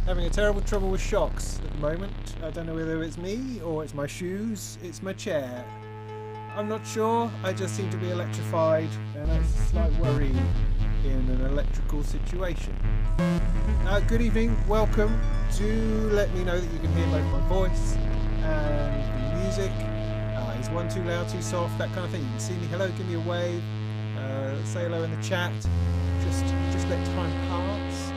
Having a terrible trouble with shocks at the moment. I don't know whether it's me or it's my shoes, it's my chair. I'm not sure, I just seem to be electrified and that's a slight worry in an electrical situation. Good evening, welcome. Do let me know that you can hear both my voice and the music. Is one too loud, too soft, that kind of thing. You can see me, hello, give me a wave, say hello in the chat. Just let time pass.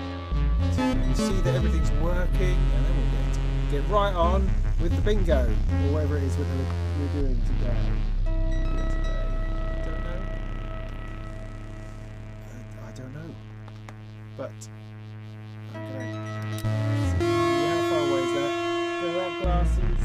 So you see that everything's working, and then we'll get right on with the bingo, or whatever it is we're doing today. I don't know. But I'm going to see how far away is that. Go out glasses.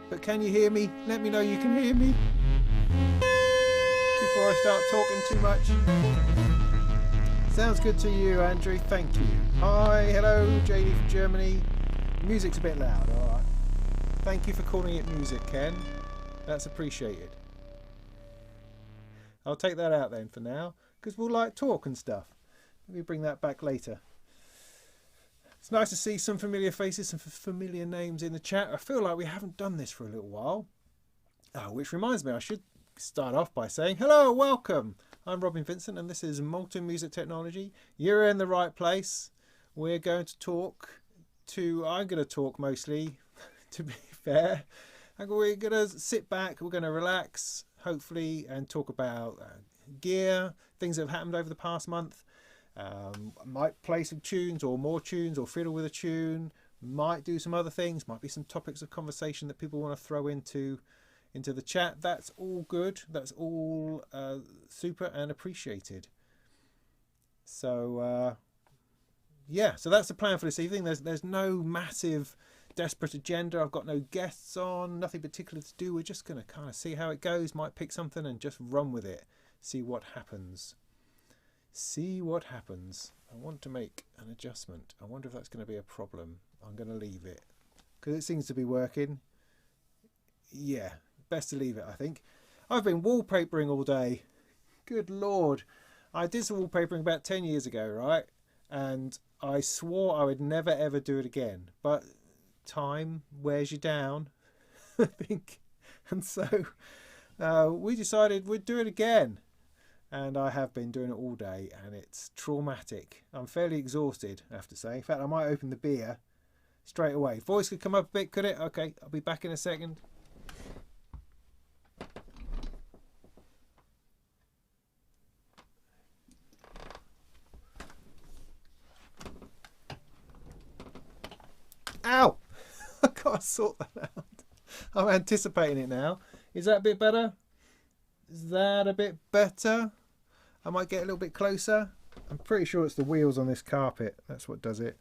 But can you hear me? Let me know you can hear me before I start talking too much. Sounds good to you, Andrew. Thank you. Hi, hello, JD from Germany. Music's a bit loud. All right. Thank you for calling it music, Ken. That's appreciated. I'll take that out then for now, because we'll like talk and stuff. Maybe bring that back later. It's nice to see some familiar faces, some familiar names in the chat. I feel like we haven't done this for a little while. Which reminds me, I should start off by saying, hello, welcome. I'm Robin Vincent and this is Molten Music Technology. You're in the right place. We're going to talk I'm going to talk mostly, to be fair. And we're going to sit back, we're going to relax, hopefully, and talk about gear, things that have happened over the past month. Might play some tunes or more tunes or fiddle with a tune, might do some other things, might be some topics of conversation that people want to throw into the chat. That's all good, that's all super and appreciated. So yeah, so that's the plan for this evening. There's no massive desperate agenda. I've got no guests on, nothing particular to do. We're just going to kind of see how it goes, might pick something and just run with it, see what happens. See what happens. I want to make an adjustment. I wonder if that's going to be a problem. I'm going to leave it because it seems to be working. Yeah, best to leave it, I think. I've been wallpapering all day. Good Lord. I did some wallpapering about 10 years ago, right? And I swore I would never ever do it again, but time wears you down, I think. And so we decided we'd do it again. And I have been doing it all day, and it's traumatic. I'm fairly exhausted, I have to say. In fact, I might open the beer straight away. Voice could come up a bit, could it? Okay, I'll be back in a second. Ow! I gotta sort that out. I'm anticipating it now. Is that a bit better? Is that a bit better? I might get a little bit closer. I'm pretty sure it's the wheels on this carpet. That's what does it.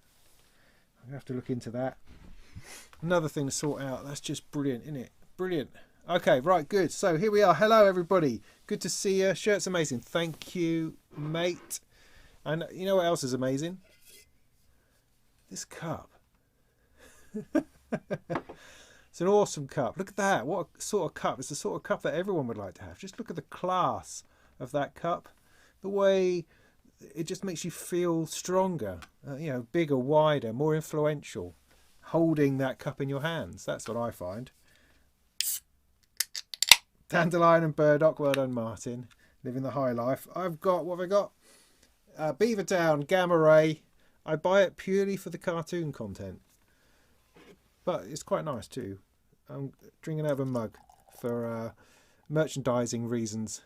I have to look into that. Another thing to sort out. That's just brilliant, isn't it? Brilliant. Okay, right, good. So here we are. Hello, everybody. Good to see you. Shirt's amazing. Thank you, mate. And you know what else is amazing? This cup. It's an awesome cup. Look at that. What sort of cup? It's the sort of cup that everyone would like to have. Just look at the class of that cup. The way it just makes you feel stronger, you know, bigger, wider, more influential, holding that cup in your hands. That's what I find. Dandelion and burdock. Well done, Martin. Living the high life. I've got, what have I got? Beaver Down Gamma Ray. I buy it purely for the cartoon content, but it's quite nice too. I'm drinking out of a mug for merchandising reasons.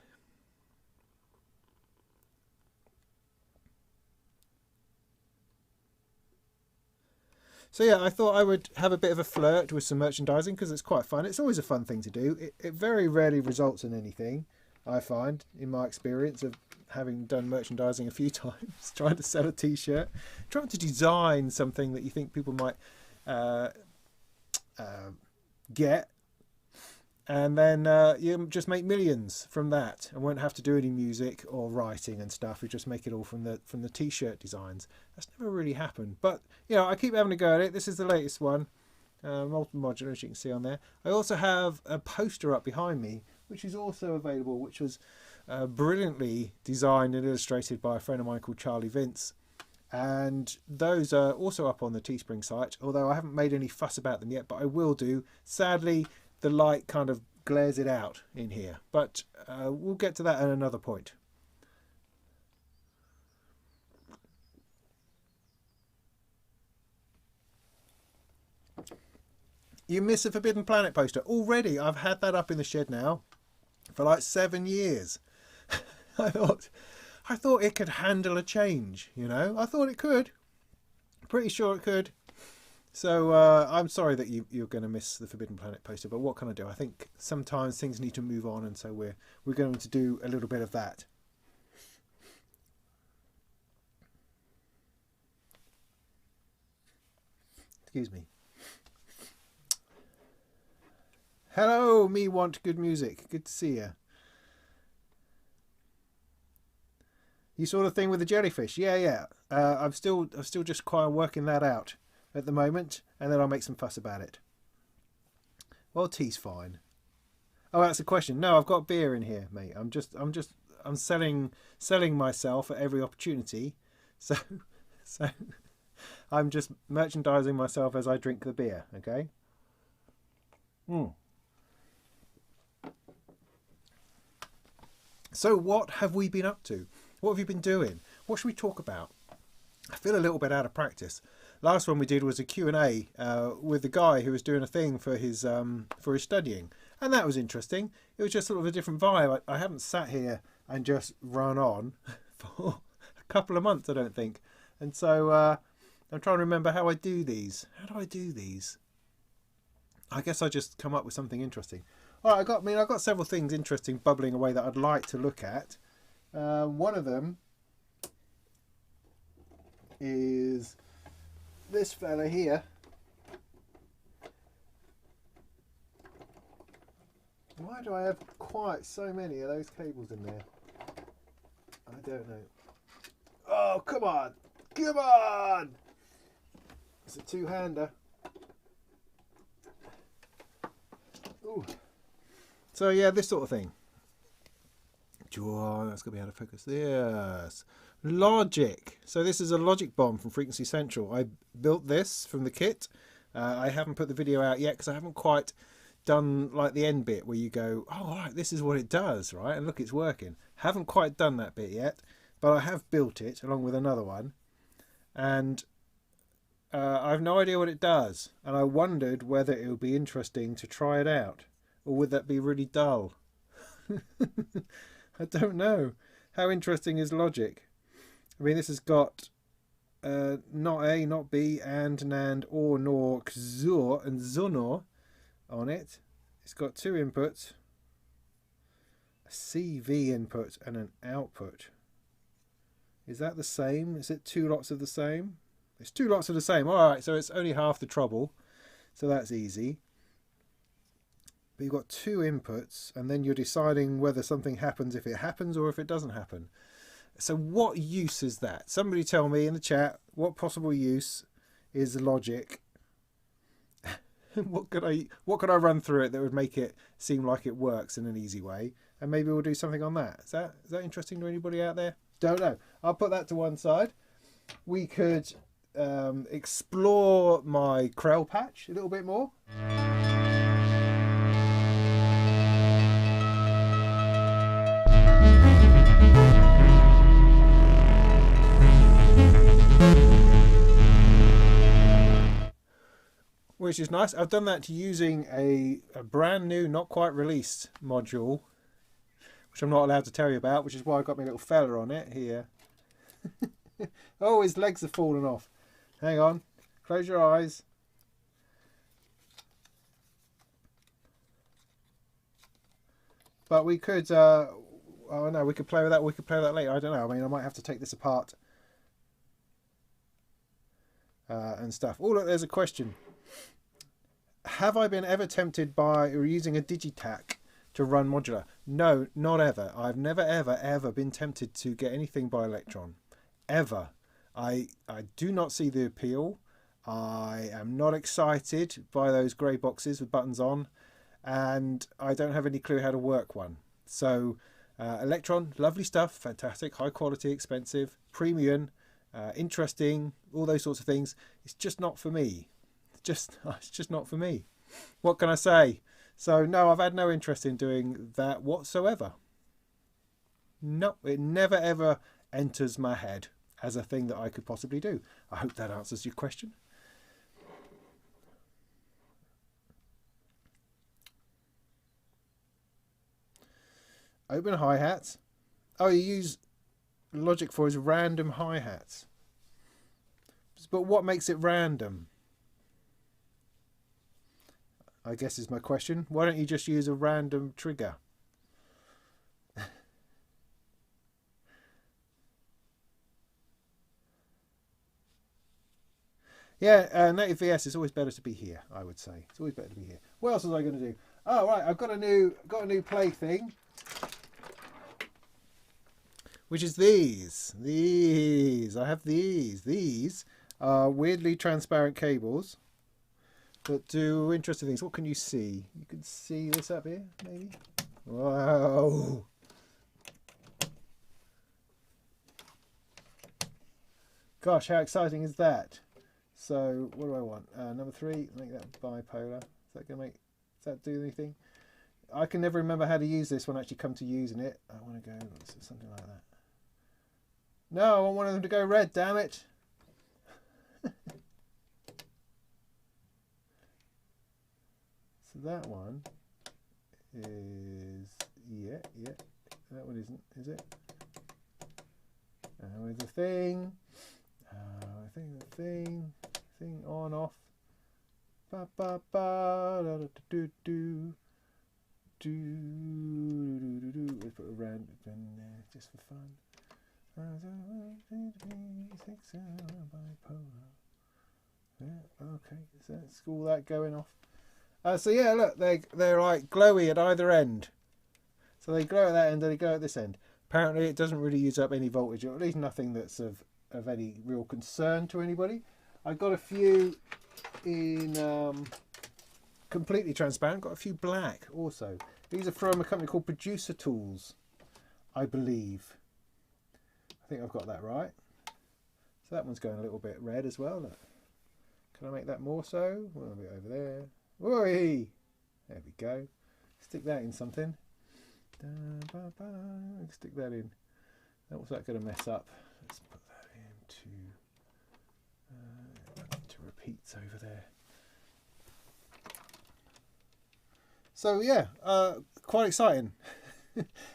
So yeah, I thought I would have a bit of a flirt with some merchandising because it's quite fun. It's always a fun thing to do. It very rarely results in anything, I find, in my experience of having done merchandising a few times, trying to sell a t-shirt, trying to design something that you think people might get, and then you just make millions from that and won't have to do any music or writing and stuff. You just make it all from the t-shirt designs. That's never really happened, but you know, I keep having a go at it. This is the latest one, Molten Modular, as you can see on there. I also have a poster up behind me which is also available, which was brilliantly designed and illustrated by a friend of mine called Charlie Vince. And those are also up on the Teespring site, although I haven't made any fuss about them yet, but I will do. Sadly, the light kind of glares it out in here, but we'll get to that at another point. You miss a Forbidden Planet poster. Already, I've had that up in the shed now for like 7 years. I thought it could handle a change, you know. I thought it could. Pretty sure it could. So I'm sorry that you're going to miss the Forbidden Planet poster, but what can I do? I think sometimes things need to move on, and so we're going to do a little bit of that. Excuse me. Hello, me want good music. Good to see you. You saw the thing with the jellyfish? Yeah. I'm still just quite working that out at the moment, and then I'll make some fuss about it. Well, tea's fine. Oh, that's a question. No, I've got beer in here, mate. I'm selling myself at every opportunity. So I'm just merchandising myself as I drink the beer, okay? So what have we been up to? What have you been doing? What should we talk about? I feel a little bit out of practice. Last one we did was a Q&A with the guy who was doing a thing for his studying, and that was interesting. It was just sort of a different vibe. I haven't sat here and just run on for a couple of months, I don't think. And so I'm trying to remember how I do these. How do I do these? I guess I just come up with something interesting. All right, I've got several things interesting bubbling away that I'd like to look at. One of them is this fella here. Why do I have quite so many of those cables in there? I don't know. Oh, come on! Come on! It's a two-hander. Ooh. So yeah, this sort of thing. Oh, that's going to be out of focus. Yes. Logic. So this is a logic bomb from Frequency Central. I built this from the kit. I haven't put the video out yet because I haven't quite done like the end bit where you go, oh right, this is what it does, right? And look, it's working. Haven't quite done that bit yet, but I have built it along with another one, and I have no idea what it does, and I wondered whether it would be interesting to try it out, or would that be really dull? I don't know. How interesting is logic? I mean, this has got not A, not B, and, NAND, or, nor, XOR, and ZONOR on it. It's got two inputs, a CV input and an output. Is that the same? Is it two lots of the same? It's two lots of the same. Alright, so it's only half the trouble. So that's easy. But you've got two inputs, and then you're deciding whether something happens if it happens or if it doesn't happen. So what use is that? Somebody tell me in the chat what possible use is logic. What could I run through it that would make it seem like it works in an easy way? And maybe we'll do something on that. Is that interesting to anybody out there? Don't know. I'll put that to one side. We could explore my Krell patch a little bit more. Which is nice. I've done that using a brand new, not quite released module, which I'm not allowed to tell you about, which is why I got my little fella on it here. Oh, his legs have fallen off. Hang on. Close your eyes. But we could, oh no, we could play with that. We could play with that later. I don't know. I mean, I might have to take this apart and stuff. Oh, look, there's a question. Have I been ever tempted by using a Digitac to run modular? No, not ever. I've never, ever been tempted to get anything by Electron. Ever. I do not see the appeal. I am not excited by those grey boxes with buttons on, and I don't have any clue how to work one. So Electron, lovely stuff, fantastic, high quality, expensive, premium, interesting, all those sorts of things. It's just not for me. It's just not for me. What can I say? So no, I've had no interest in doing that whatsoever. No, it never ever enters my head as a thing that I could possibly do. I hope that answers your question. Open hi-hats. Oh, you use Logic for his random hi-hats. But what makes it random? I guess is my question. Why don't you just use a random trigger? Yeah, native VS is always better to be here, I would say. It's always better to be here. What else was I going to do? Oh, right, I've got a new play thing, which is these. I have these. These are weirdly transparent cables that do interesting things. What can you see? You can see this up here, maybe? Wow. Gosh, how exciting is that? So, what do I want? Number 3, make that bipolar. Is that gonna does that do anything? I can never remember how to use this when I actually come to using it. I want to go something like that. No, I want one of them to go red, damn it. So that one is, yeah, that one isn't, is it? With the thing, I think the thing on, off. Ba ba ba da da do do do do do. Let's put a random in there just for fun. Yeah, okay, so that's all that going off. So yeah, look, they're like glowy at either end. So they glow at that end and they glow at this end. Apparently it doesn't really use up any voltage, or at least nothing that's of any real concern to anybody. I've got a few in completely transparent, got a few black also. These are from a company called Producer Tools, I believe. I think I've got that right. So that one's going a little bit red as well. Look. Can I make that more so? A little bit over there. Whee! There we go. Stick that in something. Stick that in. What's that going to mess up? Let's put that into repeats over there. So yeah, quite exciting.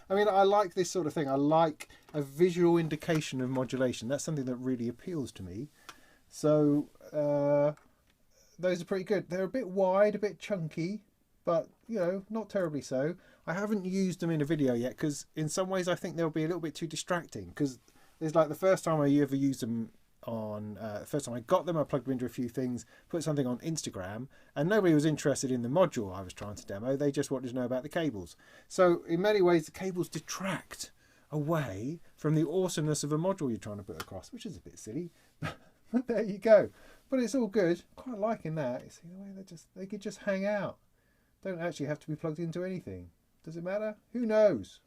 I mean, I like this sort of thing. I like a visual indication of modulation. That's something that really appeals to me. So those are pretty good. They're a bit wide, a bit chunky, but you know, not terribly so. I haven't used them in a video yet because in some ways I think they'll be a little bit too distracting, because there's like the first time I ever used them on, first time I got them, I plugged them into a few things, put something on Instagram, and nobody was interested in the module I was trying to demo. They just wanted to know about the cables. So in many ways the cables detract away from the awesomeness of a module you're trying to put across, which is a bit silly, but there you go. But it's all good. Quite liking that. You see the way they could just hang out. Don't actually have to be plugged into anything. Does it matter? Who knows?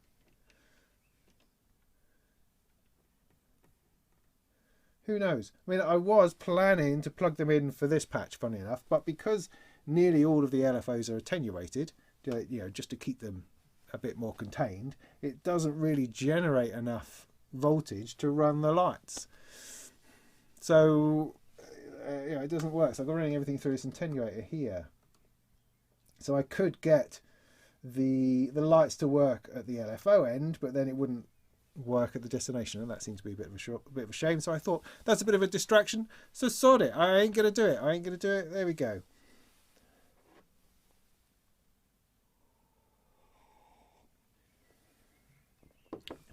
Who knows? I mean, I was planning to plug them in for this patch, funny enough, but because nearly all of the LFOs are attenuated, you know, just to keep them a bit more contained, it doesn't really generate enough voltage to run the lights. So, yeah, it doesn't work. So I'm running everything through this attenuator here. So I could get the lights to work at the LFO end, but then it wouldn't work at the destination, and that seems to be a bit of a shame. So I thought that's a bit of a distraction, so sod it. I ain't gonna do it. I ain't gonna do it. There we go.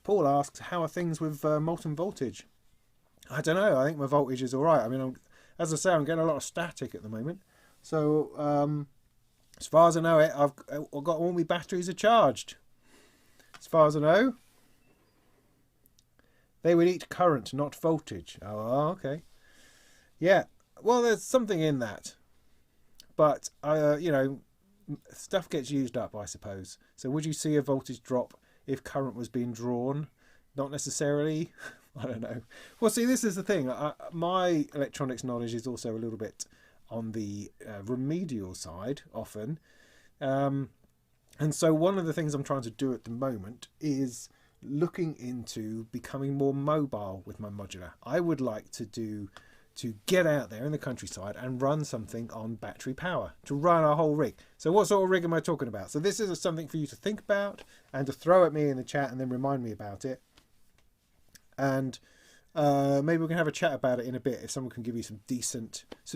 Paul asks, how are things with molten voltage? I don't know. I think my voltage is all right. I mean, as I say, I'm getting a lot of static at the moment. So as far as I know, I've got all my batteries are charged. As far as I know, they would eat current, not voltage. Oh, okay. Yeah. Well, there's something in that, but you know, stuff gets used up, I suppose. So would you see a voltage drop if current was being drawn? Not necessarily. I don't know. Well, see, this is the thing. My electronics knowledge is also a little bit on the remedial side often. And so one of the things I'm trying to do at the moment is looking into becoming more mobile with my modular. I would like to get out there in the countryside and run something on battery power, to run a whole rig. So what sort of rig am I talking about? So this is something for you to think about and to throw at me in the chat and then remind me about it. And maybe we can have a chat about it in a bit if someone can give you some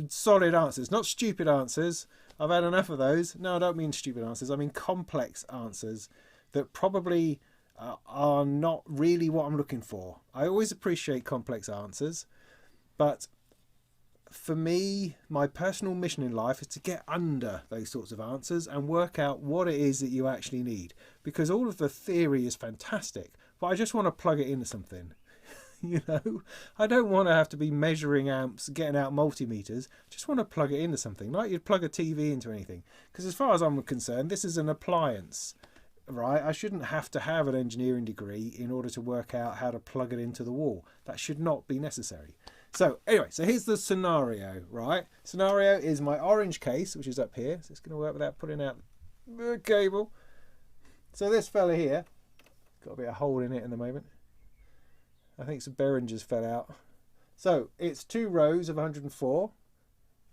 solid answers, not stupid answers. I've had enough of those. No, I don't mean stupid answers. I mean complex answers that probably are not really what I'm looking for. I always appreciate complex answers, but for me, my personal mission in life is to get under those sorts of answers and work out what it is that you actually need. Because all of the theory is fantastic, but I just want to plug it into something. You know, I don't want to have to be measuring amps, getting out multimeters. I just want to plug it into something, like you'd plug a TV into anything. Because as far as I'm concerned, this is an appliance, right? I shouldn't have to have an engineering degree in order to work out how to plug it into the wall. That should not be necessary. So anyway, so here's the scenario, right? Scenario is my orange case, which is up here. So it's going to work without putting out the cable. So this fella here, got a bit of hole in it in the moment. I think some Behringers fell out. So it's 2 rows of 104.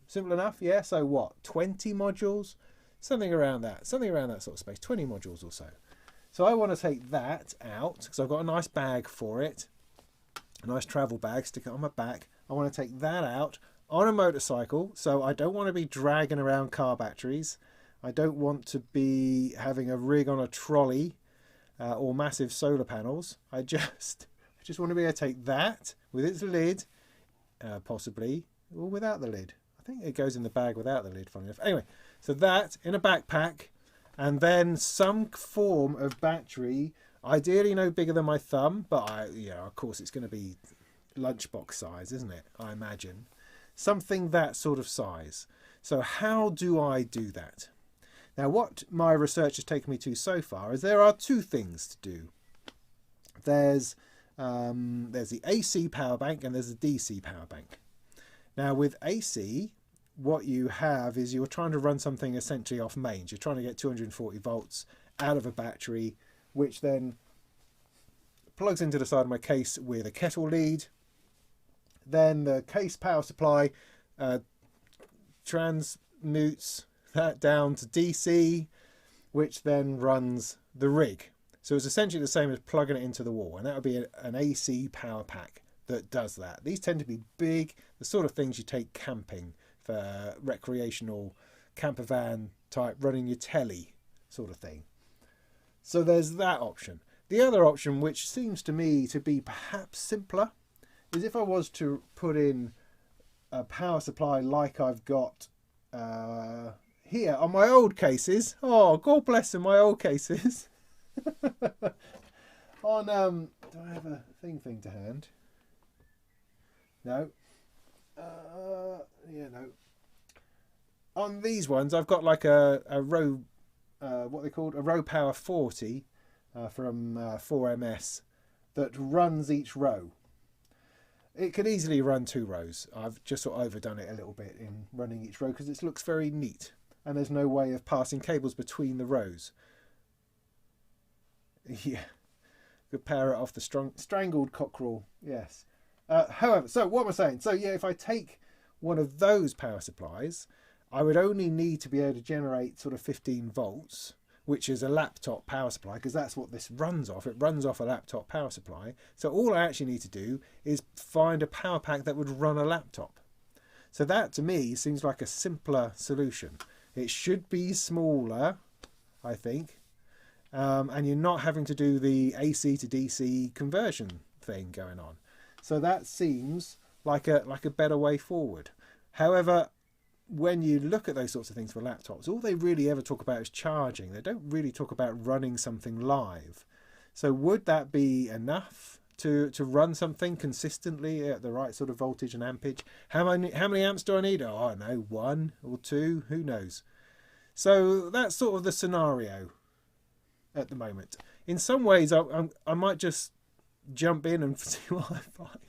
Simple enough, yeah? So what, 20 modules? Something around that sort of space, 20 modules or so. So I want to take that out because I've got a nice bag for it. A nice travel bag, stick it on my back. I want to take that out on a motorcycle. So I don't want to be dragging around car batteries. I don't want to be having a rig on a trolley or massive solar panels. I just want to be able to take that with its lid, possibly, or without the lid. I think it goes in the bag without the lid, funny enough. Anyway, so that in a backpack, and then some form of battery, ideally no bigger than my thumb, but of course it's going to be lunchbox size, isn't it? I imagine. Something that sort of size. So how do I do that? Now, what my research has taken me to so far is there are 2 things to do. There's There's the AC power bank and there's the DC power bank. Now with AC, what you have is you're trying to run something essentially off mains. You're trying to get 240 volts out of a battery, which then plugs into the side of my case with a kettle lead. Then the case power supply transmutes that down to DC, which then runs the rig. So it's essentially the same as plugging it into the wall, and that would be an AC power pack that does that. These tend to be big, the sort of things you take camping for recreational camper van type, running your telly sort of thing. So there's that option. The other option, which seems to me to be perhaps simpler, is if I was to put in a power supply like I've got here on my old cases. Oh, God bless them, my old cases. On do I have a thing to hand? No. Yeah, no. On these ones, I've got like a row, what they called a row power 40 from 4MS that runs each row. It could easily run 2 rows. I've just sort of overdone it a little bit in running each row because it looks very neat, and there's no way of passing cables between the rows. Yeah, could power it off the strangled cockerel. Yes. However, so what am I saying? So yeah, if I take one of those power supplies, I would only need to be able to generate sort of 15 volts, which is a laptop power supply, because that's what this runs off. It runs off a laptop power supply. So all I actually need to do is find a power pack that would run a laptop. So that to me seems like a simpler solution. It should be smaller, I think. And you're not having to do the AC to DC conversion thing going on. So that seems like a better way forward. However, when you look at those sorts of things for laptops, all they really ever talk about is charging. They don't really talk about running something live. So would that be enough to run something consistently at the right sort of voltage and ampage? How many amps do I need? Oh, I don't know, 1 or 2, who knows? So that's sort of the scenario at the moment. In some ways, I might just jump in and see what I find,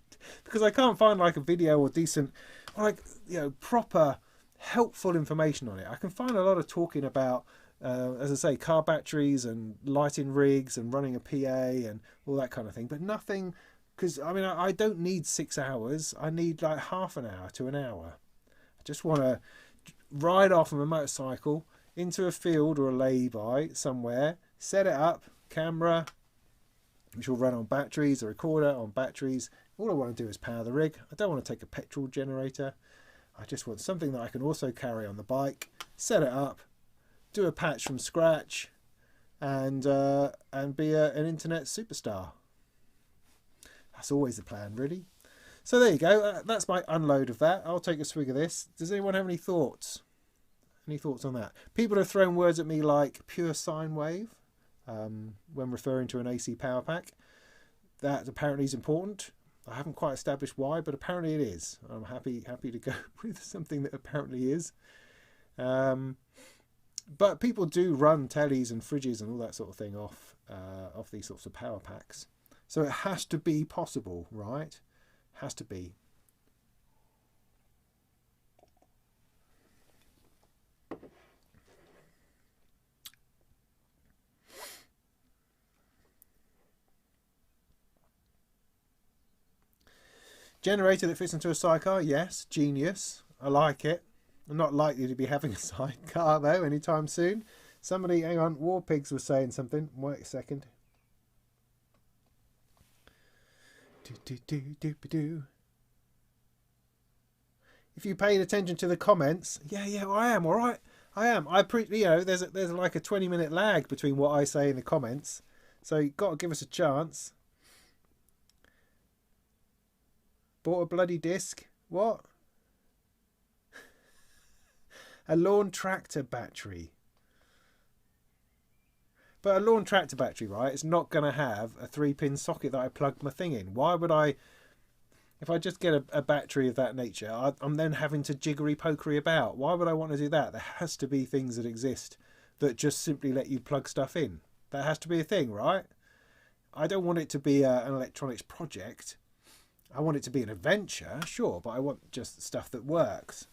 because I can't find like a video or decent, like, you know, proper helpful information on it. I can find a lot of talking about, as I say, car batteries and lighting rigs and running a PA and all that kind of thing, but nothing, because I mean, I don't need 6 hours. I need like half an hour to an hour. I just want to ride off on a motorcycle into a field or a lay-by somewhere, set it up, camera, which will run on batteries, a recorder on batteries. All I want to do is power the rig. I don't want to take a petrol generator. I just want something that I can also carry on the bike, set it up, do a patch from scratch, and be an internet superstar. That's always the plan, really. So there you go. That's my unload of that. I'll take a swig of this. Does anyone have any thoughts? Any thoughts on that? People have thrown words at me like pure sine wave when referring to an AC power pack. That apparently is important. I haven't quite established why, but apparently it is. I'm happy to go with something that apparently is. But people do run tellies and fridges and all that sort of thing off these sorts of power packs. So it has to be possible, right? Has to be. Generator that fits into a sidecar, yes, genius. I like it. I'm not likely to be having a sidecar though anytime soon. Somebody, hang on, War Pigs was saying something. Wait a second. If you paid attention to the comments, yeah, well, I am all right. I am. You know, there's like a 20-minute lag between what I say in the comments, so you've got to give us a chance. Bought a bloody disc. What? A lawn tractor battery. But a lawn tractor battery, right, it's not going to have a 3-pin socket that I plug my thing in. Why would I, if I just get a battery of that nature, I'm then having to jiggery-pokery about. Why would I want to do that? There has to be things that exist that just simply let you plug stuff in. That has to be a thing, right? I don't want it to be an electronics project. I want it to be an adventure, sure, but I want just stuff that works.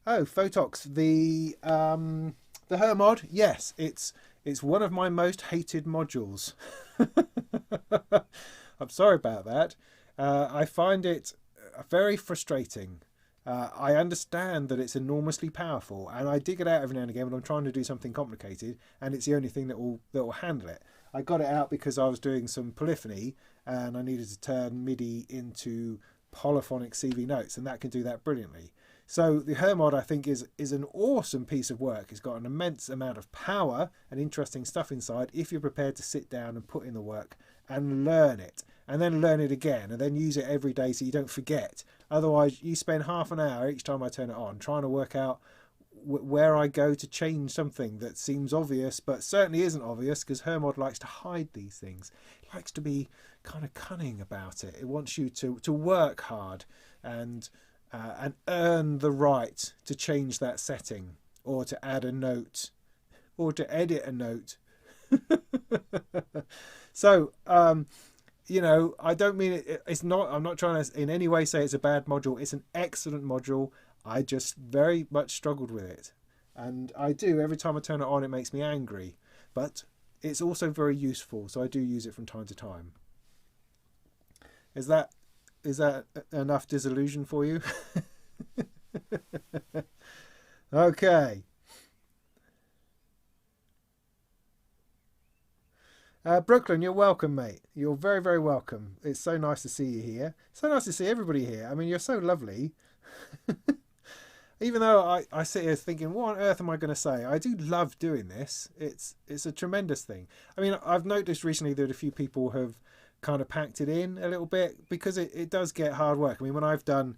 Oh, Photox, the her mod, yes, it's one of my most hated modules. I'm sorry about that. I find it very frustrating. I understand that it's enormously powerful, and I dig it out every now and again when I'm trying to do something complicated, and it's the only thing that will handle it. I got it out because I was doing some polyphony, and I needed to turn MIDI into polyphonic CV notes, and that can do that brilliantly. So the Hermod, I think, is an awesome piece of work. It's got an immense amount of power and interesting stuff inside if you're prepared to sit down and put in the work and learn it, and then learn it again, and then use it every day so you don't forget. Otherwise, you spend half an hour each time I turn it on trying to work out where I go to change something that seems obvious but certainly isn't obvious, because Hermod likes to hide these things. It likes to be kind of cunning about it. It wants you to work hard and earn the right to change that setting, or to add a note, or to edit a note. So, you know, I don't mean it's not, I'm not trying to in any way say it's a bad module. It's an excellent module. I just very much struggled with it. And I do, every time I turn it on, it makes me angry. But it's also very useful, so I do use it from time to time. Is that enough disillusion for you? Okay. Brooklyn, you're welcome, mate. You're very, very welcome. It's so nice to see you here. So nice to see everybody here. I mean, you're so lovely. Even though I sit here thinking, what on earth am I going to say? I do love doing this. It's a tremendous thing. I mean, I've noticed recently that a few people have kind of packed it in a little bit, because it does get hard work. I mean, when I've done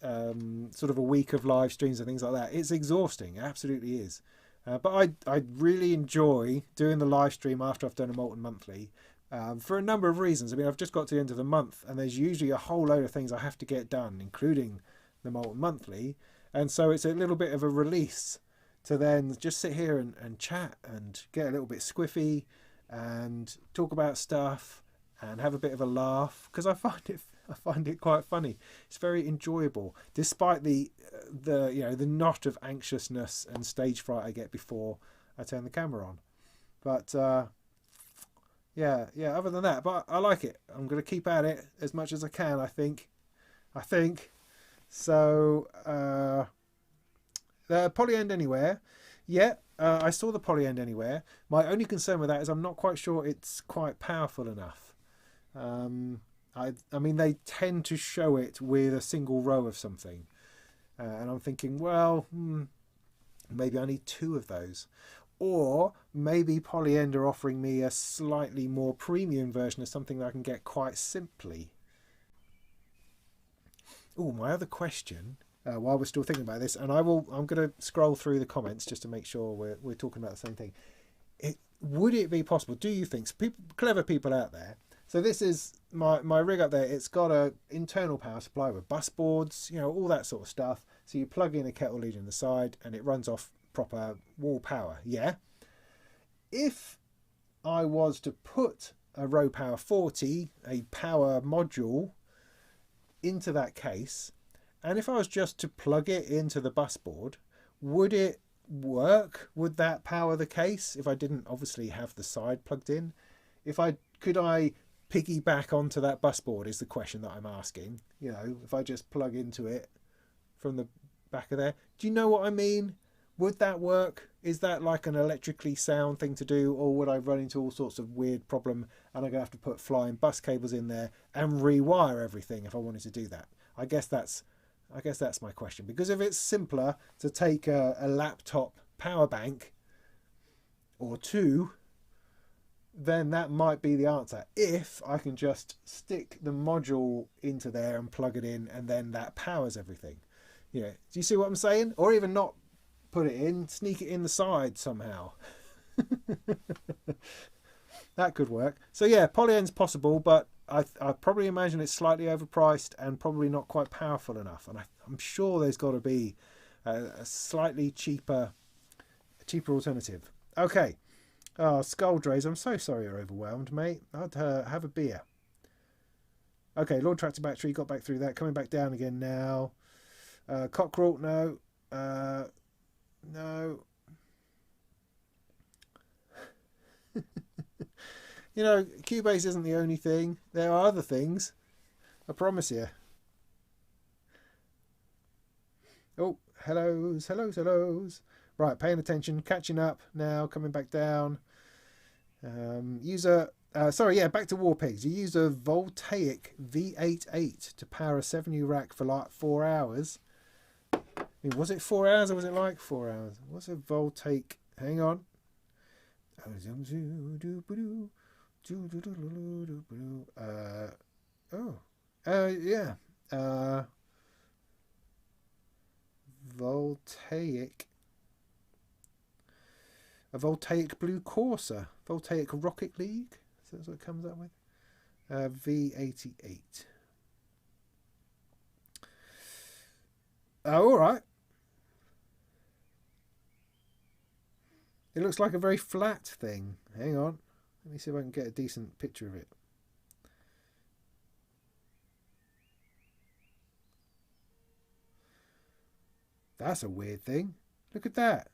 sort of a week of live streams and things like that, it's exhausting. It absolutely is. But I really enjoy doing the live stream after I've done a Molten Monthly, for a number of reasons. I mean, I've just got to the end of the month, and there's usually a whole load of things I have to get done, including the Molten Monthly. And so it's a little bit of a release to then just sit here and chat and get a little bit squiffy and talk about stuff and have a bit of a laugh, because I find it quite funny. It's very enjoyable, despite the knot of anxiousness and stage fright I get before I turn the camera on. But yeah. Other than that, but I like it. I'm going to keep at it as much as I can. I think. So the Polyend Anywhere, yeah. I saw the Polyend Anywhere. My only concern with that is I'm not quite sure it's quite powerful enough. I mean, they tend to show it with a single row of something, and I'm thinking, well, maybe I need two of those, or maybe Polyend are offering me a slightly more premium version of something that I can get quite simply. Oh, my other question, while we're still thinking about this, and I'm going to scroll through the comments just to make sure we're talking about the same thing. Would it be possible, do you think, clever people out there? So this is my rig up there. It's got a internal power supply with bus boards, you know, all that sort of stuff. So you plug in a kettle lead in the side and it runs off proper wall power. Yeah. If I was to put a Row Power 40, a power module, into that case, and if I was just to plug it into the bus board, would it work? Would that power the case if I didn't obviously have the side plugged in? Could I piggyback onto that bus board is the question that I'm asking. You know, if I just plug into it from the back of there. Do you know what I mean? Would that work? Is that like an electrically sound thing to do, or would I run into all sorts of weird problem and I'm going to have to put flying bus cables in there and rewire everything if I wanted to do that? I guess that's my question, because if it's simpler to take a laptop power bank or two, then that might be the answer. If I can just stick the module into there and plug it in, and then that powers everything. Yeah, do you see what I'm saying? Or even not put it in, sneak it in the side somehow. That could work. So yeah, polyend's possible, but I probably imagine it's slightly overpriced and probably not quite powerful enough. And I'm sure there's got to be a slightly cheaper alternative. Okay. Oh, Skull Drays, I'm so sorry you're overwhelmed, mate. I'd have a beer. Okay, Lord Tractor Battery, got back through that. Coming back down again now. Cockerel, no. No. You know, Cubase isn't the only thing. There are other things. I promise you. Oh, hellos. Right, paying attention, catching up now, coming back down. Sorry, yeah, back to War Pigs. You use a Voltaic V88 to power a 7U rack for like 4 hours. I mean, was it 4 hours or was it like 4 hours? What's a Voltaic? Hang on. Yeah. Voltaic. A Voltaic Blue Corsair. Voltaic Rocket League. So that's what it comes up with. V88. Oh, alright. It looks like a very flat thing. Hang on. Let me see if I can get a decent picture of it. That's a weird thing. Look at that.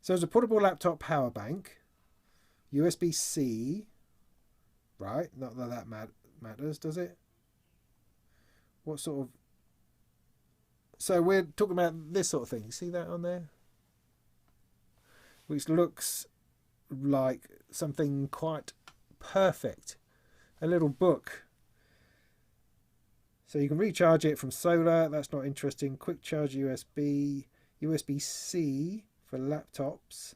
So it's a portable laptop power bank. USB-C. Right, not that that matters, does it? What sort of... So we're talking about this sort of thing. You see that on there? Which looks like something quite perfect. A little book. So you can recharge it from solar. That's not interesting. Quick charge USB. USB-C for laptops.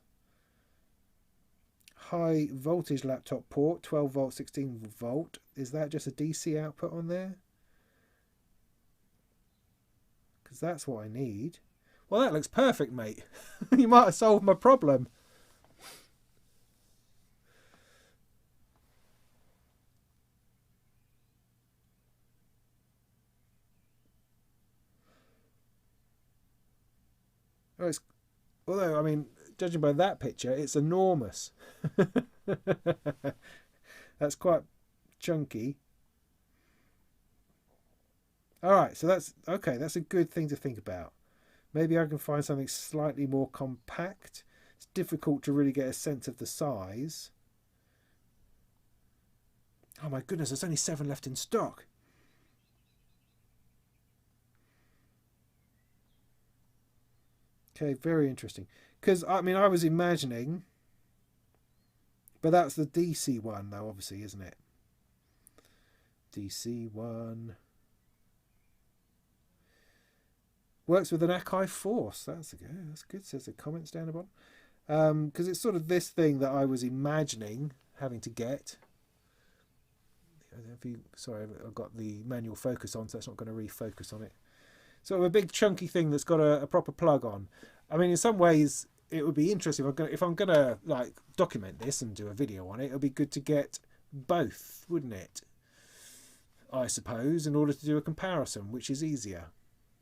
High voltage laptop port. 12 volt, 16 volt. Is that just a DC output on there? Because that's what I need. Well, that looks perfect, mate. You might have solved my problem. Oh, although, I mean, judging by that picture, it's enormous. That's quite chunky. Alright, so that's okay. That's a good thing to think about. Maybe I can find something slightly more compact. It's difficult to really get a sense of the size. Oh my goodness, there's only 7 left in stock. Okay, very interesting. Because, I mean, I was imagining... But that's the DC one, though, obviously, isn't it? DC one... Works with an Akai Force. That's good. Says the comments down the bottom. Because it's sort of this thing that I was imagining having to get. Sorry, I've got the manual focus on, so that's not going to refocus on it. Sort of a big chunky thing that's got a proper plug on. I mean, in some ways, it would be interesting if I'm gonna like document this and do a video on it. It'd be good to get both, wouldn't it? I suppose, in order to do a comparison, which is easier.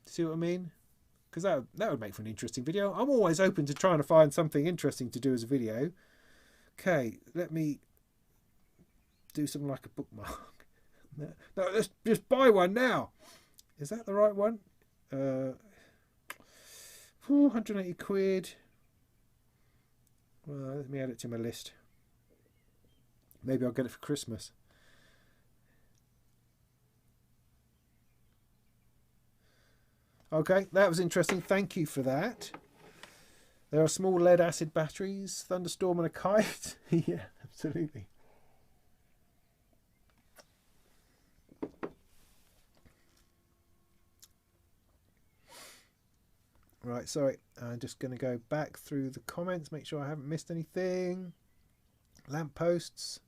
See what I mean? Because that would make for an interesting video. I'm always open to trying to find something interesting to do as a video. Okay, let me do something like a bookmark. No, let's just buy one now. Is that the right one? 480 quid. Well, let me add it to my list. Maybe I'll get it for Christmas. Okay, that was interesting. Thank you for that. There are small lead acid batteries, thunderstorm and a kite. Yeah, absolutely. Right, sorry. I'm just going to go back through the comments, make sure I haven't missed anything. Lampposts.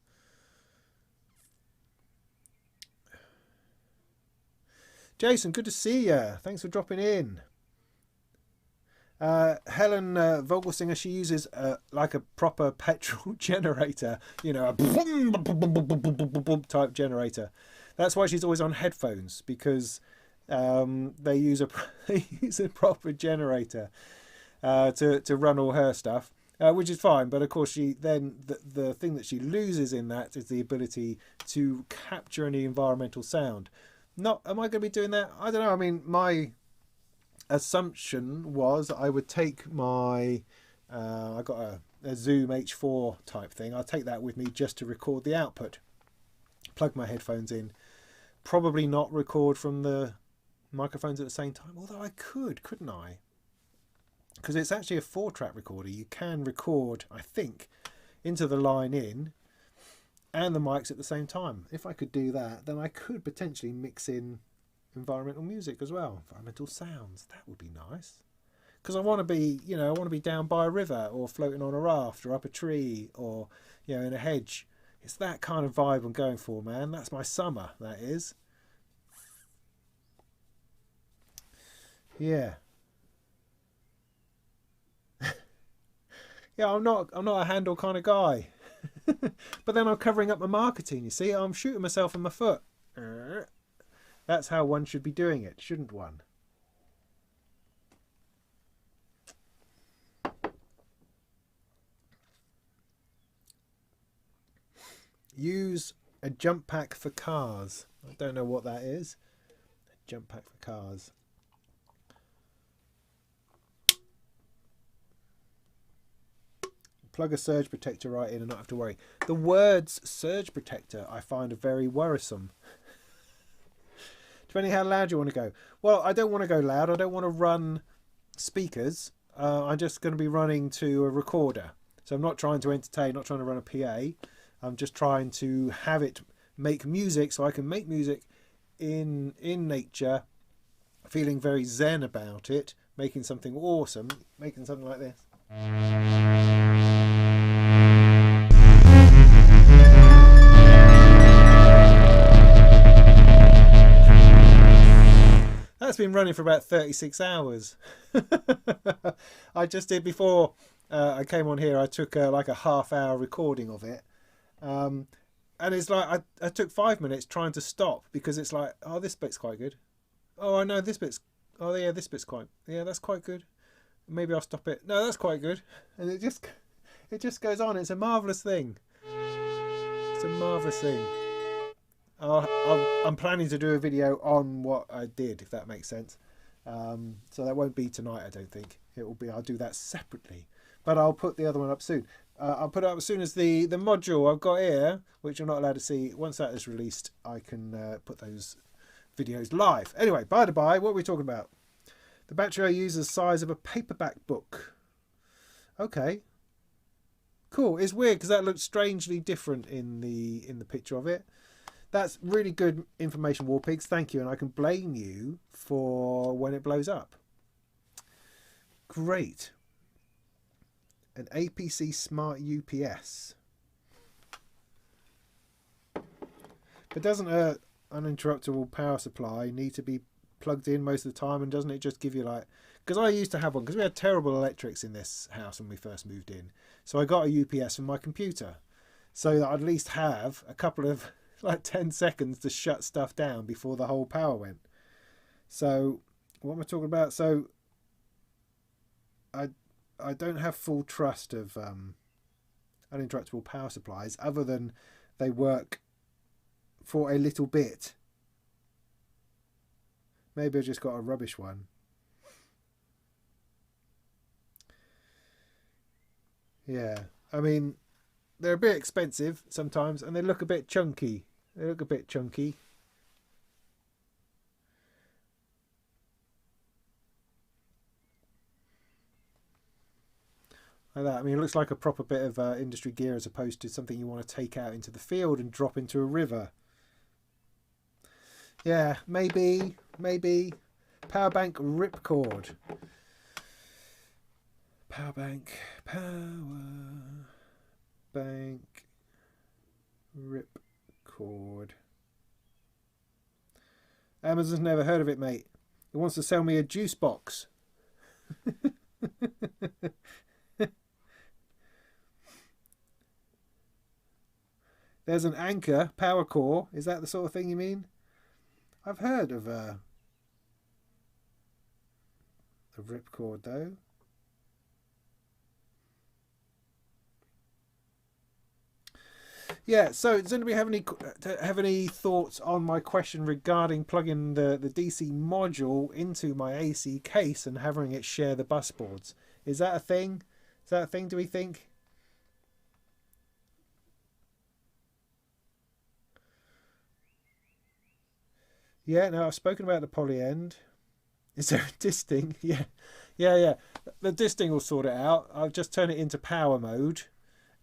Jason, good to see you. Thanks for dropping in. Helen Vogelsinger, she uses like a proper petrol generator, you know, a type generator. That's why she's always on headphones, because they use a they use a proper generator to run all her stuff, which is fine. But of course, she then the thing that she loses in that is the ability to capture any environmental sound. Not, am I going to be doing that? I don't know. I mean, my assumption was I would take my I got a Zoom H4 type thing. I'll take that with me just to record the output. Plug my headphones in. Probably not record from the microphones at the same time, although I could, couldn't I? Because it's actually a 4-track recorder. You can record, I think, into the line in and the mics at the same time. If I could do that, then I could potentially mix in environmental music as well, environmental sounds. That would be nice, because I want to be, you know, I want to be down by a river or floating on a raft or up a tree or, you know, in a hedge. It's that kind of vibe I'm going for, man. That's my summer, that is. Yeah. Yeah, I'm not a handle kind of guy. But then I'm covering up my marketing, you see. I'm shooting myself in my foot. That's how one should be doing it, shouldn't one? Use a jump pack for cars. I don't know what that is. A jump pack for cars. Plug a surge protector right in and not have to worry. The words surge protector I find are very worrisome. Depending how loud you want to go. Well, I don't want to go loud. I don't want to run speakers. I'm just going to be running to a recorder. So I'm not trying to entertain, not trying to run a PA. I'm just trying to have it make music, so I can make music in nature, feeling very zen about it, making something awesome, making something like this. That's been running for about 36 hours. I just did, before I came on here, I took like a half-hour recording of it. And it's like I took 5 minutes trying to stop, because it's like, oh, this bit's quite good. Oh, I know this bit's, oh yeah, this bit's quite, yeah, that's quite good. Maybe I'll stop it. No, that's quite good. And it just goes on. It's a marvellous thing. It's a marvellous thing. I'm planning to do a video on what I did, if that makes sense. So that won't be tonight, I don't think. It will be, I'll do that separately. But I'll put the other one up soon. I'll put it up as soon as the module I've got here, which you're not allowed to see, once that is released, I can put those videos live. Anyway, by the by, what are we talking about? The battery I use is the size of a paperback book. Okay. Cool. It's weird because that looks strangely different in the picture of it. That's really good information, Warpigs. Thank you. And I can blame you for when it blows up. Great. An APC Smart UPS. But doesn't an uninterruptible power supply need to be plugged in most of the time? And doesn't it just give you, like, because I used to have one, because we had terrible electrics in this house when we first moved in. So I got a UPS for my computer, so that I'd at least have a couple of, like, 10 seconds to shut stuff down before the whole power went. So what am I talking about? So I don't have full trust of uninterruptible power supplies, other than they work for a little bit. Maybe I just got a rubbish one. Yeah, I mean, they're a bit expensive sometimes, and they look a bit chunky. They look a bit chunky. Like that. I mean, it looks like a proper bit of industry gear, as opposed to something you want to take out into the field and drop into a river. Yeah, maybe. Powerbank ripcord. Powerbank ripcord. Amazon's never heard of it, mate. It wants to sell me a juice box. There's an Anchor power core. Is that the sort of thing you mean? I've heard of a ripcord though. Yeah, so does anybody have any thoughts on my question regarding plugging the DC module into my AC case and having it share the bus boards? Is that a thing? Is that a thing, do we think? Yeah, no, I've spoken about the poly end. Is there a disting? Yeah, yeah. The disting will sort it out. I'll just turn it into power mode,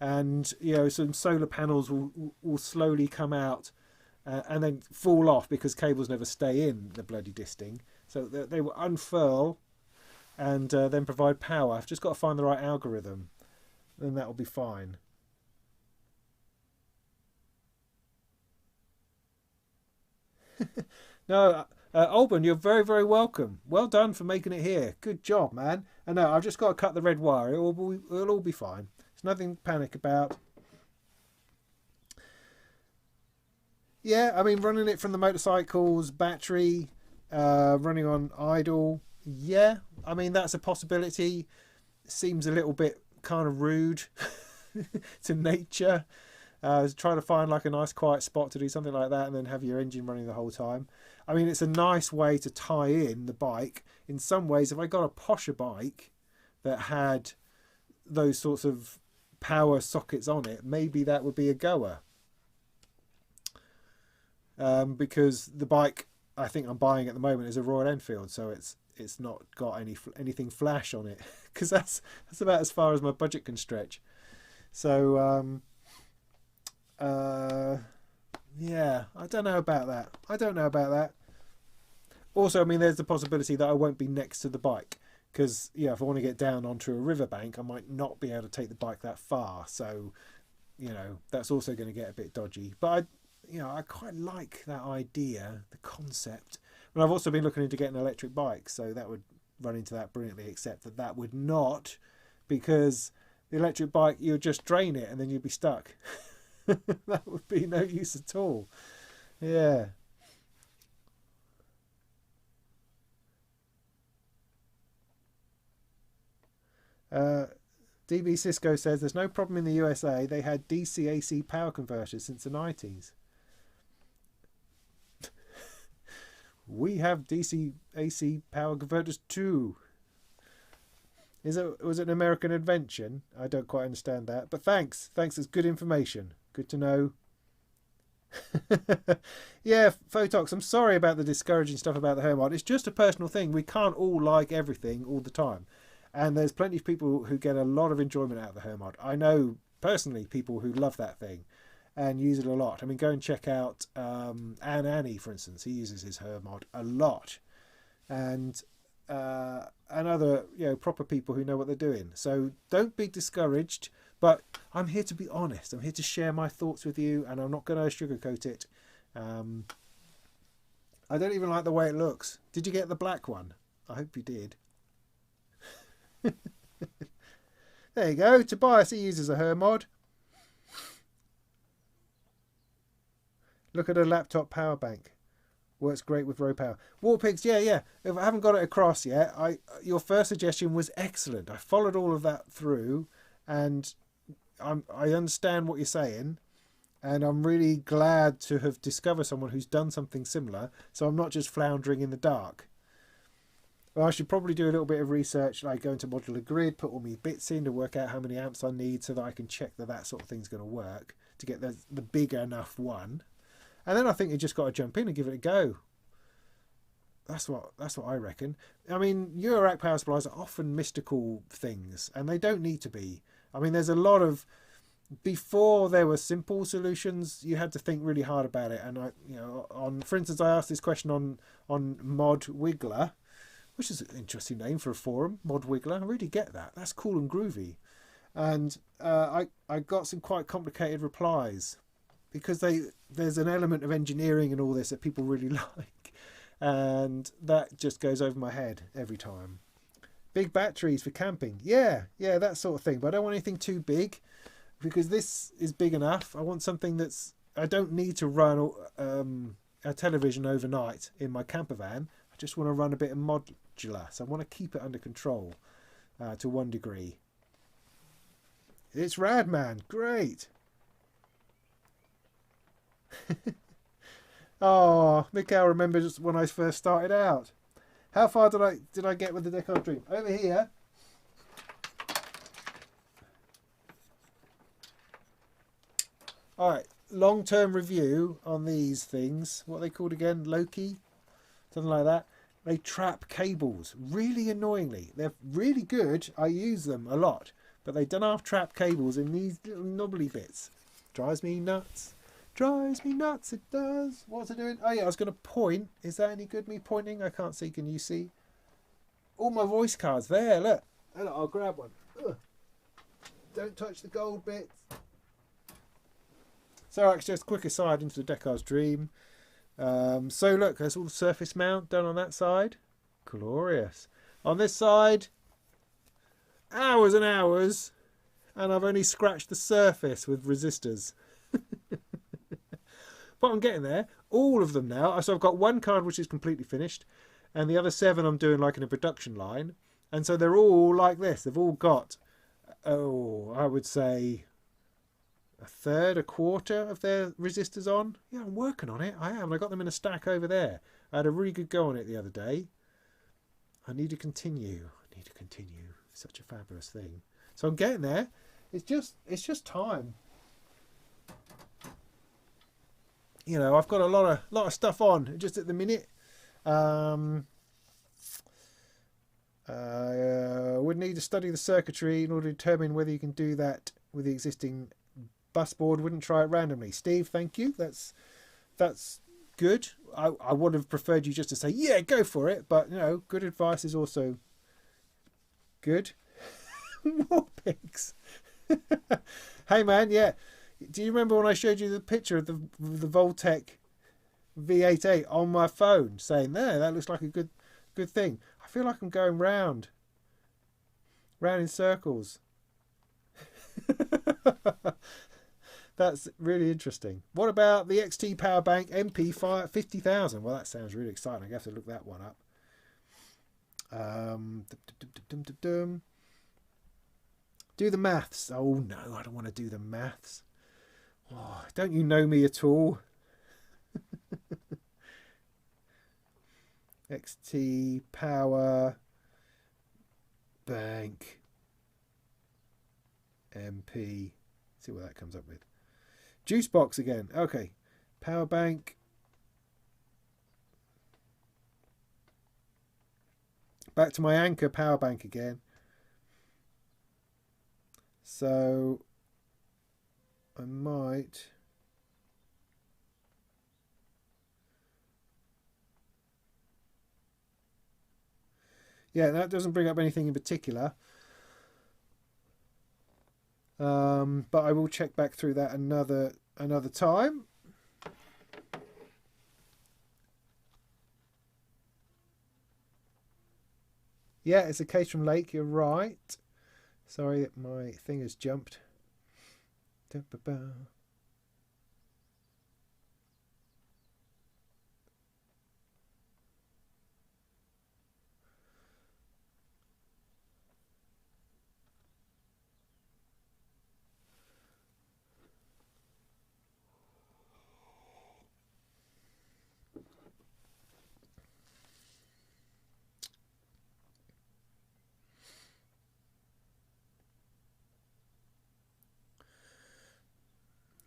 and some solar panels will slowly come out and then fall off because cables never stay in the bloody disting. So they will unfurl and then provide power. I've just got to find the right algorithm, then that will be fine. No, Alban, you're very, very welcome. Well done for making it here. Good job, man. And no, I've just got to cut the red wire. It'll all be fine. There's nothing to panic about. Yeah, I mean, running it from the motorcycle's battery, running on idle. Yeah, I mean, that's a possibility. Seems a little bit kind of rude to nature. Try to find like a nice quiet spot to do something like that and then have your engine running the whole time. I mean, it's a nice way to tie in the bike. In some ways, if I got a posher bike that had those sorts of power sockets on it, maybe that would be a goer. Because the bike I think I'm buying at the moment is a Royal Enfield, so it's not got anything flash on it, because that's about as far as my budget can stretch. So yeah, I don't know about that. Also, I mean, there's the possibility that I won't be next to the bike, because if I want to get down onto a riverbank, I might not be able to take the bike that far. So, that's also going to get a bit dodgy. But I quite like that idea, the concept. And I've also been looking into getting an electric bike, so that would run into that brilliantly, except that would not, because the electric bike, you'd just drain it and then you'd be stuck. That would be no use at all. Yeah. DB Cisco says there's no problem in the USA. They had DC-AC power converters since the 90s. We have DC-AC power converters too. Was it an American invention? I don't quite understand that. But thanks. It's good information. Good to know. Yeah, Photox, I'm sorry about the discouraging stuff about the Hermod. It's just a personal thing. We can't all like everything all the time. And there's plenty of people who get a lot of enjoyment out of the Hermod. I know personally people who love that thing and use it a lot. I mean, go and check out Annie, for instance. He uses his Hermod a lot. And other proper people who know what they're doing. So don't be discouraged, but I'm here to be honest. I'm here to share my thoughts with you, and I'm not going to sugarcoat it. I don't even like the way it looks. Did you get the black one? I hope you did. There you go. Tobias, he uses a Hermod. Look at a laptop power bank. Works great with row power. Warpigs, yeah. If I haven't got it across yet, your first suggestion was excellent. I followed all of that through, and I understand what you're saying, and I'm really glad to have discovered someone who's done something similar, so I'm not just floundering in the dark. Well, I should probably do a little bit of research, like go into modular grid, put all my bits in to work out how many amps I need so that I can check that sort of thing's going to work to get the big enough one. And then I think you just got to jump in and give it a go. That's what I reckon. I mean, Eurorack power supplies are often mystical things, and they don't need to be. I mean, there's a lot of... Before there were simple solutions, you had to think really hard about it. And for instance, I asked this question on Mod Wiggler, which is an interesting name for a forum, Mod Wiggler. I really get that. That's cool and groovy. And I got some quite complicated replies, because there's an element of engineering and all this that people really like, and that just goes over my head every time. Big batteries for camping. Yeah, that sort of thing. But I don't want anything too big because this is big enough. I want something that's... I don't need to run a television overnight in my camper van. I just want to run a bit of modular. So I want to keep it under control to one degree. It's rad, man. Great. Oh, Mikhail remembers when I first started out. How far did I get with the Deckard Dream? Over here. All right, long-term review on these things. What are they called again? Loki? Something like that. They trap cables really annoyingly. They're really good. I use them a lot. But they don't have trap cables in these little knobbly bits. Drives me nuts. Drives me nuts, it does. What's it doing? Oh yeah, I was going to point. Is that any good, me pointing? I can't see. Can you see? All my voice cards. There, look. I'll grab one. Ugh. Don't touch the gold bits. So actually, just a quick aside into the Deckard's Dream. So look, there's all the surface mount done on that side. Glorious. On this side, hours and hours. And I've only scratched the surface with resistors. But I'm getting there. All of them now. So I've got one card which is completely finished. And the other 7 I'm doing like in a production line. And so they're all like this. They've all got, I would say, a third, a quarter of their resistors on. Yeah, I'm working on it. I am. I got them in a stack over there. I had a really good go on it the other day. I need to continue. Such a fabulous thing. So I'm getting there. It's just time. You know, I've got a lot of stuff on just at the minute. Would need to study the circuitry in order to determine whether you can do that with the existing bus board. Wouldn't try it randomly. Steve, thank you. That's good. I would have preferred you just to say, yeah, go for it. But, you know, good advice is also good. More pigs. Hey, man, yeah. Do you remember when I showed you the picture of the Voltec V88 on my phone, saying, there, that looks like a good thing. I feel like I'm going round in circles. That's really interesting. What about the XT Power Bank MP 50,000? Well, that sounds really exciting. I have to look that one up. Do the maths. Oh, no, I don't want to do the maths. Oh, don't you know me at all? XT Power Bank MP. See what that comes up with. Juice box again. Okay. Power bank. Back to my Anchor power bank again. So I might... Yeah, that doesn't bring up anything in particular. But I will check back through that another time. Yeah, it's a case from Lake, you're right. Sorry that my thing has jumped. Da-ba-ba.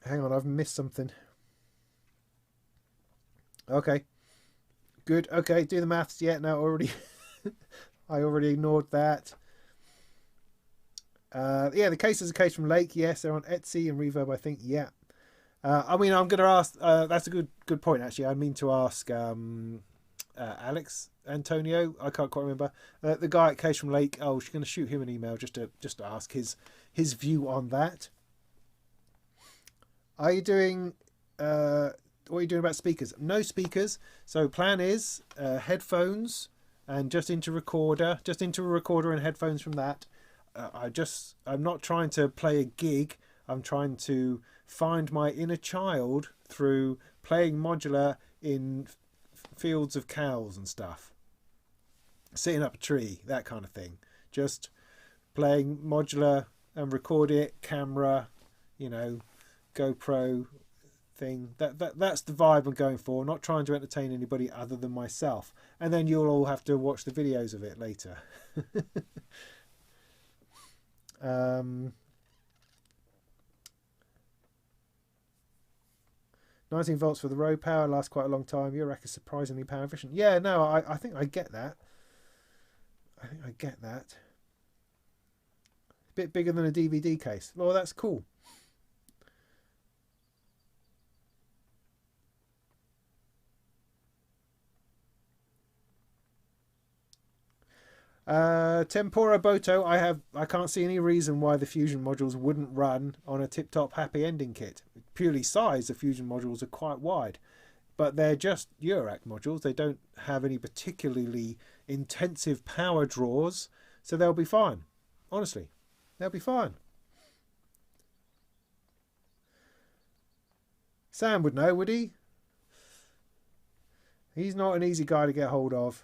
Hang on, I've missed something. Okay. Good. Okay, do the maths. Yeah, no, already. I already ignored that. Yeah, the case is a case from Lake. Yes, they're on Etsy and Reverb, I think. Yeah. I mean, I'm going to ask... that's a good point, actually. I mean to ask Alex Antonio. I can't quite remember. The guy at Case from Lake. Oh, she's going to shoot him an email just to ask his view on that. Are you doing... what are you doing about speakers? No speakers. So plan is headphones and just into recorder, just into a recorder and headphones from that. I'm not trying to play a gig. I'm trying to find my inner child through playing modular in fields of cows and stuff, sitting up a tree, that kind of thing. Just playing modular and record it, camera, you know, GoPro thing. That's the vibe I'm going for. Not trying to entertain anybody other than myself. And then you'll all have to watch the videos of it later. 19 volts for the road power, lasts quite a long time. Your rack is surprisingly power efficient. Yeah, no, I think I get that. I think I get that. A bit bigger than a DVD case. Well, that's cool. Tempora Boto, I can't see any reason why the Fusion modules wouldn't run on a tip-top happy ending kit. Purely size, the Fusion modules are quite wide, but they're just Eurorack modules. They don't have any particularly intensive power draws, so they'll be fine. Honestly, they'll be fine. Sam would know, would he? He's not an easy guy to get hold of.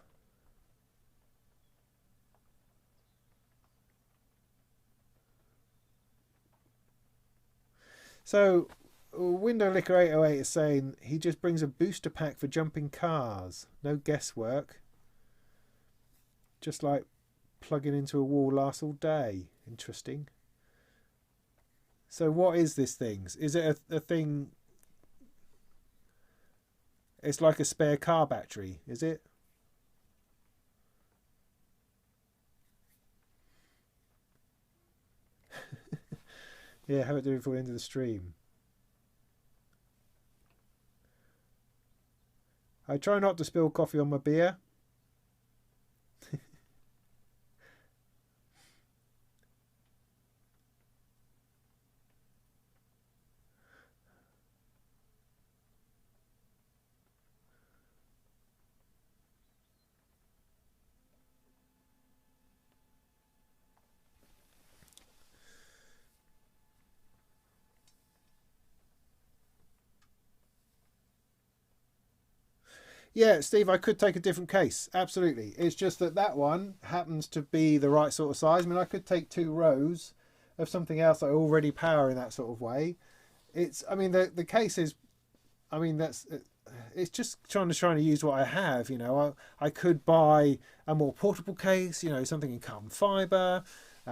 So, Window Licker 808 is saying he just brings a booster pack for jumping cars. No guesswork. Just like plugging into a wall lasts all day. Interesting. So what is this thing? Is it a thing? It's like a spare car battery, is it? Yeah, have it do it before the end of the stream. I try not to spill coffee on my beer. Yeah, Steve, I could take a different case. Absolutely. It's just that that one happens to be the right sort of size. I mean, I could take 2 rows of something else that I already power in that sort of way. I mean, the case is, I mean, it's just trying to use what I have, you know. I could buy a more portable case, you know, something in carbon fibre,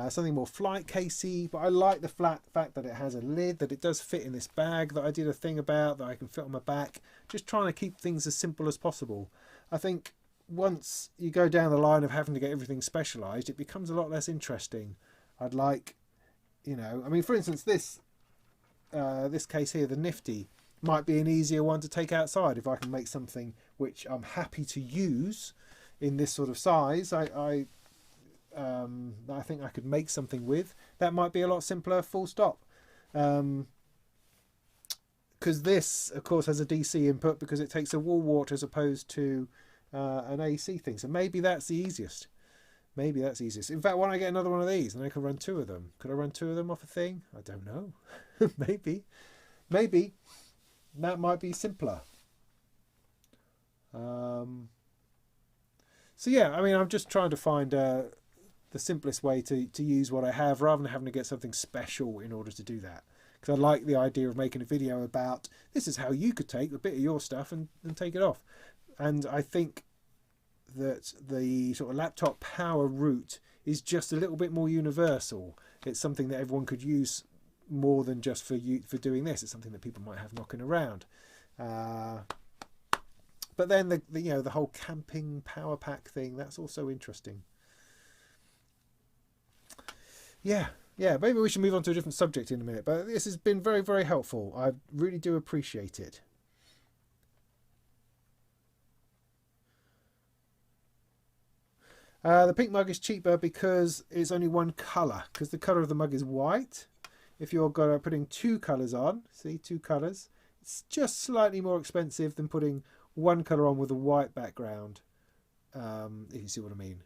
something more flight casey, but I like the fact that it has a lid, that it does fit in this bag that I did a thing about, that I can fit on my back. Just trying to keep things as simple as possible. I think once you go down the line of having to get everything specialised, it becomes a lot less interesting. I'd like, you know, I mean, for instance, this case here, the Nifty, might be an easier one to take outside if I can make something which I'm happy to use in this sort of size. I think I could make something with that might be a lot simpler, full stop. Because this, of course, has a DC input because it takes a wall wart as opposed to an AC thing. So maybe that's the easiest. Maybe that's easiest. In fact, why don't I get another one of these and I can run 2 of them? Could I run 2 of them off a thing? I don't know. Maybe that might be simpler. So yeah, I mean, I'm just trying to find the simplest way to use what I have rather than having to get something special in order to do that. Because I like the idea of making a video about this is how you could take a bit of your stuff and take it off. And I think that the sort of laptop power route is just a little bit more universal. It's something that everyone could use more than just for doing this. It's something that people might have knocking around. But then the you know, the whole camping power pack thing, that's also interesting. Yeah, maybe we should move on to a different subject in a minute, but this has been very, very helpful. I really do appreciate it. The pink mug is cheaper because it's only one colour, because the colour of the mug is white. If you're going to putting 2 colours on, see, 2 colours, it's just slightly more expensive than putting one colour on with a white background. if you see what I mean.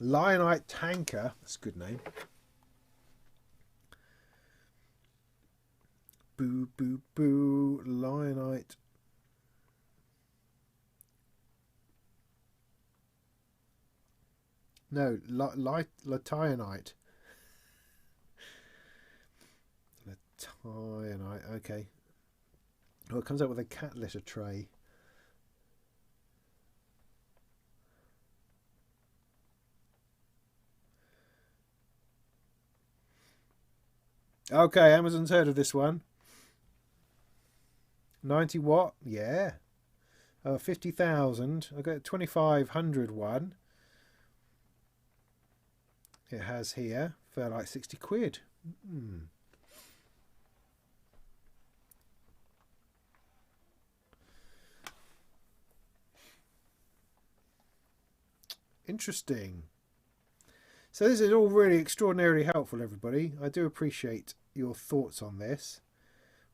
Lionite Tanker, that's a good name. Boo, boo, boo, Lionite. No, Lationite. Lationite, okay. Oh, it comes out with a cat litter tray. Okay, Amazon's heard of this one. 90 watt, yeah. 50,000. I got a 2,500 one. It has here for like 60 quid. Interesting. So this is all really extraordinarily helpful, everybody. I do appreciate your thoughts on this.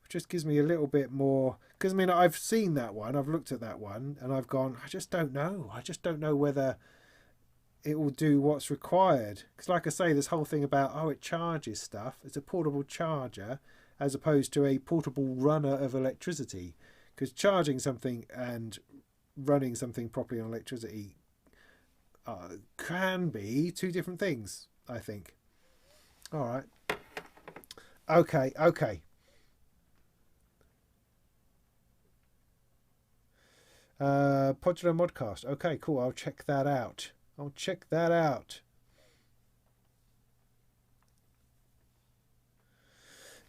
It just gives me a little bit more, because I mean, I've seen that one, I've looked at that one, and I've gone, I just don't know. I just don't know whether it will do what's required. Because like I say, this whole thing about, oh, it charges stuff. It's a portable charger as opposed to a portable runner of electricity. Because charging something and running something properly on electricity can be two different things, I think. All right. Okay. Modular Modcast. Okay, cool. I'll check that out.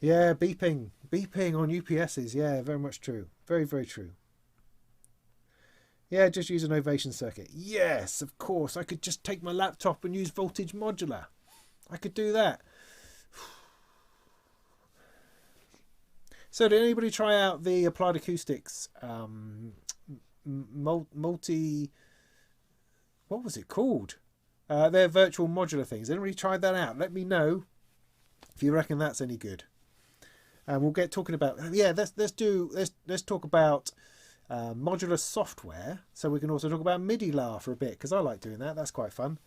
Yeah, beeping on UPSs. Yeah, very much true. Very, very true. Yeah, just use an ovation circuit. Yes, of course. I could just take my laptop and use voltage modular. I could do that. So did anybody try out the Applied Acoustics multi... What was it called? Their virtual modular things. Anybody tried that out? Let me know if you reckon that's any good. And we'll get talking about... Yeah, let's talk about modular software. So we can also talk about MIDI-LAR for a bit, because I like doing that. That's quite fun.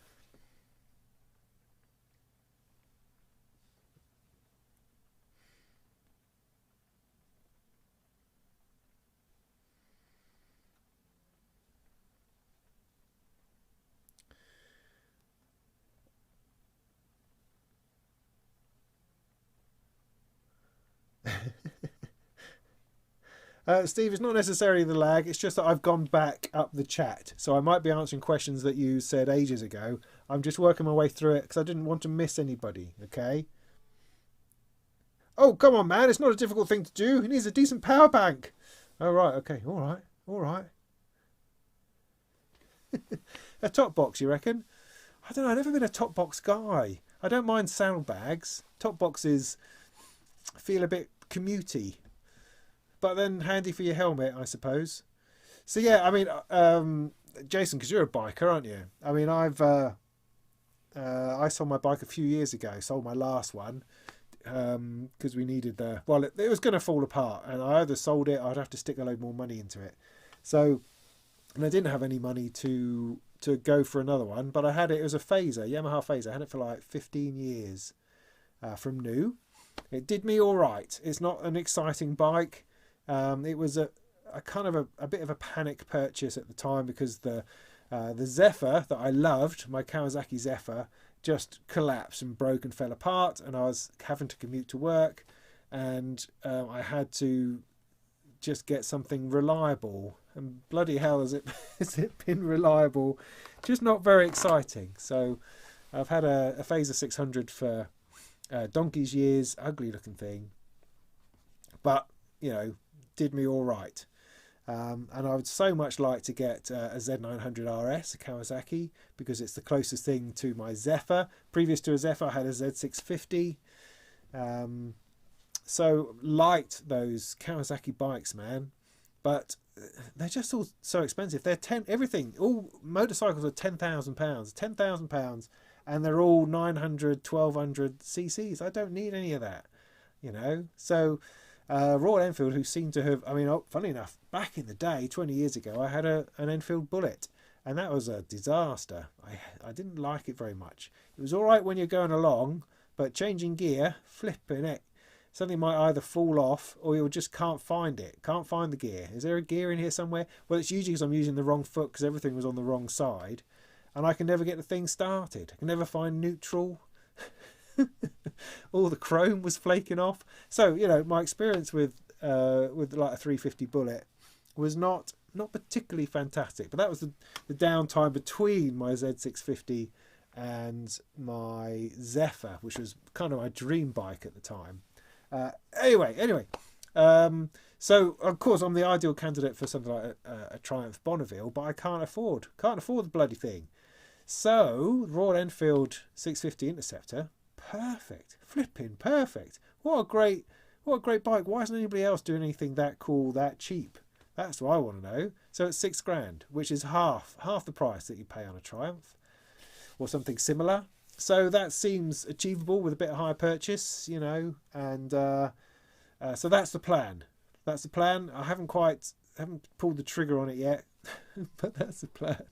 Steve, it's not necessarily the lag. It's just that I've gone back up the chat. So I might be answering questions that you said ages ago. I'm just working my way through it because I didn't want to miss anybody, okay? Oh, come on, man. It's not a difficult thing to do. He needs a decent power bank. Oh, right. Okay. All right. A top box, you reckon? I don't know. I've never been a top box guy. I don't mind sound bags. Top boxes feel a bit commutey. But then handy for your helmet, I suppose. So yeah, I mean, Jason, because you're a biker, aren't you? I mean, I sold my bike a few years ago. Sold my last one because we needed the... Well, it was going to fall apart, and I either sold it, or I'd have to stick a load more money into it. So, and I didn't have any money to go for another one, but I had it. It was a Phaser, Yamaha Phaser. I had it for like 15 years from new. It did me all right. It's not an exciting bike. It was a kind of a bit of a panic purchase at the time because the Zephyr that I loved, my Kawasaki Zephyr, just collapsed and broke and fell apart, and I was having to commute to work, and I had to just get something reliable. And bloody hell, has it been reliable? Just not very exciting. So I've had a Phaser 600 for donkey's years, ugly looking thing, but you know, did me all right. And I would so much like to get a Z900 RS, a Kawasaki, because it's the closest thing to my Zephyr. Previous to a Zephyr, I had a Z650. So liked those Kawasaki bikes, man. But they're just all so expensive. They're everything. All motorcycles are £10,000. £10,000, and they're all 900, 1200 cc's. I don't need any of that, you know. So Royal Enfield, who seem to have, I mean, funny enough, back in the day, 20 years ago, I had an Enfield Bullet, and that was a disaster. I didn't like it very much. It was all right when you're going along, but changing gear, flipping it, something might either fall off or you just can't find it. Can't find the gear. Is there a gear in here somewhere? Well, it's usually because I'm using the wrong foot because everything was on the wrong side, and I can never get the thing started. I can never find neutral. All the chrome was flaking off. So, you know, my experience with like a 350 Bullet was not particularly fantastic. But that was the downtime between my Z650 and my Zephyr, which was kind of my dream bike at the time. Anyway, so of course I'm the ideal candidate for something like a Triumph Bonneville, but I can't afford the bloody thing. So Royal Enfield 650 Interceptor, perfect, flipping perfect. What a great bike. Why isn't anybody else doing anything that cool, that cheap? That's what I want to know. So it's £6,000, which is half the price that you pay on a Triumph or something similar. So that seems achievable with a bit of higher purchase, you know, and so that's the plan. That's the plan. I haven't pulled the trigger on it yet, but that's the plan.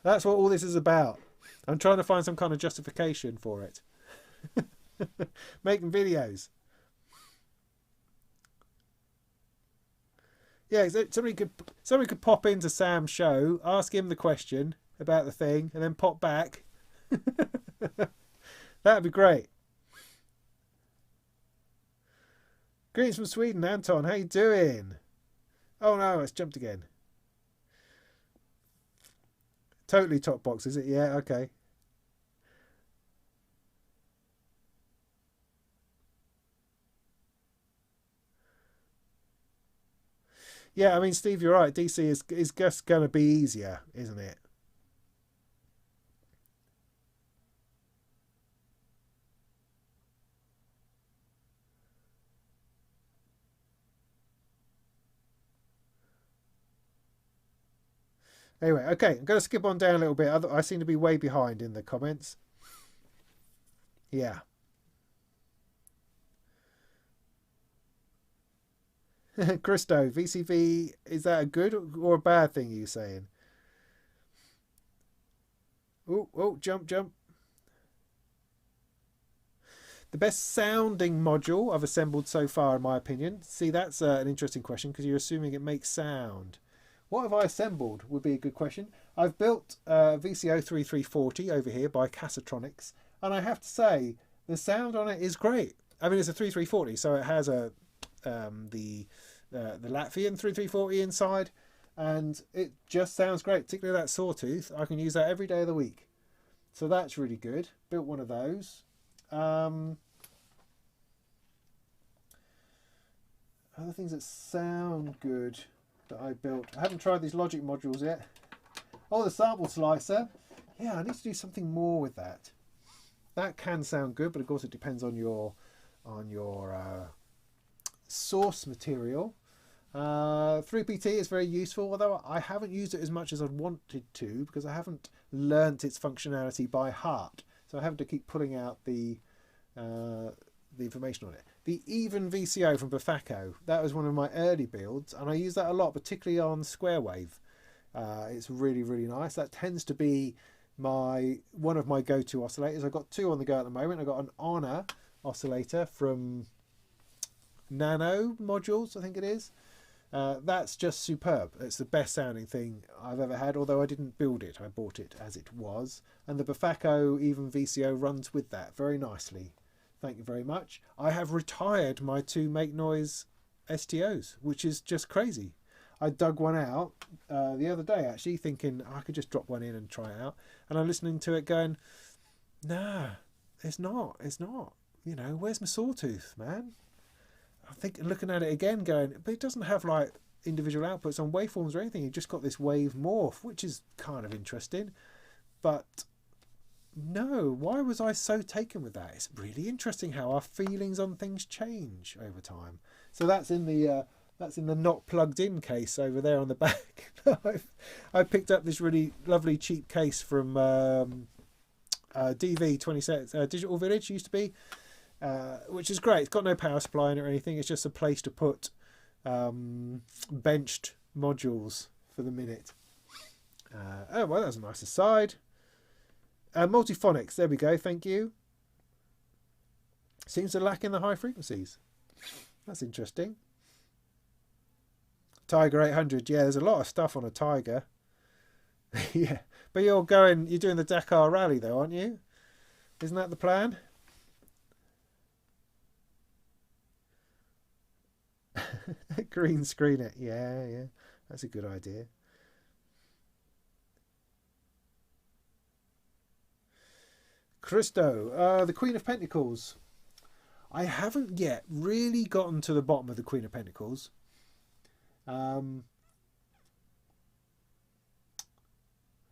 That's what all this is about. I'm trying to find some kind of justification for it. Making videos. Yeah, somebody could pop into Sam's show, ask him the question about the thing, and then pop back. That'd be great. Greetings from Sweden, Anton. How you doing? Oh no, it's jumped again. Totally top box, is it? Yeah, okay. Yeah, I mean, Steve, you're right. DC is just going to be easier, isn't it? Anyway, okay, I'm going to skip on down a little bit. I seem to be way behind in the comments. Yeah. Christo, VCV, is that a good or a bad thing you're saying? Oh, jump. The best sounding module I've assembled so far, in my opinion. See, that's an interesting question because you're assuming it makes sound. What have I assembled would be a good question. I've built VCO 3340 over here by Casatronics, and I have to say the sound on it is great. I mean, it's a 3340, so it has the Latvian 3340 inside, and it just sounds great. Particularly that sawtooth, I can use that every day of the week, so that's really good. Built one of those. Other things that sound good that I built. I haven't tried these Logic modules yet. Oh, the sample slicer. Yeah, I need to do something more with that. That can sound good, but of course it depends on your source material. 3PT is very useful, although I haven't used it as much as I'd wanted to because I haven't learnt its functionality by heart. So I have to keep pulling out the information on it. The Even VCO from Bafako, that was one of my early builds, and I use that a lot, particularly on square wave. It's really, really nice. That tends to be one of my go-to oscillators. I've got two on the go at the moment. I've got an Honor oscillator from Nano Modules, I think it is. That's just superb. It's the best sounding thing I've ever had, although I didn't build it. I bought it as it was. And the Bafako Even VCO runs with that very nicely. Thank you very much. I have retired my two Make Noise STOs, which is just crazy. I dug one out the other day, actually, thinking I could just drop one in and try it out. And I'm listening to it going, nah, it's not. You know, where's my sawtooth, man? I think looking at it again going, but it doesn't have like individual outputs on waveforms or anything. You've just got this wave morph, which is kind of interesting. But no, why was I so taken with that? It's really interesting how our feelings on things change over time. So that's in the not plugged in case over there on the back. I picked up this really lovely cheap case from DV 26 Digital Village used to be, which is great. It's got no power supply in it or anything. It's just a place to put benched modules for the minute. Oh, well, that was a nice aside. Multiphonics, there we go, thank you. Seems to lack in the high frequencies. That's interesting. Tiger 800, yeah, there's a lot of stuff on a Tiger. Yeah, but you're doing the Dakar Rally though, aren't you? Isn't that the plan? Green screen it, yeah, that's a good idea. Christo, the Queen of Pentacles. I haven't yet really gotten to the bottom of the Queen of Pentacles. And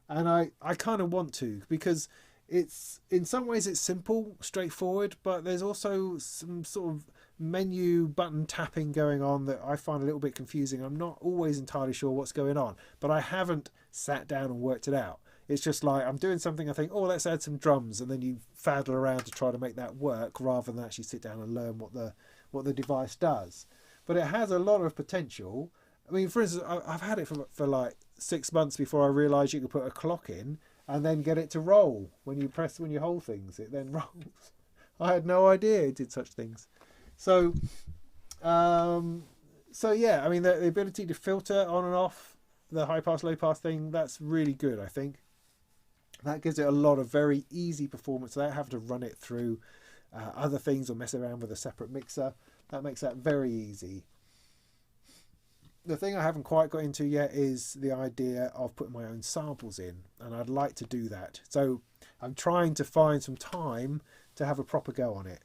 I kind of want to, because it's, in some ways it's simple, straightforward, but there's also some sort of menu button tapping going on that I find a little bit confusing. I'm not always entirely sure what's going on, but I haven't sat down and worked it out. It's just like I'm doing something, I think, oh, let's add some drums, and then you faddle around to try to make that work rather than actually sit down and learn what the device does. But it has a lot of potential. I mean, for instance, I've had it for like 6 months before I realised you could put a clock in and then get it to roll when you hold things. It then rolls. I had no idea it did such things. So yeah, I mean, the ability to filter on and off the high pass, low pass thing, that's really good, I think. That gives it a lot of very easy performance without having to run it through other things or mess around with a separate mixer. That makes that very easy. The thing I haven't quite got into yet is the idea of putting my own samples in, and I'd like to do that. So I'm trying to find some time to have a proper go on it.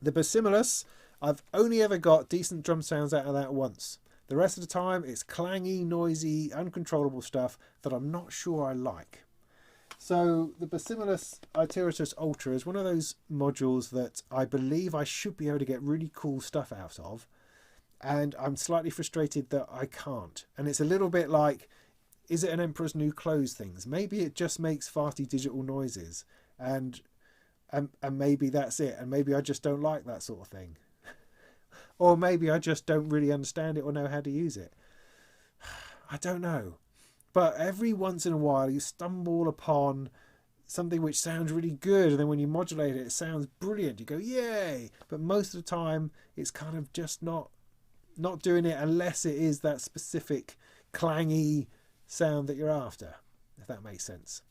The Basimilus, I've only ever got decent drum sounds out of that once. The rest of the time, it's clangy, noisy, uncontrollable stuff that I'm not sure I like. So the Basimilus Iteratus Ultra is one of those modules that I believe I should be able to get really cool stuff out of, and I'm slightly frustrated that I can't. And it's a little bit like, is it an Emperor's New Clothes things? Maybe it just makes farty digital noises, and maybe that's it, and maybe I just don't like that sort of thing. Or maybe I just don't really understand it or know how to use it. I don't know. But every once in a while you stumble upon something which sounds really good, and then when you modulate it, it sounds brilliant. You go, yay! But most of the time it's kind of just not doing it unless it is that specific clangy sound that you're after, if that makes sense.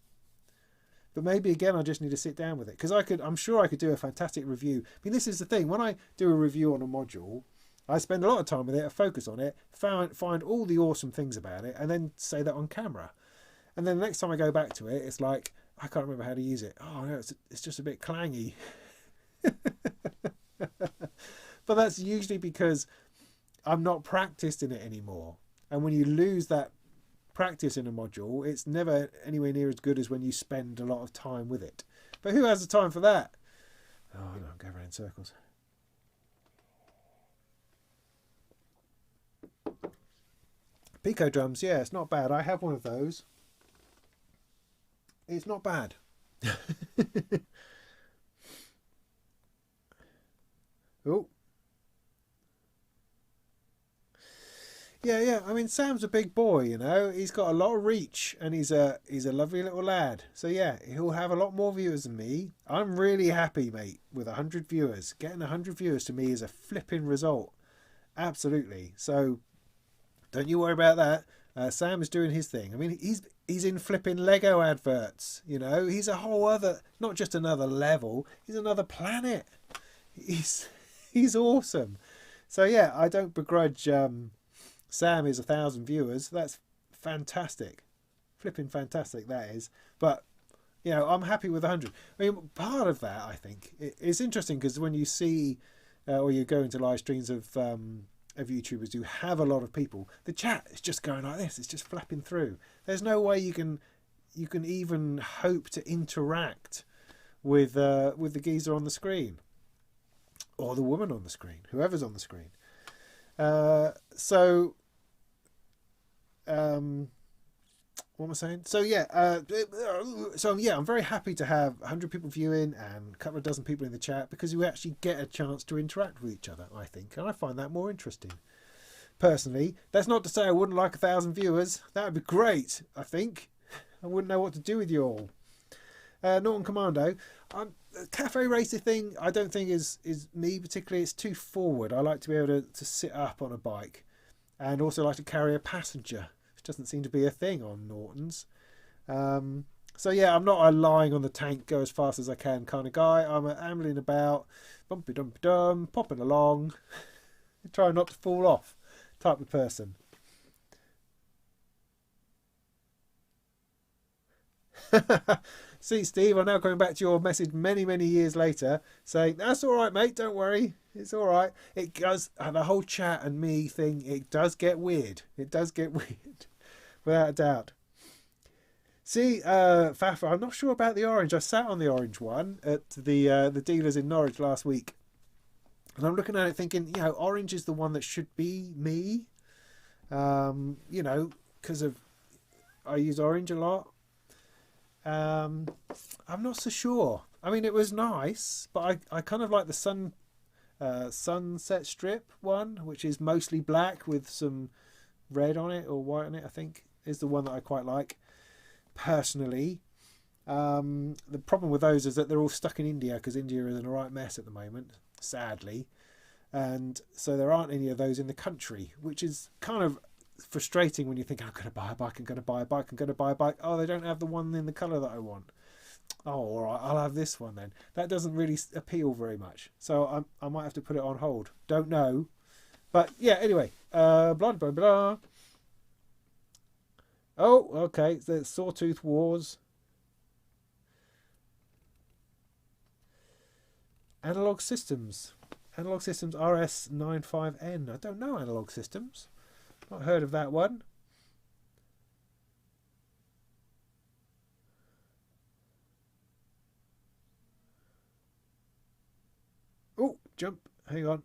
But maybe again I just need to sit down with it, because I'm sure I could do a fantastic review. I mean, this is the thing, when I do a review on a module, I spend a lot of time with it, I focus on it, find all the awesome things about it, and then say that on camera. And then the next time I go back to it, it's like, I can't remember how to use it. Oh no, it's just a bit clangy. But that's usually because I'm not practiced in it anymore. And when you lose that practice in a module, it's never anywhere near as good as when you spend a lot of time with it. But who has the time for that? Oh, I don't go around in circles. Pico drums, yeah, it's not bad. I have one of those. It's not bad. Oh. Yeah. I mean, Sam's a big boy, you know. He's got a lot of reach, and he's a lovely little lad. So yeah, he'll have a lot more viewers than me. I'm really happy, mate, with 100 viewers. Getting 100 viewers to me is a flipping result. Absolutely. So don't you worry about that. Sam is doing his thing. I mean, he's in flipping Lego adverts. You know, he's a whole other, not just another level. He's another planet. He's awesome. So yeah, I don't begrudge. Sam is 1,000 viewers. That's fantastic. Flipping fantastic, that is. But, you know, I'm happy with 100. I mean, part of that, I think, it's interesting because when you see or you go into live streams of YouTubers who have a lot of people, the chat is just going like this. It's just flapping through. There's no way you can even hope to interact with the geezer on the screen or the woman on the screen, whoever's on the screen. what am I saying? So yeah, I'm very happy to have 100 people viewing and a couple of dozen people in the chat, because we actually get a chance to interact with each other, I think, and I find that more interesting. Personally, that's not to say I wouldn't like 1,000 viewers. That would be great. I think I wouldn't know what to do with you all. Norton Commando, cafe racer thing, I don't think is me particularly. It's too forward. I like to be able to sit up on a bike, and also like to carry a passenger, which doesn't seem to be a thing on Nortons. So yeah, I'm not a lying on the tank, go as fast as I can kind of guy. I'm a ambling about, bumpy dumpy dum, popping along, trying not to fall off type of person. See, Steve, I'm now going back to your message many, many years later, saying, that's all right, mate, don't worry. It's all right. It does, the whole chat and me thing, it does get weird. It does get weird, without a doubt. See, Fafa, I'm not sure about the orange. I sat on the orange one at the dealers in Norwich last week. And I'm looking at it thinking, orange is the one that should be me. Because of I use orange a lot. I'm not so sure. I mean, it was nice, but I kind of like the sunset strip one, which is mostly black with some red on it or white on it, I think, is the one that I quite like, personally. The problem with those is that they're all stuck in India, because India is in a right mess at the moment, sadly. And so there aren't any of those in the country, which is kind of frustrating when you think, I'm going to buy a bike, I'm going to buy a bike, I'm going to buy a bike. Oh, they don't have the one in the colour that I want. Oh, all right, I'll have this one then. That doesn't really appeal very much. So I might have to put it on hold. Don't know. But yeah, anyway. Blah, blah, blah. Oh, okay. The Sawtooth Wars. Analog Systems. Analog Systems RS95N. I don't know Analog Systems. Not heard of that one. Oh, jump. Hang on.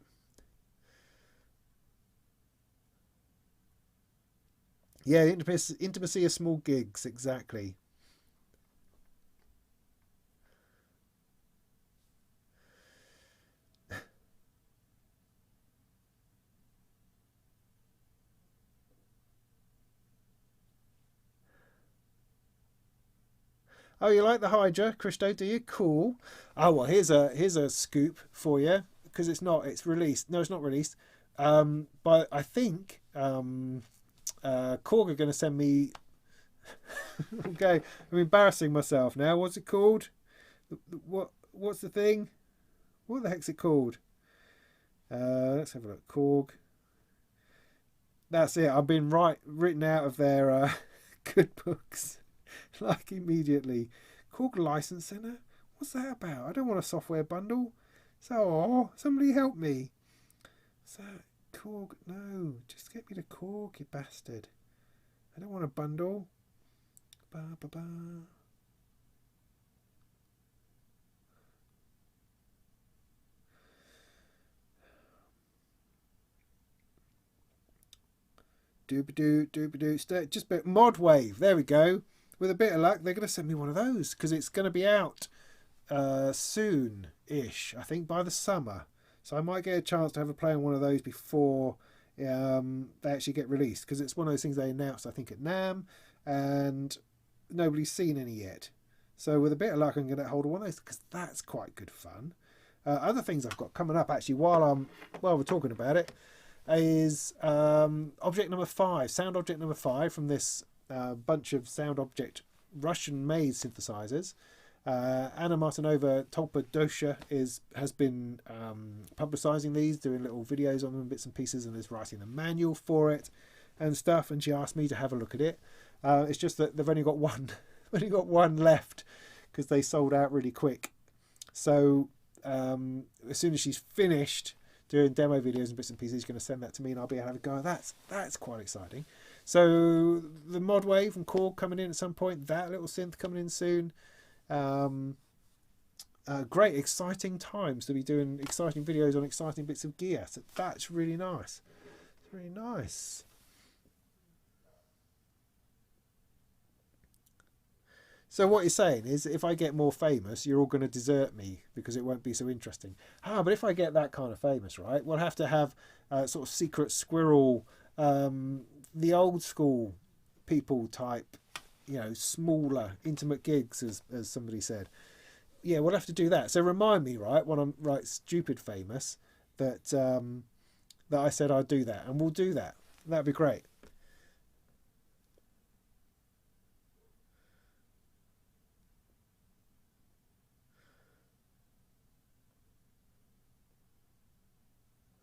Yeah, intimacy of small gigs, exactly. Oh, you like the Hydra, Christo? Do you? Cool. Oh well, here's a scoop for you, because it's released. No, it's not released. But I think Korg are going to send me. Okay, I'm embarrassing myself now. What's it called? What's the thing? What the heck's it called? Let's have a look. Korg. That's it. I've been written out of their good books. Like immediately. Korg License Center? What's that about? I don't want a software bundle. So, somebody help me. So, Korg, no. Just get me to Korg, you bastard. I don't want a bundle. Ba, ba, ba. Doobadoo. Just a bit. Modwave. There we go. With a bit of luck, they're going to send me one of those, because it's going to be out soon-ish, I think, by the summer. So I might get a chance to have a play on one of those before they actually get released, because it's one of those things they announced, I think, at NAMM, and nobody's seen any yet. So with a bit of luck, I'm going to get hold of one of those, because that's quite good fun. Other things I've got coming up, actually, while we're talking about it, is object number 5, sound object number 5 from this bunch of sound object Russian-made synthesizers. Anna Martinova Tolpa-Dosha has been publicizing these, doing little videos on them, bits and pieces, and is writing the manual for it and stuff. And she asked me to have a look at it. It's just that they've only got one left, because they sold out really quick. So as soon as she's finished doing demo videos and bits and pieces, she's going to send that to me, and I'll be able to have a go. That's quite exciting. So the Modwave and Korg coming in at some point. That little synth coming in soon. Great, exciting times to be doing exciting videos on exciting bits of gear. So that's really nice. It's really nice. So what you're saying is, if I get more famous, you're all going to desert me because it won't be so interesting. But if I get that kind of famous, right, we'll have to have sort of secret squirrel, the old school people type, smaller, intimate gigs, as somebody said. Yeah, we'll have to do that. So remind me, right, when I'm stupid famous, that that I said I'd do that, and we'll do that. That'd be great.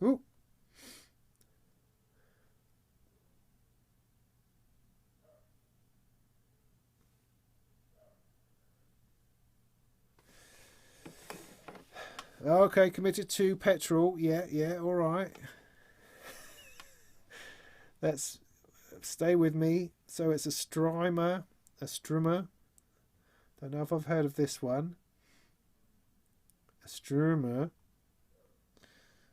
Ooh. Okay, committed to petrol. Yeah, all right. Let's stay with me. So it's a Strymer, a Strummer. Don't know if I've heard of this one. A Strummer.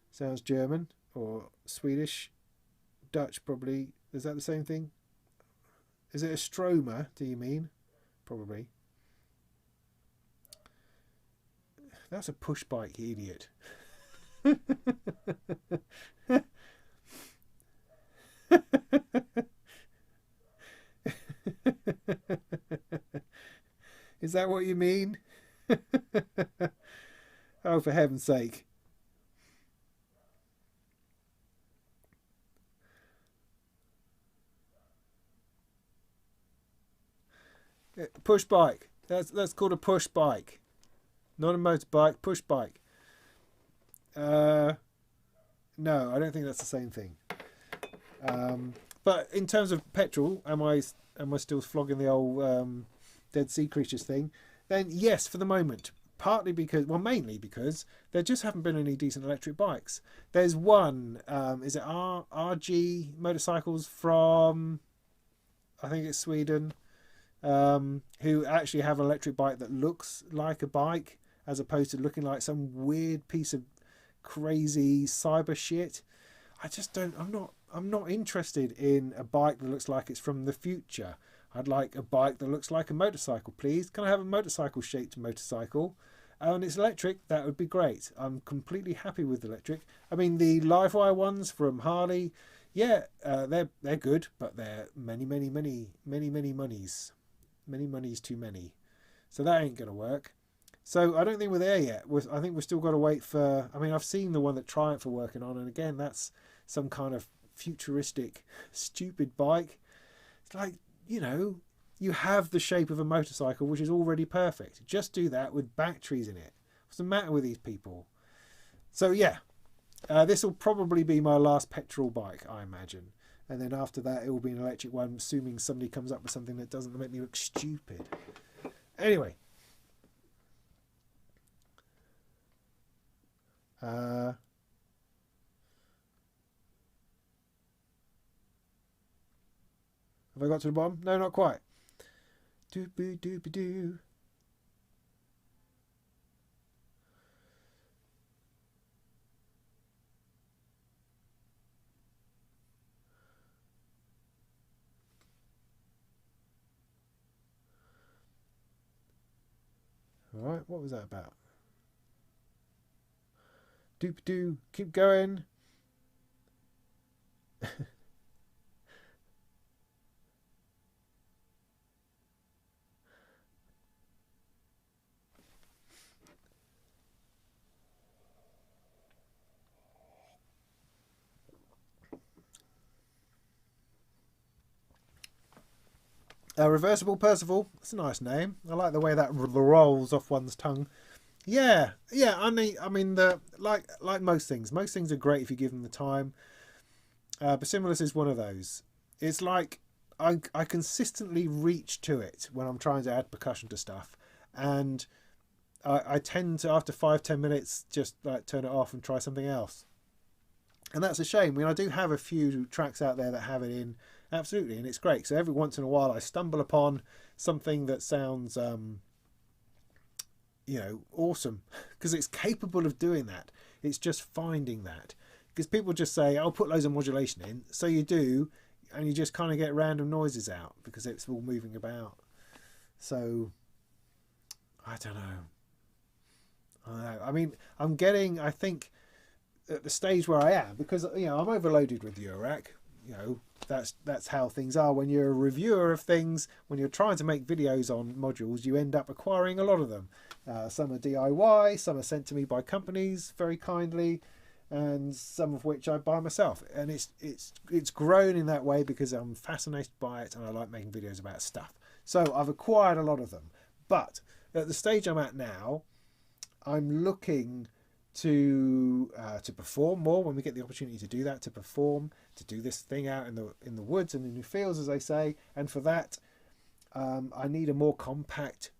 Sounds German or Swedish. Dutch probably. Is that the same thing? Is it a Stromer, do you mean? Probably. That's a push bike, you idiot. Is that what you mean? Oh, for heaven's sake. Push bike. That's called a push bike. Not a motorbike, push bike. No, I don't think that's the same thing. But in terms of petrol, am I still flogging the old Dead Sea Creatures thing? Then yes, for the moment. Partly because, well, mainly because there just haven't been any decent electric bikes. There's one, is it RG motorcycles from, I think it's Sweden, who actually have an electric bike that looks like a bike as opposed to looking like some weird piece of crazy cyber shit. I'm not interested in a bike that looks like it's from the future. I'd like a bike that looks like a motorcycle, please. Can I have a motorcycle shaped motorcycle? And it's electric, that would be great. I'm completely happy with electric. I mean, the Livewire ones from Harley, yeah, they're good, but they're many monies. Many monies too many. So that ain't going to work. So I don't think we're there yet. I think we've still got to wait for... I mean, I've seen the one that Triumph are working on, and again, that's some kind of futuristic, stupid bike. It's like, you have the shape of a motorcycle, which is already perfect. Just do that with batteries in it. What's the matter with these people? So yeah, this will probably be my last petrol bike, I imagine. And then after that, it will be an electric one, assuming somebody comes up with something that doesn't make me look stupid. Anyway. Have I got to the bottom? No, not quite. Doopy doopy doo. All right, what was that about? Doop doo, keep going. Reversible Percival. That's a nice name. I like the way that rolls off one's tongue. Yeah. I mean, like most things. Most things are great if you give them the time. Basimulis is one of those. It's like I consistently reach to it when I'm trying to add percussion to stuff, and I tend to, after 5-10 minutes, just like turn it off and try something else. And that's a shame. I mean, I do have a few tracks out there that have it in, absolutely, and it's great. So every once in a while I stumble upon something that sounds awesome, because it's capable of doing that. It's just finding that, because people just say, I'll put loads of modulation in, so you do, and you just kind of get random noises out because it's all moving about. So I don't know. I mean, I'm getting, I think, at the stage where I am, because I'm overloaded with Eurorack. That's how things are when you're a reviewer of things. When you're trying to make videos on modules, you end up acquiring a lot of them. Some are DIY, some are sent to me by companies very kindly, and some of which I buy myself. And it's grown in that way because I'm fascinated by it and I like making videos about stuff. So I've acquired a lot of them. But at the stage I'm at now, I'm looking to perform more when we get the opportunity to do that, to perform, to do this thing out in the woods and in the fields, as they say. And for that, I need a more compact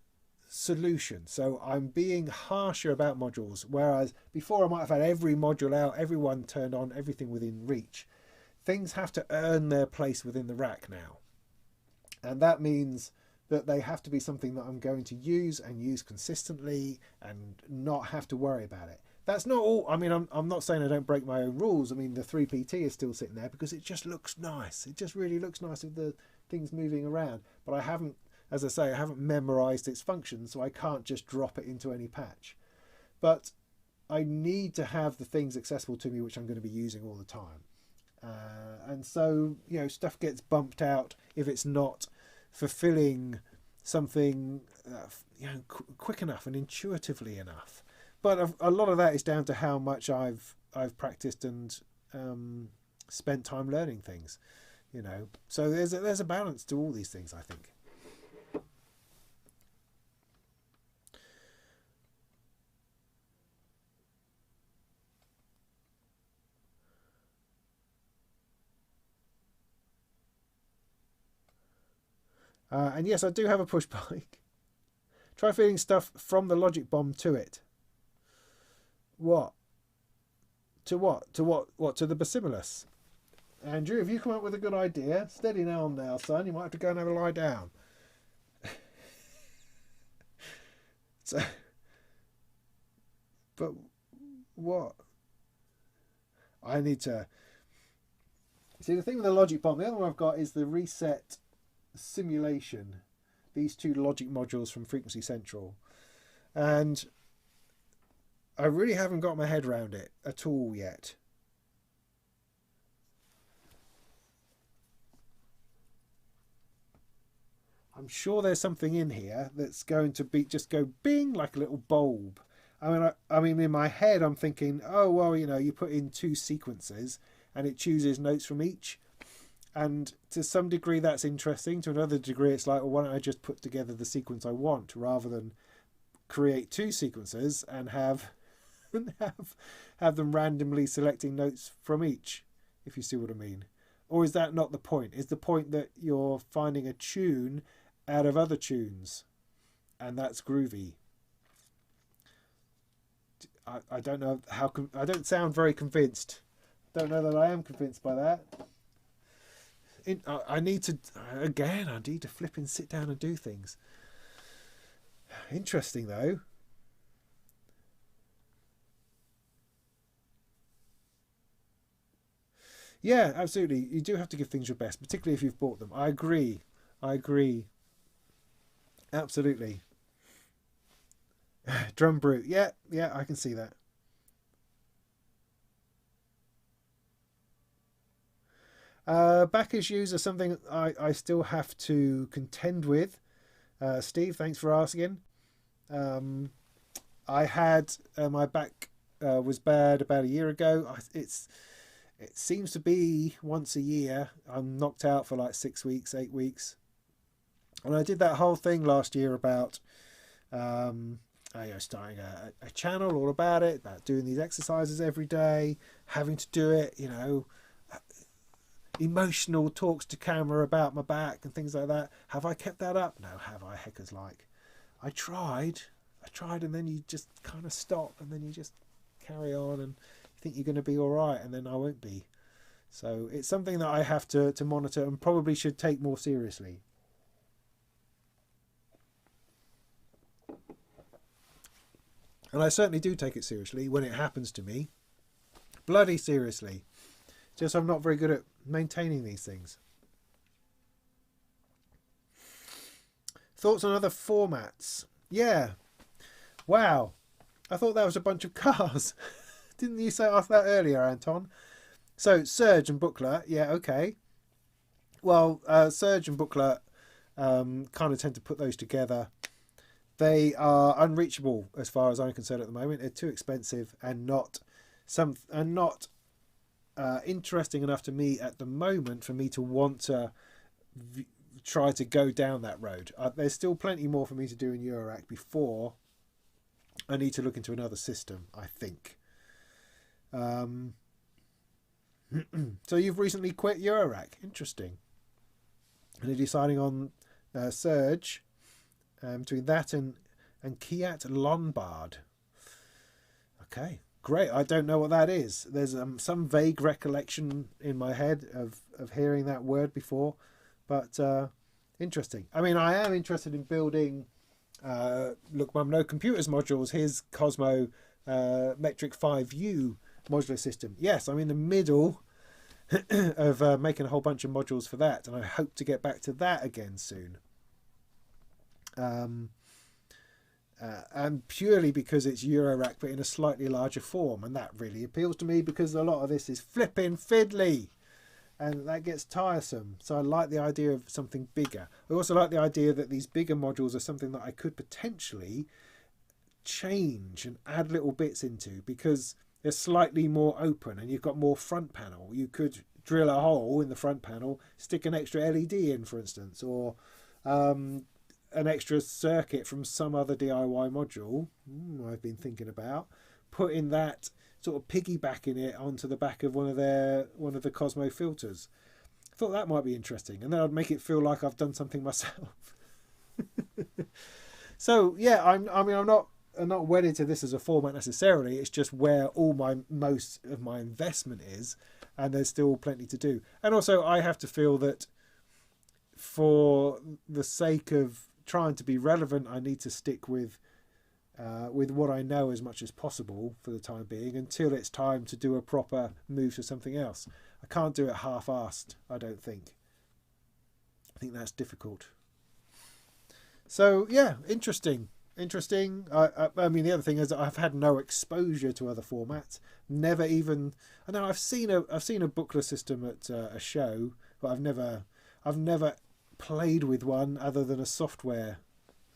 solution. So I'm being harsher about modules, whereas before I might have had every module out, everyone turned on, everything within reach. Things have to earn their place within the rack now, and that means that they have to be something that I'm going to use and use consistently and not have to worry about it. That's not all. I mean, I'm not saying I don't break my own rules. I mean, the 3PT is still sitting there because it just looks nice. It just really looks nice with the things moving around. But I haven't, as I say, I haven't memorized its functions, so I can't just drop it into any patch. But I need to have the things accessible to me which I'm going to be using all the time. And so, stuff gets bumped out if it's not fulfilling something quick enough and intuitively enough. But a lot of that is down to how much I've practiced and spent time learning things, So there's a balance to all these things, I think. And yes, I do have a push bike. Try feeding stuff from the Logic Bomb to it. What? To what? To what? What? To the Bacillus? Andrew, if you come up with a good idea, steady now, son. You might have to go and have a lie down. So, but what? I need to see the thing with the Logic Bomb. The other one I've got is the Reset Simulation. These two Logic modules from Frequency Central, and I really haven't got my head around it at all yet. I'm sure there's something in here that's going to be just go bing like a little bulb. I mean, in my head, I'm thinking, oh well, you put in 2 sequences and it chooses notes from each. And to some degree, that's interesting. To another degree, it's like, well, why don't I just put together the sequence I want rather than create 2 sequences and have them randomly selecting notes from each, if you see what I mean. Or is that not the point? Is the point that you're finding a tune out of other tunes and that's groovy? I don't know how. I don't sound very convinced. Don't know that I am convinced by that. I need to flip and sit down and do things. Interesting though. Yeah, absolutely. You do have to give things your best, particularly if you've bought them. I agree. Absolutely. Drum brute. Yeah, I can see that. Back issues are something I still have to contend with. Steve, thanks for asking. I had my back was bad about a year ago. It seems to be once a year. I'm knocked out for like 6 weeks, 8 weeks, and I did that whole thing last year about starting a channel all about it, about doing these exercises every day, having to do it, emotional talks to camera about my back and things like that. Have I kept that up? No, have I? Heckers like. I tried, and then you just kind of stop, and then you just carry on, and you think you're going to be all right, and then I won't be. So it's something that I have to monitor and probably should take more seriously. And I certainly do take it seriously when it happens to me. Bloody seriously. Just I'm not very good at maintaining these things. Thoughts on other formats? Yeah, Wow, I thought that was a bunch of cars. Didn't you say ask that earlier, Anton? So surge and booklet, yeah, okay. Well, surge and booklet kind of tend to put those together. They are unreachable as far as I'm concerned at the moment. They're too expensive and not interesting enough to me at the moment for me to want to try to go down that road. There's still plenty more for me to do in Eurorack before I need to look into another system, I think. So you've recently quit Eurorack. Interesting. And you're deciding on Surge between that and Kiat Lombard. Okay, great. I don't know what that is. There's some vague recollection in my head of hearing that word before, but interesting. I mean, I am interested in building Look Mum No Computers modules, his Cosmo Metric 5U modular system. Yes, I'm in the middle of making a whole bunch of modules for that, and I hope to get back to that again soon. And purely because it's Eurorack but in a slightly larger form, and that really appeals to me because a lot of this is flipping fiddly and that gets tiresome. So I like the idea of something bigger. I also like the idea that these bigger modules are something that I could potentially change and add little bits into, because they're slightly more open and you've got more front panel. You could drill a hole in the front panel, stick an extra LED in, for instance, or an extra circuit from some other DIY module I've been thinking about, putting that sort of piggybacking it onto the back of one of the Cosmo filters. I thought that might be interesting, and then I'd make it feel like I've done something myself. So yeah, I'm not wedded to this as a format necessarily. It's just where most of my investment is, and there's still plenty to do. And also I have to feel that for the sake of trying to be relevant, I need to stick with what I know as much as possible for the time being, until it's time to do a proper move to something else. I can't do it half-assed, I don't think. I think that's difficult. So yeah, interesting. I mean, the other thing is that I've had no exposure to other formats. Never even. I know I've seen a booklet system at a show, but I've never played with one other than a software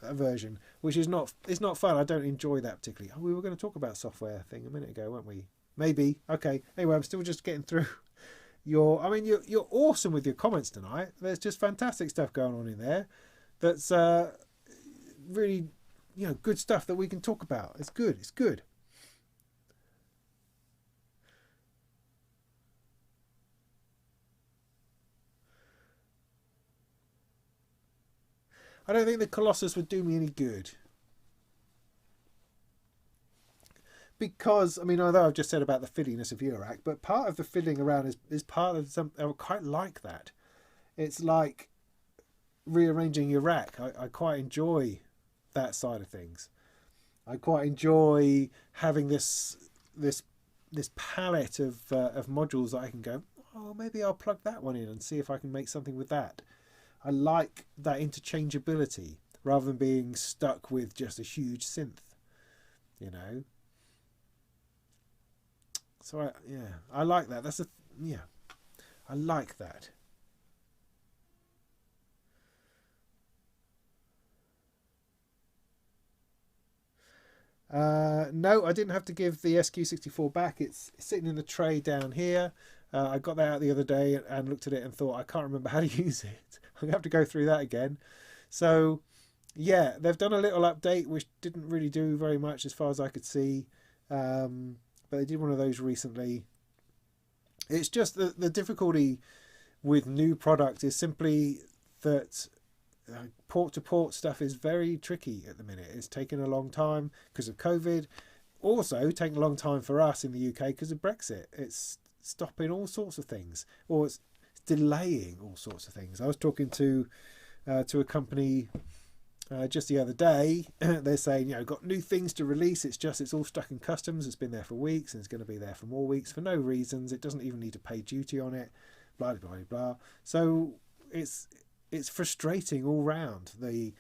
version, which is not fun. I don't enjoy that particularly. Oh, we were going to talk about software thing a minute ago, weren't we? Maybe. Okay. Anyway, I'm still just getting through you're awesome with your comments tonight. There's just fantastic stuff going on in there. That's really, good stuff that we can talk about. It's good. I don't think the Colossus would do me any good. Because, I mean, although I've just said about the fiddliness of Eurorack, but part of the fiddling around is part of something. I quite like that. It's like rearranging your rack. I quite enjoy that side of things. I quite enjoy having this palette of modules that I can go, oh, maybe I'll plug that one in and see if I can make something with that. I like that interchangeability rather than being stuck with just a huge synth, So I like that. I like that. No, I didn't have to give the SQ64 back. It's sitting in the tray down here. I got that out the other day and looked at it and thought, I can't remember how to use it. I'm going to have to go through that again. So, yeah, they've done a little update, which didn't really do very much as far as I could see. But they did one of those recently. It's just the difficulty with new product is simply that port-to-port stuff is very tricky at the minute. It's taken a long time because of COVID. Also, taking a long time for us in the UK because of Brexit. It's stopping all sorts of things, or it's delaying all sorts of things. I was talking to a company just the other day. They're saying, got new things to release. It's all stuck in customs. It's been there for weeks and it's going to be there for more weeks for no reasons. It doesn't even need to pay duty on it. Blah blah blah blah. So it's frustrating all round. The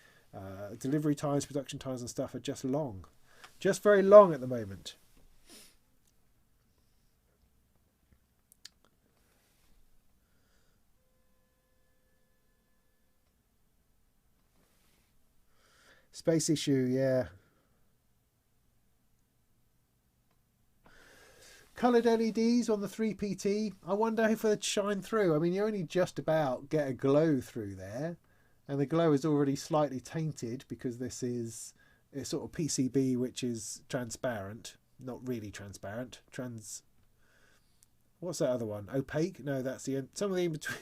delivery times, production times and stuff are just long. Just very long at the moment. Space issue, yeah. Coloured LEDs on the 3PT. I wonder if they'd shine through. I mean, you only just about get a glow through there. And the glow is already slightly tainted because this is a sort of PCB which is transparent. Not really transparent. What's that other one? Opaque? No, that's something in between,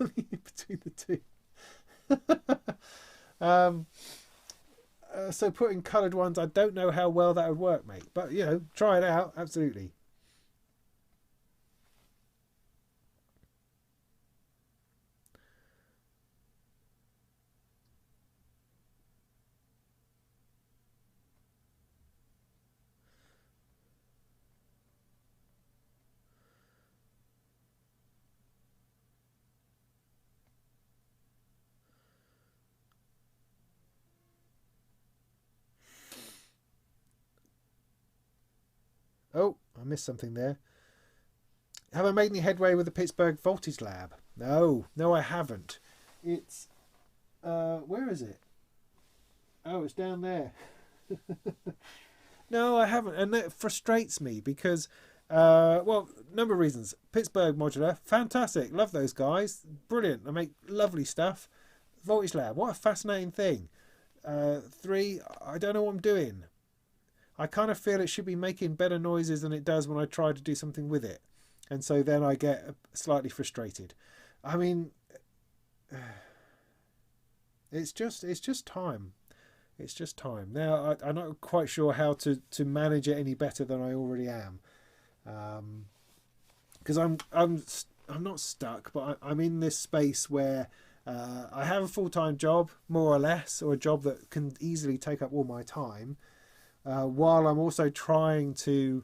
in between the two. So putting coloured ones, I don't know how well that would work, mate. But, you know, try it out. Absolutely. Oh, I missed something there. Have I made any headway with the Pittsburgh Voltage Lab? No, I haven't. It's where is it? Oh, it's down there. No, I haven't, and that frustrates me because, well, number of reasons. Pittsburgh Modular, fantastic, love those guys, brilliant. They make lovely stuff. Voltage Lab, what a fascinating thing. 3, I don't know what I'm doing. I kind of feel it should be making better noises than it does when I try to do something with it. And so then I get slightly frustrated. I mean, it's just time. It's just time. Now, I'm not quite sure how to manage it any better than I already am. Because I'm not stuck, but I'm in this space where I have a full-time job, more or less, or a job that can easily take up all my time, while I'm also trying to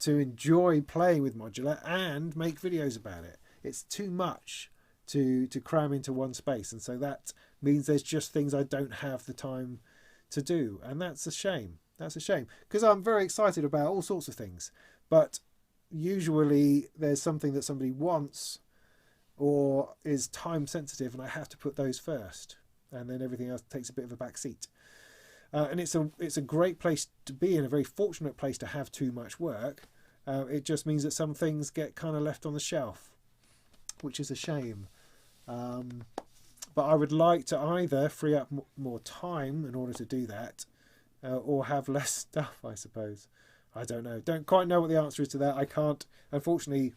enjoy playing with modular and make videos about it. It's too much to cram into one space, and so that means there's just things I don't have the time to do, and that's a shame. That's a shame, because I'm very excited about all sorts of things, but usually there's something that somebody wants or is time sensitive, and I have to put those first, and then everything else takes a bit of a back seat. And it's a great place to be in, a very fortunate place to have too much work. It just means that some things get kind of left on the shelf, which is a shame. But I would like to either free up more time in order to do that, or have less stuff, I suppose. I don't know. Don't quite know what the answer is to that. I can't, unfortunately,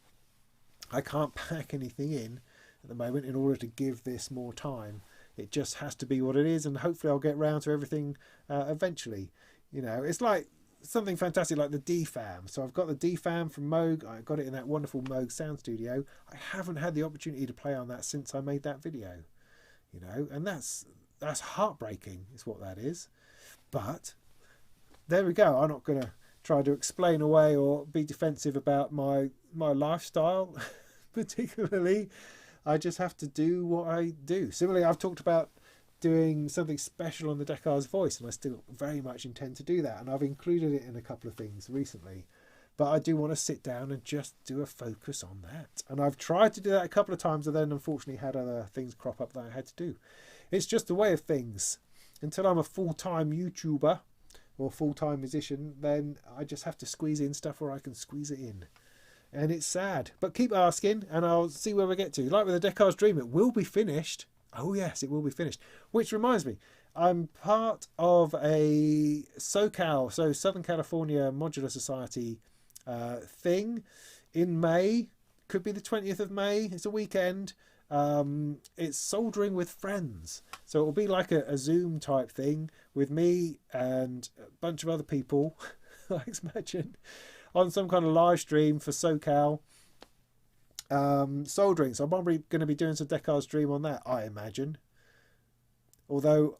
I can't pack anything in at the moment in order to give this more time. It just has to be what it is, and hopefully I'll get round to everything eventually. You know, it's like something fantastic like the DFAM. So I've got the DFAM from Moog. I got it in that wonderful Moog sound studio. I haven't had the opportunity to play on that since I made that video. You know, and that's heartbreaking, is what that is. But there we go. I'm not going to try to explain away or be defensive about my lifestyle, particularly. I just have to do what I do. Similarly, I've talked about doing something special on the Deckar's voice, and I still very much intend to do that. And I've included it in a couple of things recently. But I do want to sit down and just do a focus on that. And I've tried to do that a couple of times, and then unfortunately had other things crop up that I had to do. It's just the way of things. Until I'm a full-time YouTuber or full-time musician, then I just have to squeeze in stuff where I can squeeze it in. And it's sad, but keep asking and I'll see where we get to. Like with the Deckar's Dream, it will be finished. Oh yes, it will be finished. Which reminds me, I'm part of a SoCal, so Southern California Modular Society thing in May. Could be the 20th of May. It's a weekend. It's soldering with friends. So it will be like a Zoom type thing with me and a bunch of other people, I imagine, on some kind of live stream for SoCal soldering. So I'm probably going to be doing some Deckar's Dream on that, I imagine. Although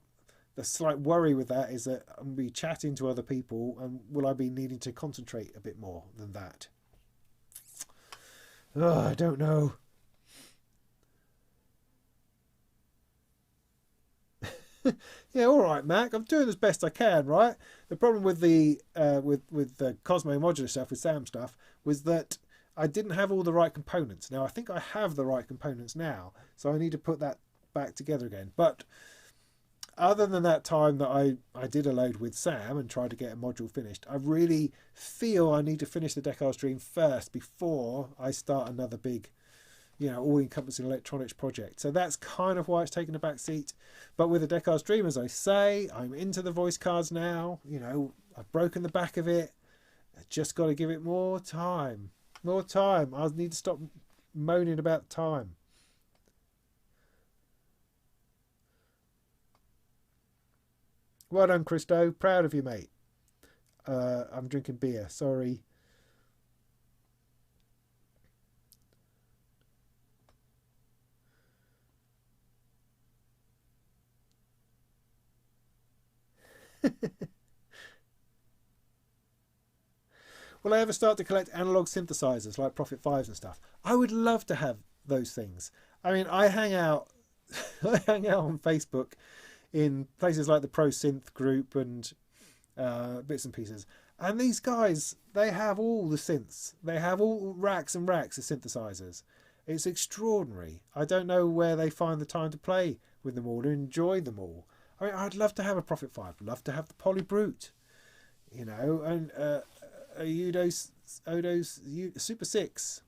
the slight worry with that is that I'm going to be chatting to other people, and will I be needing to concentrate a bit more than that? Oh, I don't know. Yeah, all right, Mac. I'm doing as best I can, right? The problem with the with the Cosmo modular stuff, with Sam stuff, was that I didn't have all the right components. Now I think I have the right components now, so I need to put that back together again. But other than that time that I did a load with Sam and tried to get a module finished, I really feel I need to finish the Decal Stream first before I start another big, all-encompassing electronics project. So that's kind of why it's taken a back seat. But with the Decal Stream, as I say, I'm into the voice cards now. I've broken the back of it. I just got to give it more time. More time. I need to stop moaning about time. Well done, Christo. Proud of you, mate. I'm drinking beer. Sorry. Will I ever start to collect analog synthesizers like Prophet 5s and stuff? I would love to have those things. I mean, I hang out I hang out on Facebook in places like the Pro Synth group and bits and pieces. And these guys, they have all the synths. They have all racks and racks of synthesizers. It's extraordinary. I don't know where they find the time to play with them all, to enjoy them all. I mean, I'd love to have a Prophet 5. I'd love to have the Poly Brute, and a Odo's Super 6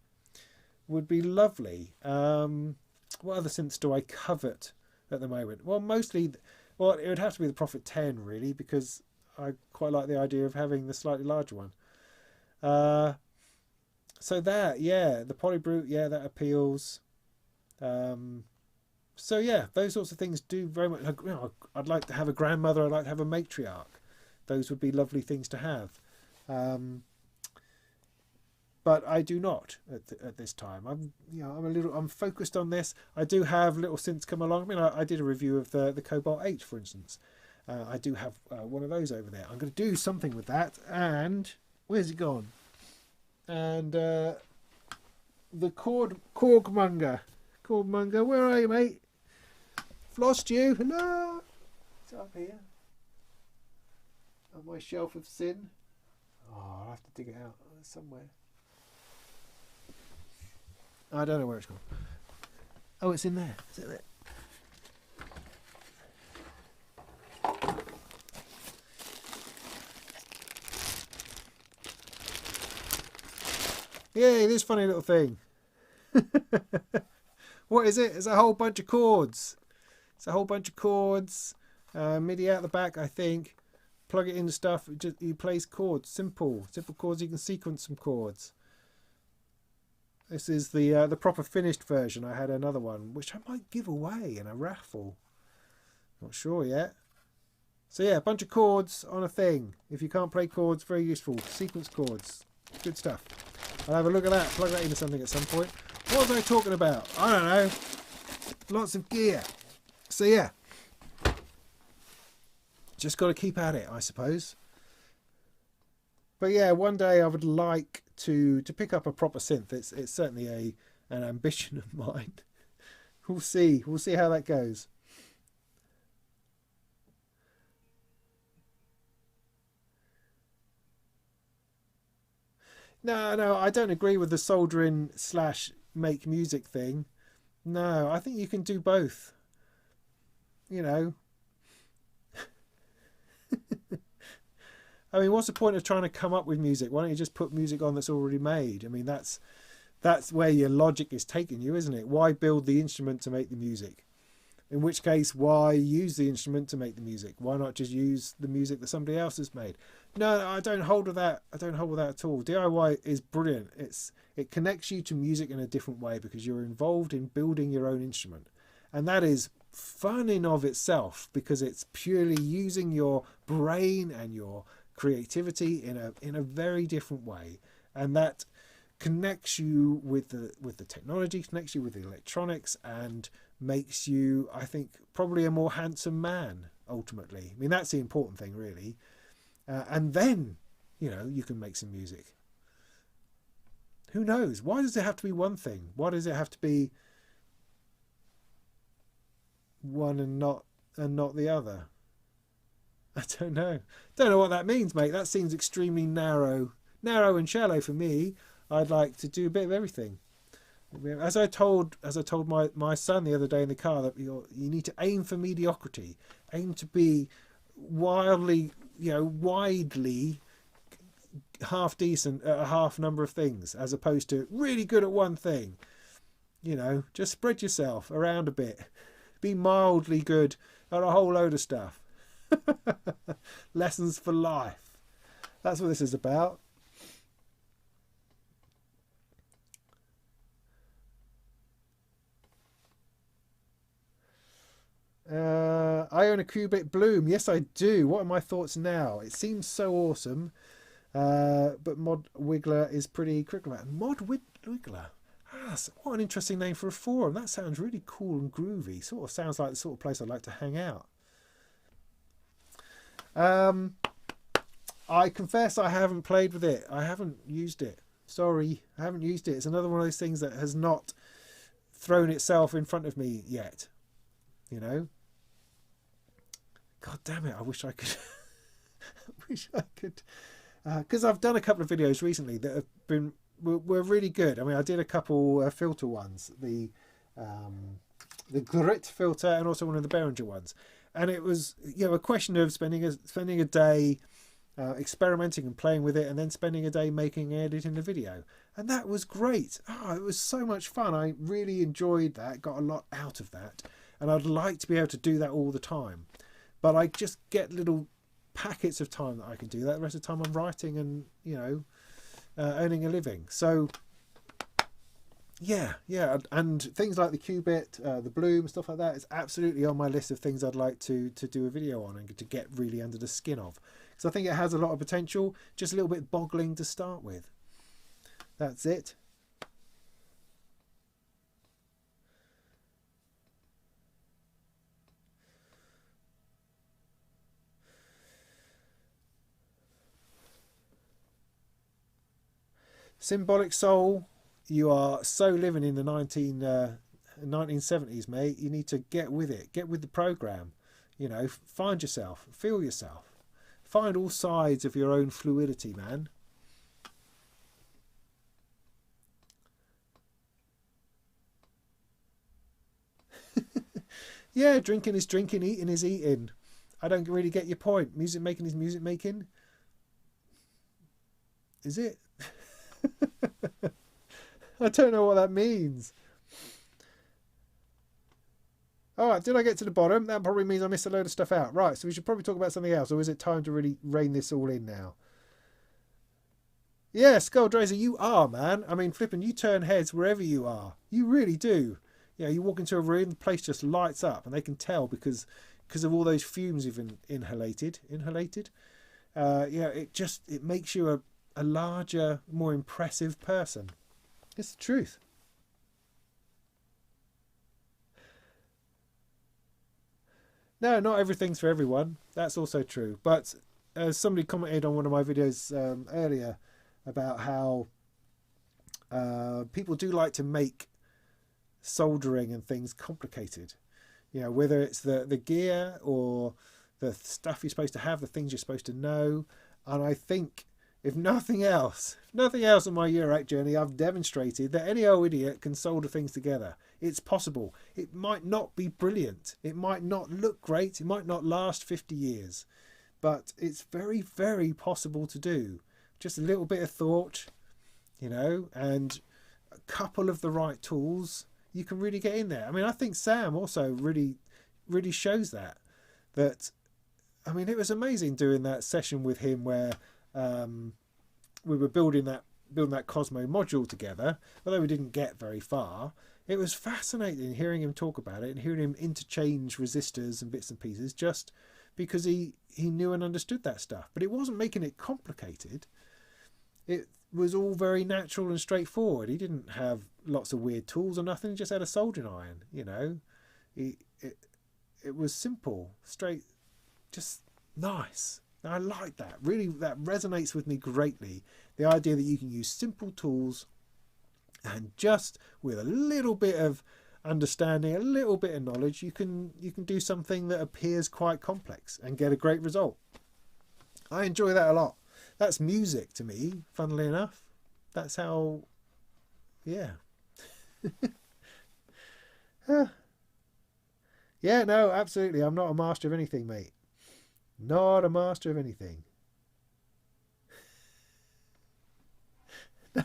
would be lovely. What other synths do I covet at the moment? Well, mostly, it would have to be the Prophet 10, really, because I quite like the idea of having the slightly larger one. So that, yeah, the Poly Brute, yeah, that appeals. So yeah, those sorts of things do very much. I'd like to have a grandmother. I'd like to have a matriarch. Those would be lovely things to have. But I do not at this time. I'm focused on this. I do have little synths come along. I mean, I did a review of the Cobalt 8, for instance. I do have one of those over there. I'm going to do something with that. And where's it gone? And the Korgmonger, where are you, mate? I've lost you. Hello. It's up here on my shelf of sin. Oh, I'll have to dig it out somewhere. I don't know where it's gone. Oh, it's in there. Is it there? Yay, this funny little thing. What is it? It's a whole bunch of chords. It's a whole bunch of chords. MIDI out the back, I think. Plug it into stuff. You plays chords. Simple chords. You can sequence some chords. This is the proper finished version. I had another one, which I might give away in a raffle. Not sure yet. So yeah, a bunch of chords on a thing. If you can't play chords, very useful. Sequence chords. Good stuff. I'll have a look at that. Plug that into something at some point. What was I talking about? I don't know. Lots of gear. So yeah. Just got to keep at it, I suppose. But yeah, one day I would like to pick up a proper synth. It's certainly an ambition of mine. We'll see how that goes. No, I don't agree with the soldering / make music thing. No, I think you can do both. I mean, what's the point of trying to come up with music? Why don't you just put music on that's already made? I mean, that's where your logic is taking you, isn't it? Why build the instrument to make the music? In which case, why use the instrument to make the music? Why not just use the music that somebody else has made? No, I don't hold with that. I don't hold with that at all. DIY is brilliant. It connects you to music in a different way because you're involved in building your own instrument. And that is fun in of itself because it's purely using your brain and your creativity in a very different way. And that connects you with the technology, connects you with the electronics, and makes you, I think, probably a more handsome man ultimately. I mean, that's the important thing, really. And then, you can make some music. Who knows? Why does it have to be one thing? Why does it have to be one and not and not the other. I don't know. Don't know what that means, mate. That seems extremely narrow and shallow for me. I'd like to do a bit of everything. As I told my son the other day in the car, that you need to aim for mediocrity, aim to be widely half decent at a half number of things, as opposed to really good at one thing. Just spread yourself around a bit, be mildly good at a whole load of stuff. Lessons for life. That's what this is about. I own a Qubit Bloom. Yes, I do. What are my thoughts now? It seems so awesome, but Mod Wiggler is pretty critical about it. Mod Wiggler. What an interesting name for a forum. That sounds really cool and groovy. Sort of sounds like the sort of place I'd like to hang out. I confess I haven't played with it. I haven't used it. Sorry, I haven't used it. It's another one of those things that has not thrown itself in front of me yet. God damn it, I wish I could. Because I've done a couple of videos recently that have were really good. I mean, I did a couple filter ones, the grit filter and also one of the Behringer ones, and it was a question of spending a day experimenting and playing with it, and then spending a day making and editing the video, and that was great. It was so much fun. I really enjoyed that, got a lot out of that, and I'd like to be able to do that all the time, but I just get little packets of time that I can do that. The rest of the time I'm writing and earning a living. So yeah, and things like the Qubit, the Bloom, stuff like that is absolutely on my list of things I'd like to do a video on and to get really under the skin of, because I think it has a lot of potential, just a little bit boggling to start with. That's it. Symbolic Soul, you are so living in the 1970s, mate. You need to get with it. Get with the program. Find yourself. Feel yourself. Find all sides of your own fluidity, man. Yeah, drinking is drinking, eating is eating. I don't really get your point. Music making is music making. Is it? I don't know what that means. Alright, did I get to the bottom? That probably means I missed a load of stuff out. Right, so we should probably talk about something else, or is it time to really rein this all in now? Yeah, Skulldrazer, you are, man. I mean, flipping, you turn heads wherever you are. You really do. You walk into a room, the place just lights up, and they can tell because of all those fumes you've inhalated. It makes you a larger, more impressive person. It's the truth. No, not everything's for everyone. That's also true. But as somebody commented on one of my videos earlier about how people do like to make soldering and things complicated. Whether it's the gear or the stuff you're supposed to have, the things you're supposed to know. And I think, if nothing else on my Eurorack journey, I've demonstrated that any old idiot can solder things together. It's possible. It might not be brilliant. It might not look great. It might not last 50 years. But it's very, very possible to do. Just a little bit of thought, and a couple of the right tools, you can really get in there. I mean, I think Sam also really, really shows that. I mean, it was amazing doing that session with him where we were building that Cosmo module together, although we didn't get very far. It was fascinating hearing him talk about it and hearing him interchange resistors and bits and pieces, just because he knew and understood that stuff. But it wasn't making it complicated. It was all very natural and straightforward. He didn't have lots of weird tools or nothing. He just had a soldering iron, It was simple, straight, just nice. I like that. Really, that resonates with me greatly. The idea that you can use simple tools and just with a little bit of understanding, a little bit of knowledge, you can do something that appears quite complex and get a great result. I enjoy that a lot. That's music to me, funnily enough. That's how, yeah. Yeah, no, absolutely. I'm not a master of anything, mate. Not a master of anything.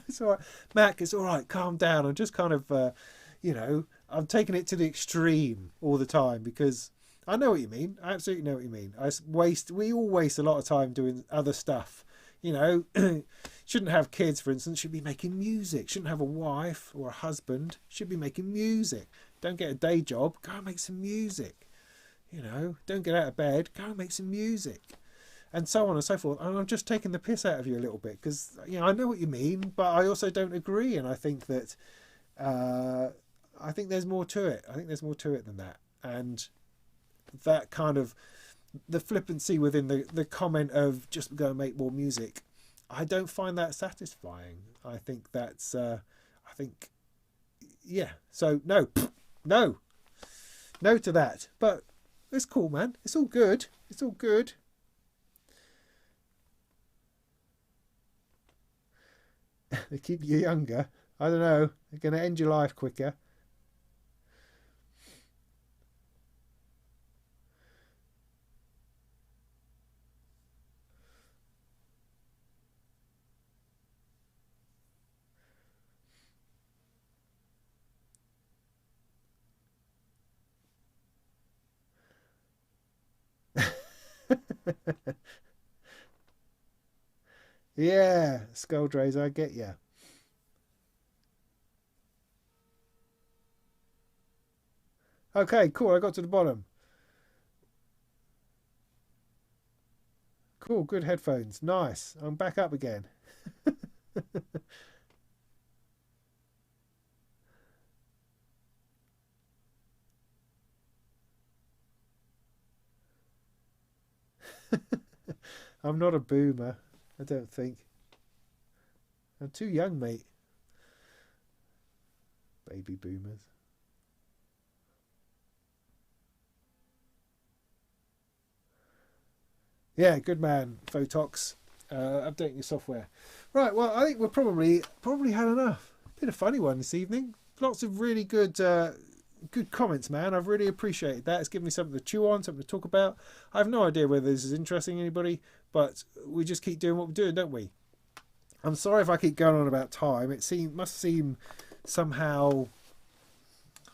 It's all right. Mac, it's all right. Calm down. I'm just kind of, I'm taking it to the extreme all the time because I know what you mean. I absolutely know what you mean. We all waste a lot of time doing other stuff. Shouldn't have kids, for instance, should be making music. Shouldn't have a wife or a husband, should be making music. Don't get a day job, go and make some music. Don't get out of bed, go and make some music. And so on and so forth. And I'm just taking the piss out of you a little bit because I know what you mean, but I also don't agree. And I think that I think there's more to it. I think there's more to it than that. And that kind of the flippancy within the comment of just go and make more music, I don't find that satisfying. I think that's yeah. So no to that. But it's cool, man. It's all good. It's all good. They keep you younger. I don't know. They're going to end your life quicker. Yeah, Skulldrays, I get you. Okay, cool. I got to the bottom. Cool, good headphones. Nice. I'm back up again. I'm not a boomer, I don't think. I'm too young, mate. Baby boomers. Yeah, good man, Photox. Updating your software. Right, well, I think we're probably had enough. Been a funny one this evening. Lots of really good comments, man. I've really appreciated that. It's given me something to chew on, something to talk about. I have no idea whether this is interesting anybody, but we just keep doing what we're doing, don't we? I'm sorry if I keep going on about time. It must seem somehow,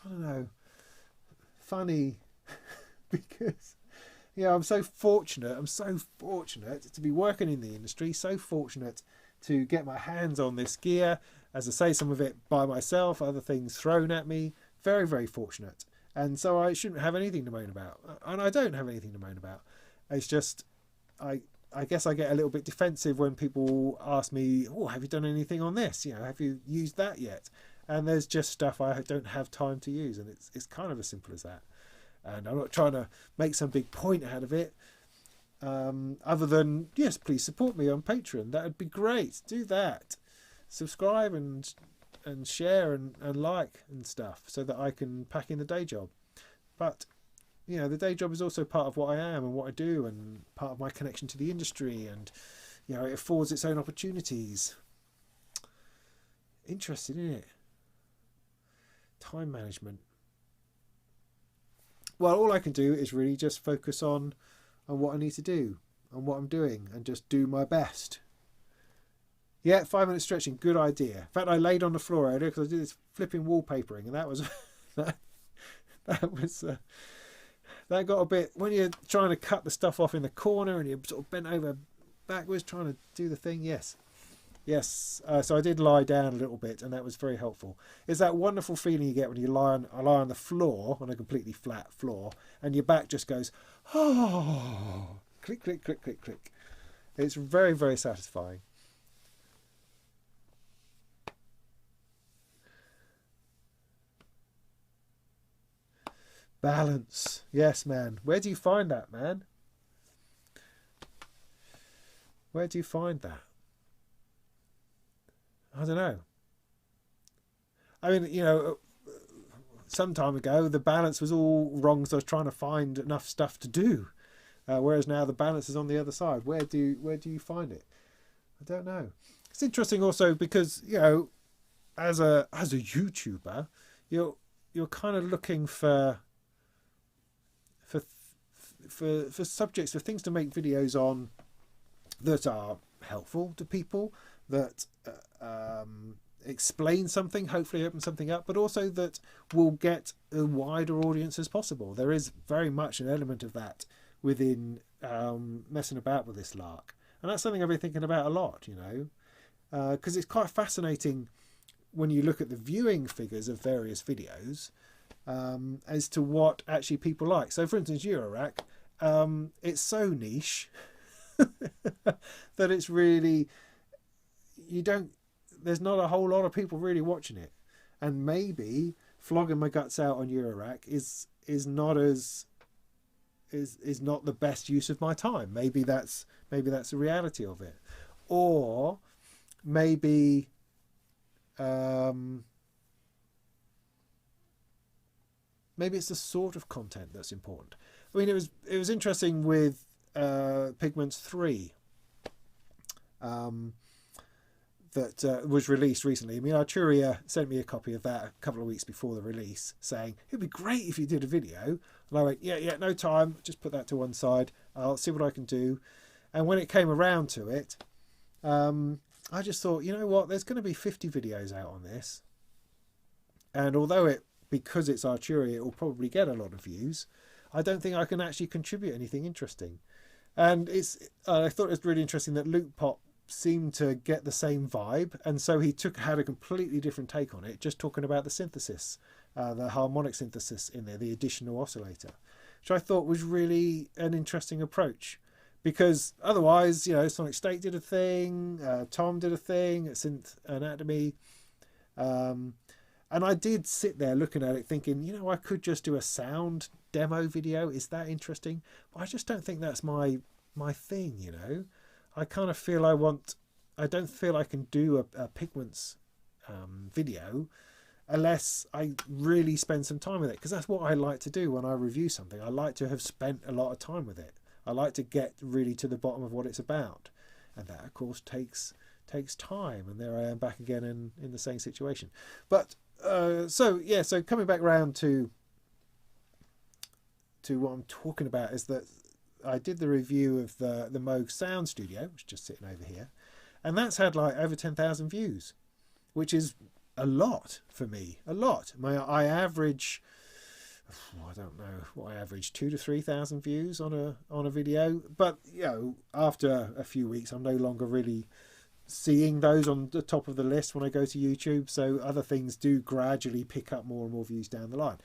I don't know, funny because I'm so fortunate. I'm so fortunate to be working in the industry. So fortunate to get my hands on this gear. As I say, some of it by myself, other things thrown at me. Very, very fortunate. And so I shouldn't have anything to moan about. And I don't have anything to moan about. It's just, I guess I get a little bit defensive when people ask me, oh, have you done anything on this? Have you used that yet? And there's just stuff I don't have time to use. And it's kind of as simple as that. And I'm not trying to make some big point out of it. Other than, yes, please support me on Patreon. That would be great. Do that. Subscribe and share and like and stuff so that I can pack in the day job. But, the day job is also part of what I am and what I do and part of my connection to the industry. And, it affords its own opportunities. Interesting, isn't it? Time management. Well, all I can do is really just focus on what I need to do and what I'm doing and just do my best. Yeah, 5 minute stretching, good idea. In fact, I laid on the floor earlier because I did this flipping wallpapering, and that was that got a bit, when you're trying to cut the stuff off in the corner and you're sort of bent over backwards trying to do the thing. Yes. So I did lie down a little bit, and that was very helpful. It's that wonderful feeling you get when you lie on the floor, on a completely flat floor, and your back just goes, oh, click, click, click, click, click. It's very, very satisfying. Balance. Yes, man. Where do you find that, man? Where do you find that? I don't know. I mean, some time ago the balance was all wrong, so I was trying to find enough stuff to do. Whereas now the balance is on the other side. Where do you find it? I don't know. It's interesting also because, you know, as a YouTuber, you're kind of looking for subjects, for things to make videos on that are helpful to people, that explain something, hopefully open something up, but also that will get a wider audience as possible. There is very much an element of that within messing about with this lark, and that's something I've been thinking about a lot, you know, because it's quite fascinating when you look at the viewing figures of various videos as to what actually people like. So for instance, Eurorack, it's so niche that it's really, there's not a whole lot of people really watching it. And maybe flogging my guts out on Eurorack is not the best use of my time. Maybe that's the reality of it. Or maybe maybe it's the sort of content that's important. I mean, it was interesting with Pigments 3 that was released recently. I mean, Arturia sent me a copy of that a couple of weeks before the release, saying it'd be great if you did a video. And I went, yeah, no time. Just put that to one side. I'll see what I can do. And when it came around to it, I just thought, you know what? There's going to be 50 videos out on this, and although because it's Arturia, it will probably get a lot of views, I don't think I can actually contribute anything interesting. And I thought it was really interesting that Luke Pop seemed to get the same vibe, and so he had a completely different take on it, just talking about the synthesis, the harmonic synthesis in there, the additional oscillator, which I thought was really an interesting approach. Because otherwise, you know, Sonic State did a thing, Tom did a thing, Synth Anatomy, and I did sit there looking at it thinking, you know, I could just do a sound demo video. Is that interesting? But I just don't think that's my thing, you know. I kind of feel I don't feel I can do a Pigments video unless I really spend some time with it, because that's what I like to do when I review something. I like to have spent a lot of time with it. I like to get really to the bottom of what it's about, and that of course takes time. And there I am back again in the same situation. But so coming back round to what I'm talking about is that I did the review of the Moog Sound Studio, which is just sitting over here, and that's had like over 10,000 views, which is a lot for me. A lot. I average, I don't know what I average, 2,000 to 3,000 views on a video. But you know, after a few weeks, I'm no longer really seeing those on the top of the list when I go to YouTube. So other things do gradually pick up more and more views down the line.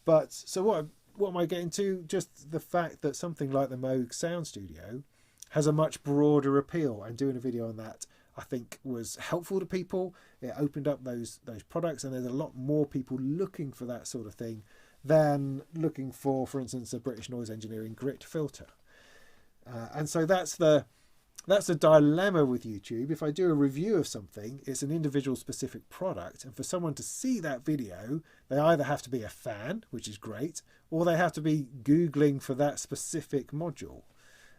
But so what am I getting to? Just the fact that something like the Moog Sound Studio has a much broader appeal, and doing a video on that I think was helpful to people. It opened up those products, and there's a lot more people looking for that sort of thing than looking for instance, a British Noise Engineering grit filter. And so that's the dilemma with YouTube. If I do a review of something, it's an individual specific product, and for someone to see that video, they either have to be a fan, which is great, or they have to be Googling for that specific module.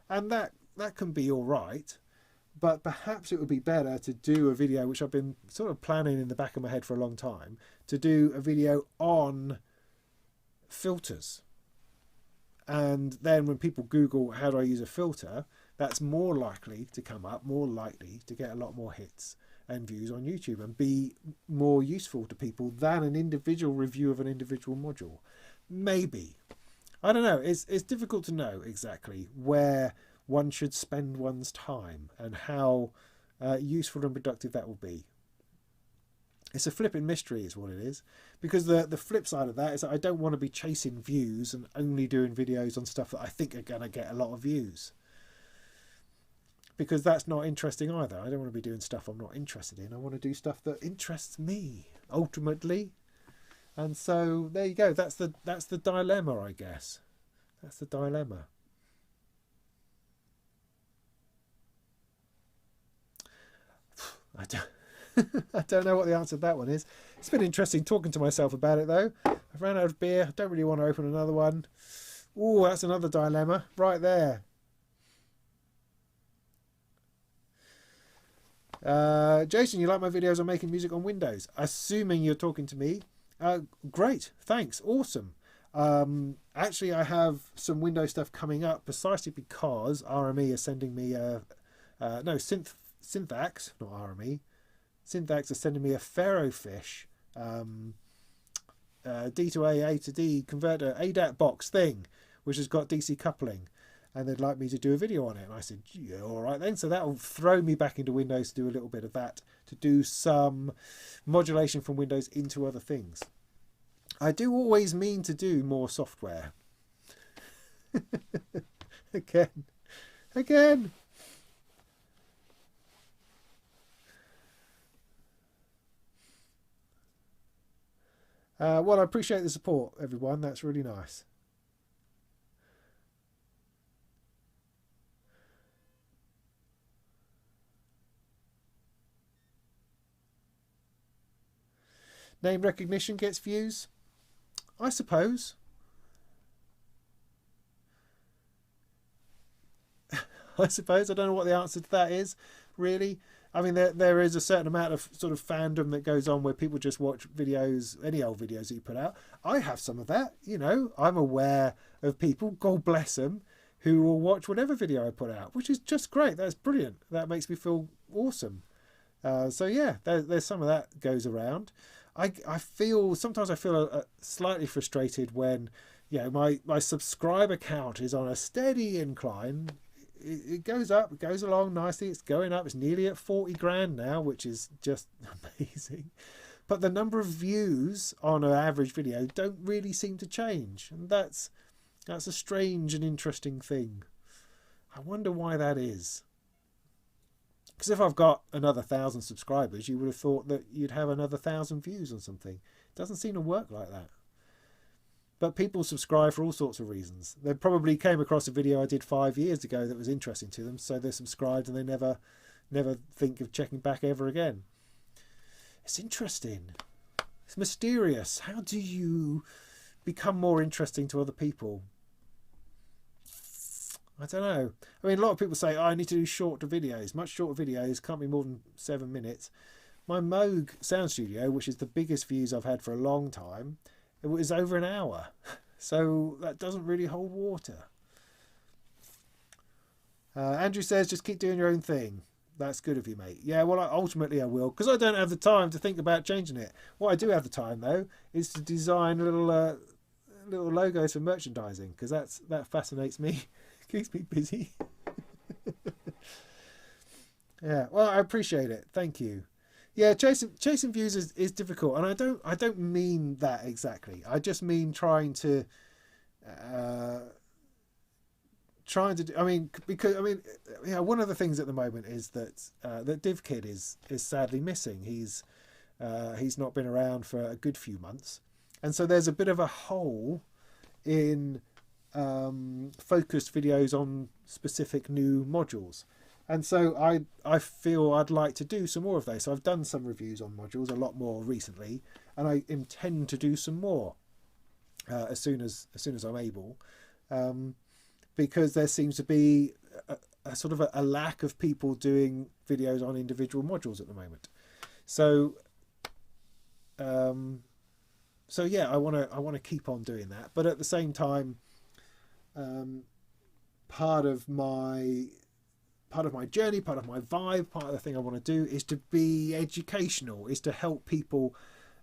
And that can be all right, but perhaps it would be better to do a video, which I've been sort of planning in the back of my head for a long time, to do a video on filters. And then when people Google how do I use a filter, that's more likely to come up, more likely to get a lot more hits and views on YouTube and be more useful to people than an individual review of an individual module. Maybe. I don't know. It's difficult to know exactly where one should spend one's time and how useful and productive that will be. It's a flipping mystery is what it is, because the flip side of that is that I don't want to be chasing views and only doing videos on stuff that I think are going to get a lot of views, because that's not interesting either. I don't want to be doing stuff I'm not interested in. I want to do stuff that interests me ultimately. And so there you go. That's the dilemma, I guess. That's the dilemma. I don't know what the answer to that one is. It's been interesting talking to myself about it, though. I I've ran out of beer. I don't really want to open another one. Oh, that's another dilemma right there. Jason, you like my videos on making music on Windows? Assuming you're talking to me. Great, thanks, awesome. Actually, I have some Windows stuff coming up precisely because RME is sending me Synths, not RME. Synths are sending me a Ferrofish D to A to D converter ADAT box thing, which has got DC coupling, and they'd like me to do a video on it. And I said, yeah, all right then. So that'll throw me back into Windows to do a little bit of that, to do some modulation from Windows into other things. I do always mean to do more software. Again. Well, I appreciate the support, everyone. That's really nice. Name recognition gets views? I suppose. I suppose. I don't know what the answer to that is, really. I mean, there is a certain amount of sort of fandom that goes on where people just watch videos, any old videos that you put out. I have some of that, you know. I'm aware of people, God bless them, who will watch whatever video I put out, which is just great. That's brilliant. That makes me feel awesome. So yeah, there's some of that goes around. Sometimes I feel slightly frustrated when, you know, my subscriber count is on a steady incline. It goes up, it goes along nicely, it's going up, it's nearly at 40 grand now, which is just amazing. But the number of views on an average video don't really seem to change, and that's a strange and interesting thing. I wonder why that is. Because if I've got another 1,000 subscribers, you would have thought that you'd have another 1,000 views on something. It doesn't seem to work like that. But people subscribe for all sorts of reasons. They probably came across a video I did 5 years ago that was interesting to them, so they're subscribed and they never think of checking back ever again. It's interesting. It's mysterious. How do you become more interesting to other people? I don't know. I mean, a lot of people say, oh, I need to do shorter videos. Much shorter videos, can't be more than 7 minutes. My Moog Sound Studio, which is the biggest views I've had for a long time, it was over an hour. So that doesn't really hold water. Andrew says, just keep doing your own thing. That's good of you, mate. Yeah, well, ultimately I will, because I don't have the time to think about changing it. What I do have the time, though, is to design little logos for merchandising, because that fascinates me. Keeps me busy. Yeah, well, I appreciate it. Thank you. Yeah, chasing views is difficult, and I don't mean that exactly. I just mean trying to do. I mean, because one of the things at the moment is that that DivKid is sadly missing. He's not been around for a good few months, and so there's a bit of a hole in focused videos on specific new modules. And so I feel I'd like to do some more of those. So I've done some reviews on modules, a lot more recently, and I intend to do some more as soon as I'm able, because there seems to be a sort of a lack of people doing videos on individual modules at the moment. So yeah, I want to keep on doing that, but at the same time, part of my journey, part of my vibe, part of the thing I want to do is to be educational, is to help people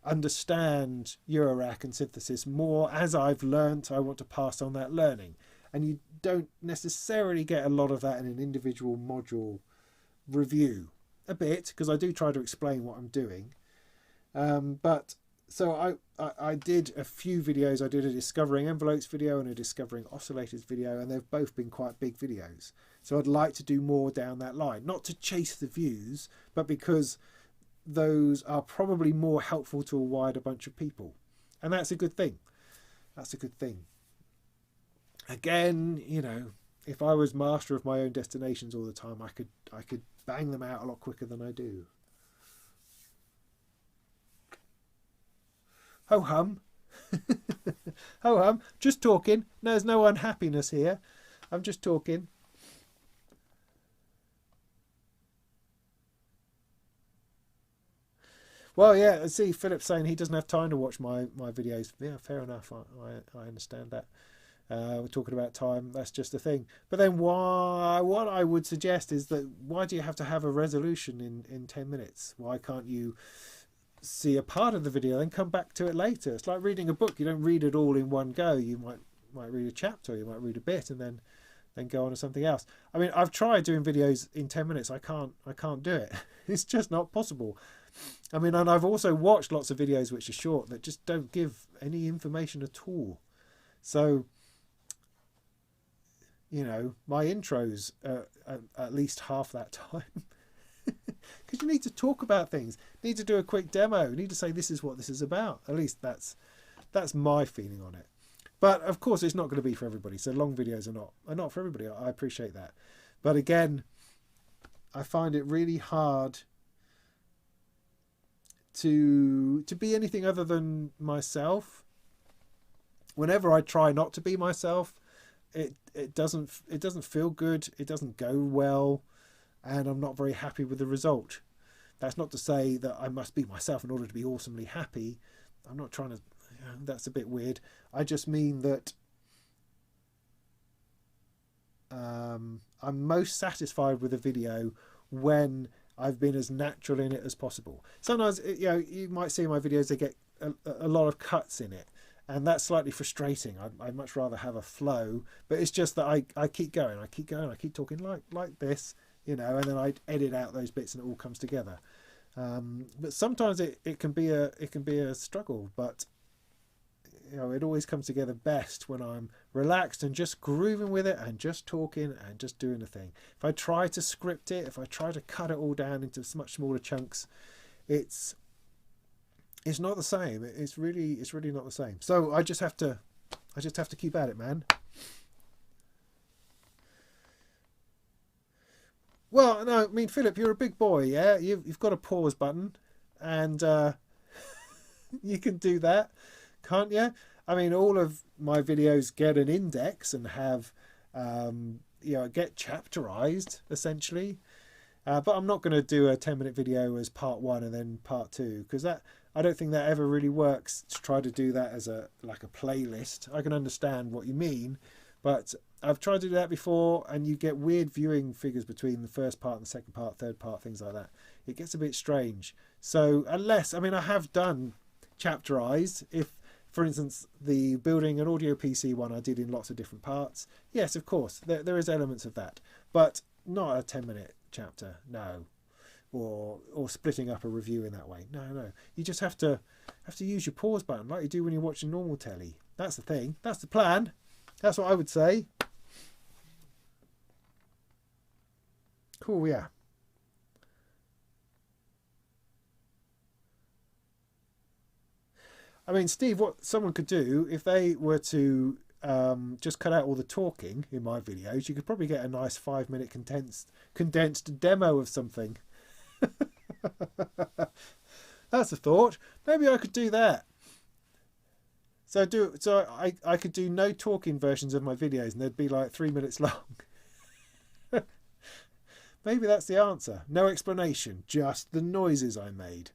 understand Eurorack and synthesis more. As I've learnt, I want to pass on that learning. And you don't necessarily get a lot of that in an individual module review. A bit, because I do try to explain what I'm doing. But so I did a few videos. I did a discovering envelopes video and a discovering oscillators video, and they've both been quite big videos. So I'd like to do more down that line, not to chase the views, but because those are probably more helpful to a wider bunch of people, and that's a good thing. That's a good thing. Again, you know, if I was master of my own destinations all the time, I could bang them out a lot quicker than I do. Ho hum. Oh, I'm just talking. No, there's no unhappiness here. I'm just talking. Well, yeah, see, Philip's saying he doesn't have time to watch my videos. Yeah, fair enough. I understand that. We're talking about time. That's just a thing. But then why? What I would suggest is that why do you have to have a resolution in 10 minutes? Why can't you see a part of the video and come back to it later? It's like reading a book. You don't read it all in one go. You might read a chapter. You might read a bit and then go on to something else. I mean, I've tried doing videos in 10 minutes. I can't do it. It's just not possible. I mean, and I've also watched lots of videos which are short that just don't give any information at all. So, my intros are at least half that time. Because you need to talk about things, need to do a quick demo, need to say this is what this is about. At least that's my feeling on it. But of course, it's not going to be for everybody. So long videos are not for everybody. I appreciate that. But again, I find it really hard to be anything other than myself. Whenever I try not to be myself, it doesn't feel good. It doesn't go well, and I'm not very happy with the result. That's not to say that I must be myself in order to be awesomely happy. I'm not trying to. That's a bit weird. I just mean that I'm most satisfied with a video when I've been as natural in it as possible. Sometimes, you might see in my videos they get a lot of cuts in it, and that's slightly frustrating. I'd much rather have a flow, but it's just that I keep going, I keep talking like this, and then I edit out those bits and it all comes together. But sometimes it can be a struggle, but it always comes together best when I'm relaxed and just grooving with it and just talking and just doing the thing. If I try to script it, if I try to cut it all down into much smaller chunks, it's not the same. It's really not the same. So I just have to keep at it, man. Well, no, I mean, Philip, you're a big boy, yeah? You've got a pause button, and you can do that, can't you? I mean, all of my videos get an index and have, get chapterized, essentially. But I'm not going to do a 10-minute video as part 1 and then part 2, because I don't think that ever really works to try to do that as a playlist. I can understand what you mean, but I've tried to do that before, and you get weird viewing figures between the first part and the second part, third part, things like that. It gets a bit strange. So I have done chapterized. If, for instance, the building an audio PC one I did in lots of different parts, yes, of course, there is elements of that, but not a 10-minute chapter, no. Or splitting up a review in that way. No. You just have to use your pause button like you do when you're watching normal telly. That's the thing. That's the plan. That's what I would say. Cool, yeah. I mean, Steve, what someone could do if they were to just cut out all the talking in my videos, you could probably get a nice 5-minute condensed demo of something. That's a thought. Maybe I could do that. So I could do no talking versions of my videos, and they'd be like 3 minutes long. Maybe that's the answer. No explanation, just the noises I made.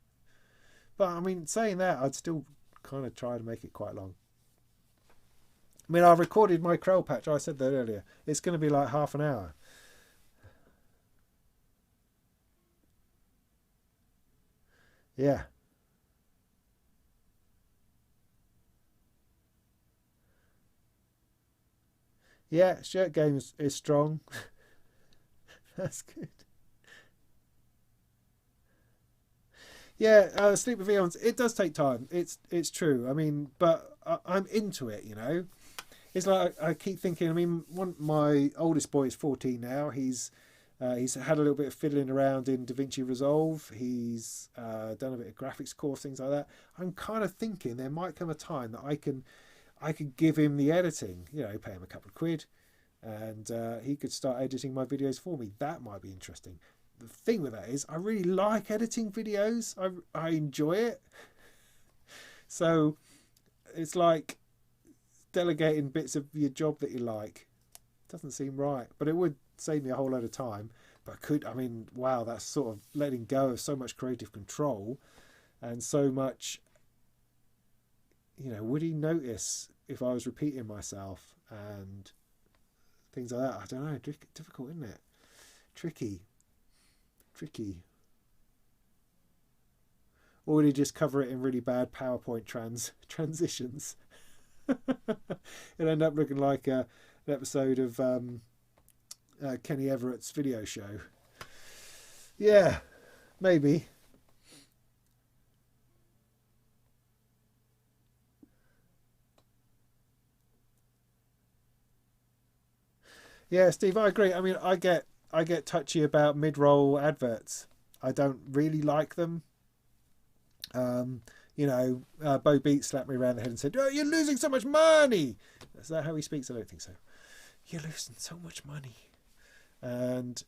But I mean, saying that, I'd still kind of try to make it quite long. I mean, I recorded my Krell patch. I said that earlier. It's going to be like half an hour. Yeah. Yeah, shirt game is strong. That's good. Yeah, Sleep with Eons, it does take time. It's true. I mean, but I'm into it, It's like I keep thinking, I mean, my oldest boy is 14 now. He's had a little bit of fiddling around in DaVinci Resolve. He's done a bit of graphics course, things like that. I'm kind of thinking there might come a time that I could give him the editing, pay him a couple of quid, and he could start editing my videos for me. That might be interesting. The thing with that is I really like editing videos. I enjoy it. So it's like delegating bits of your job that you like. Doesn't seem right, but it would save me a whole load of time. But I mean, wow, that's sort of letting go of so much creative control and so much, would he notice if I was repeating myself and things like that? I don't know. Difficult, isn't it? Tricky. Or would he just cover it in really bad PowerPoint transitions? It'd end up looking like an episode of Kenny Everett's video show. Yeah, maybe. Yeah, Steve, I agree. I mean, I get touchy about mid-roll adverts. I don't really like them. Bo Beat slapped me around the head and said, "Oh, you're losing so much money." Is that how he speaks? I don't think so. You're losing so much money. And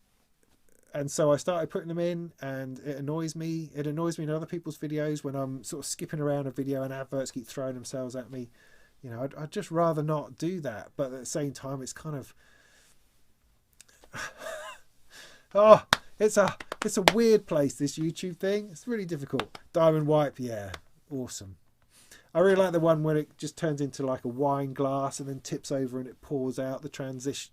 so I started putting them in, and it annoys me. It annoys me in other people's videos when I'm sort of skipping around a video and adverts keep throwing themselves at me. I'd just rather not do that. But at the same time, it's kind of... oh, it's a weird place, this YouTube thing. It's really difficult. Diamond Wipe, yeah, awesome. I really like the one where it just turns into like a wine glass and then tips over and it pours out the transition,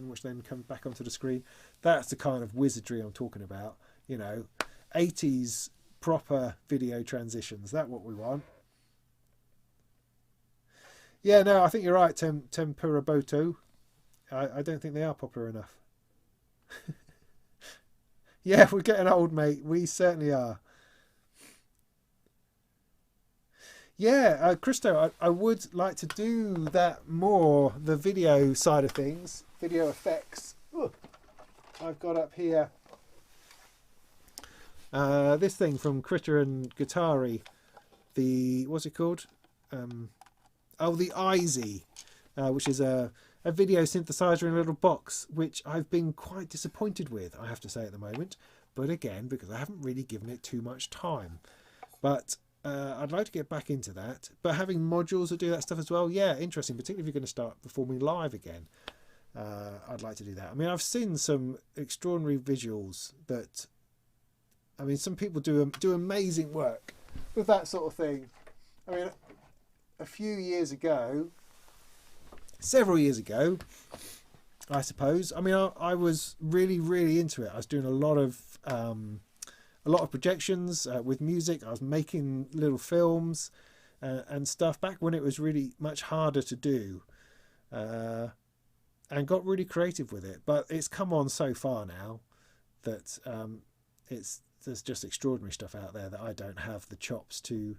which then comes back onto the screen. That's the kind of wizardry I'm talking about. 80s proper video transitions. That's what we want. Yeah, no, I think you're right, Tempura Boto. I don't think they are popular enough. Yeah, we're getting old, mate. We certainly are. Yeah, Christo, I would like to do that more, the video side of things, video effects. Ooh, I've got up here this thing from Critter and Guitari, what's it called? The Easy, which is a video synthesizer in a little box, which I've been quite disappointed with, I have to say, at the moment. But again, because I haven't really given it too much time. But I'd like to get back into that. But having modules that do that stuff as well, yeah, interesting, particularly if you're going to start performing live again. I'd like to do that. I mean, I've seen some extraordinary visuals that... I mean, some people do amazing work with that sort of thing. I mean, a few years ago... several years ago, I suppose. I mean, I was really, really into it. I was doing a lot of projections with music. I was making little films and stuff back when it was really much harder to do, and got really creative with it. But it's come on so far now that there's just extraordinary stuff out there that I don't have the chops to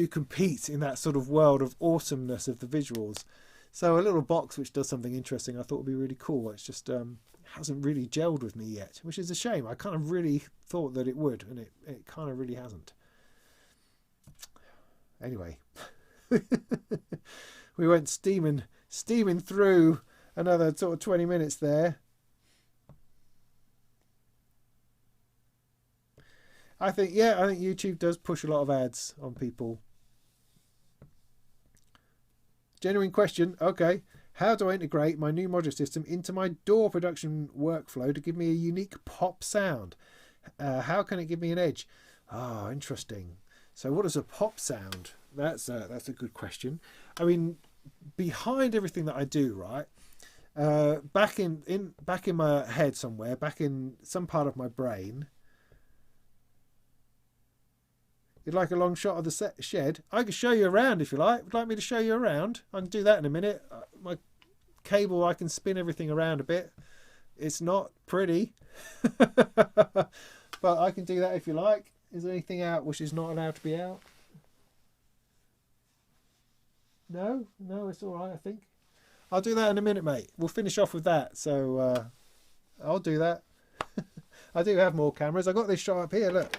compete in that sort of world of awesomeness of the visuals. So a little box which does something interesting I thought would be really cool. It's just hasn't really gelled with me yet, which is a shame. I kind of really thought that it would, and it kind of really hasn't. Anyway, we went steaming through another sort of 20 minutes there. I think YouTube does push a lot of ads on people. Genuine question. Okay. How do I integrate my new modular system into my DAW production workflow to give me a unique pop sound? How can it give me an edge? Ah, interesting. So what is a pop sound? That's a good question. I mean, behind everything that I do, right? Back in my head somewhere, back in some part of my brain. You'd like a long shot of the shed? I can show you around if you like. Would you like me to show you around? I can do that in a minute. My cable, I can spin everything around a bit. It's not pretty. But I can do that if you like. Is there anything out which is not allowed to be out? No, it's all right, I think. I'll do that in a minute, mate. We'll finish off with that. So I'll do that. I do have more cameras. I've got this shot up here, look.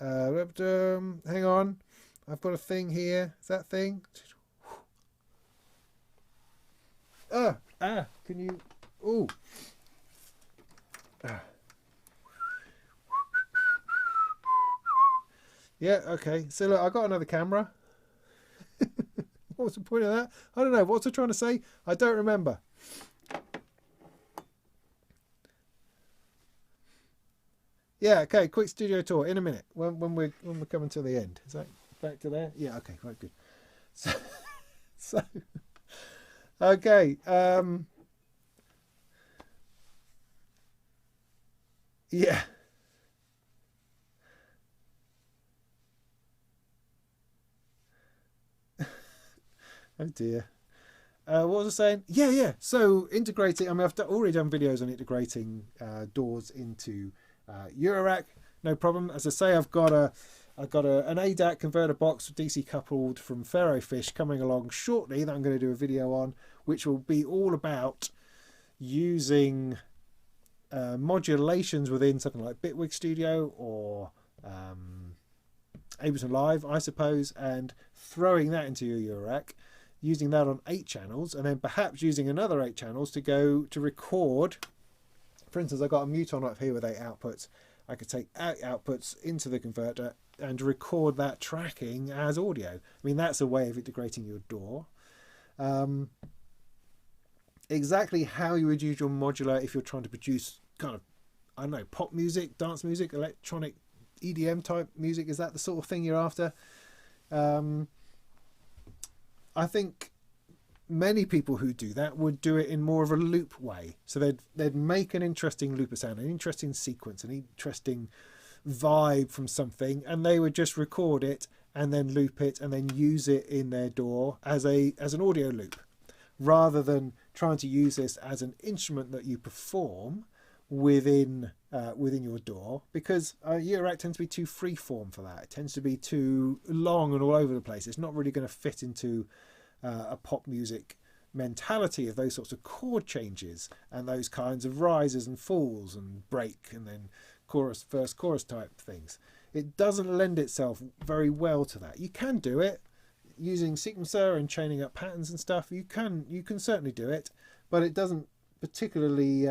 Hang on, I've got a thing here. Is that thing? Can you? Ooh. Yeah, okay. So look, I got another camera. What was the point of that? I don't know. What's I trying to say? I don't remember. Yeah, okay. Quick studio tour in a minute when we're coming to the end. Is that back to there? Yeah, okay, right, good. So, so okay. Yeah. Oh dear. What was I saying? Yeah, yeah. So integrating. I mean, already done videos on integrating doors into Eurorack. No problem. As I say, I've got an ADAC converter box DC coupled from Ferrofish coming along shortly that I'm going to do a video on, which will be all about using modulations within something like Bitwig Studio or Ableton Live, I suppose, and throwing that into your Eurorack, using that on 8 channels, and then perhaps using another 8 channels to go to record. For instance, I've got a Muton up here with 8 outputs. I could take 8 outputs into the converter and record that tracking as audio. I mean, that's a way of integrating your DAW. Exactly how you would use your modular if you're trying to produce kind of, I don't know, pop music, dance music, electronic EDM type music. Is that the sort of thing you're after? I think many people who do that would do it in more of a loop way. So they'd make an interesting looper sound, an interesting sequence, an interesting vibe from something, and they would just record it and then loop it and then use it in their DAW as an audio loop, rather than trying to use this as an instrument that you perform within your DAW, because Eurorack tends to be too freeform for that. It tends to be too long and all over the place. It's not really going to fit into a pop music mentality of those sorts of chord changes and those kinds of rises and falls and break and then chorus, verse, chorus type things. It doesn't lend itself very well to that. You can do it using sequencer and chaining up patterns and stuff. You can certainly do it, but it doesn't particularly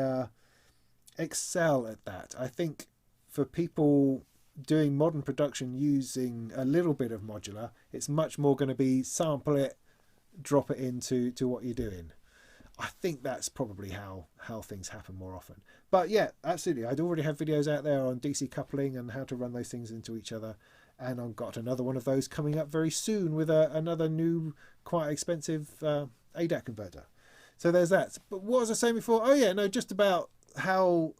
excel at that. I think for people doing modern production using a little bit of modular, it's much more going to be sample it, drop it into what you're doing. I think that's probably how things happen more often. But yeah, absolutely. I'd already have videos out there on DC coupling and how to run those things into each other. And I've got another one of those coming up very soon with another new, quite expensive ADAC converter. So there's that. But what was I saying before? Oh yeah, no, just about how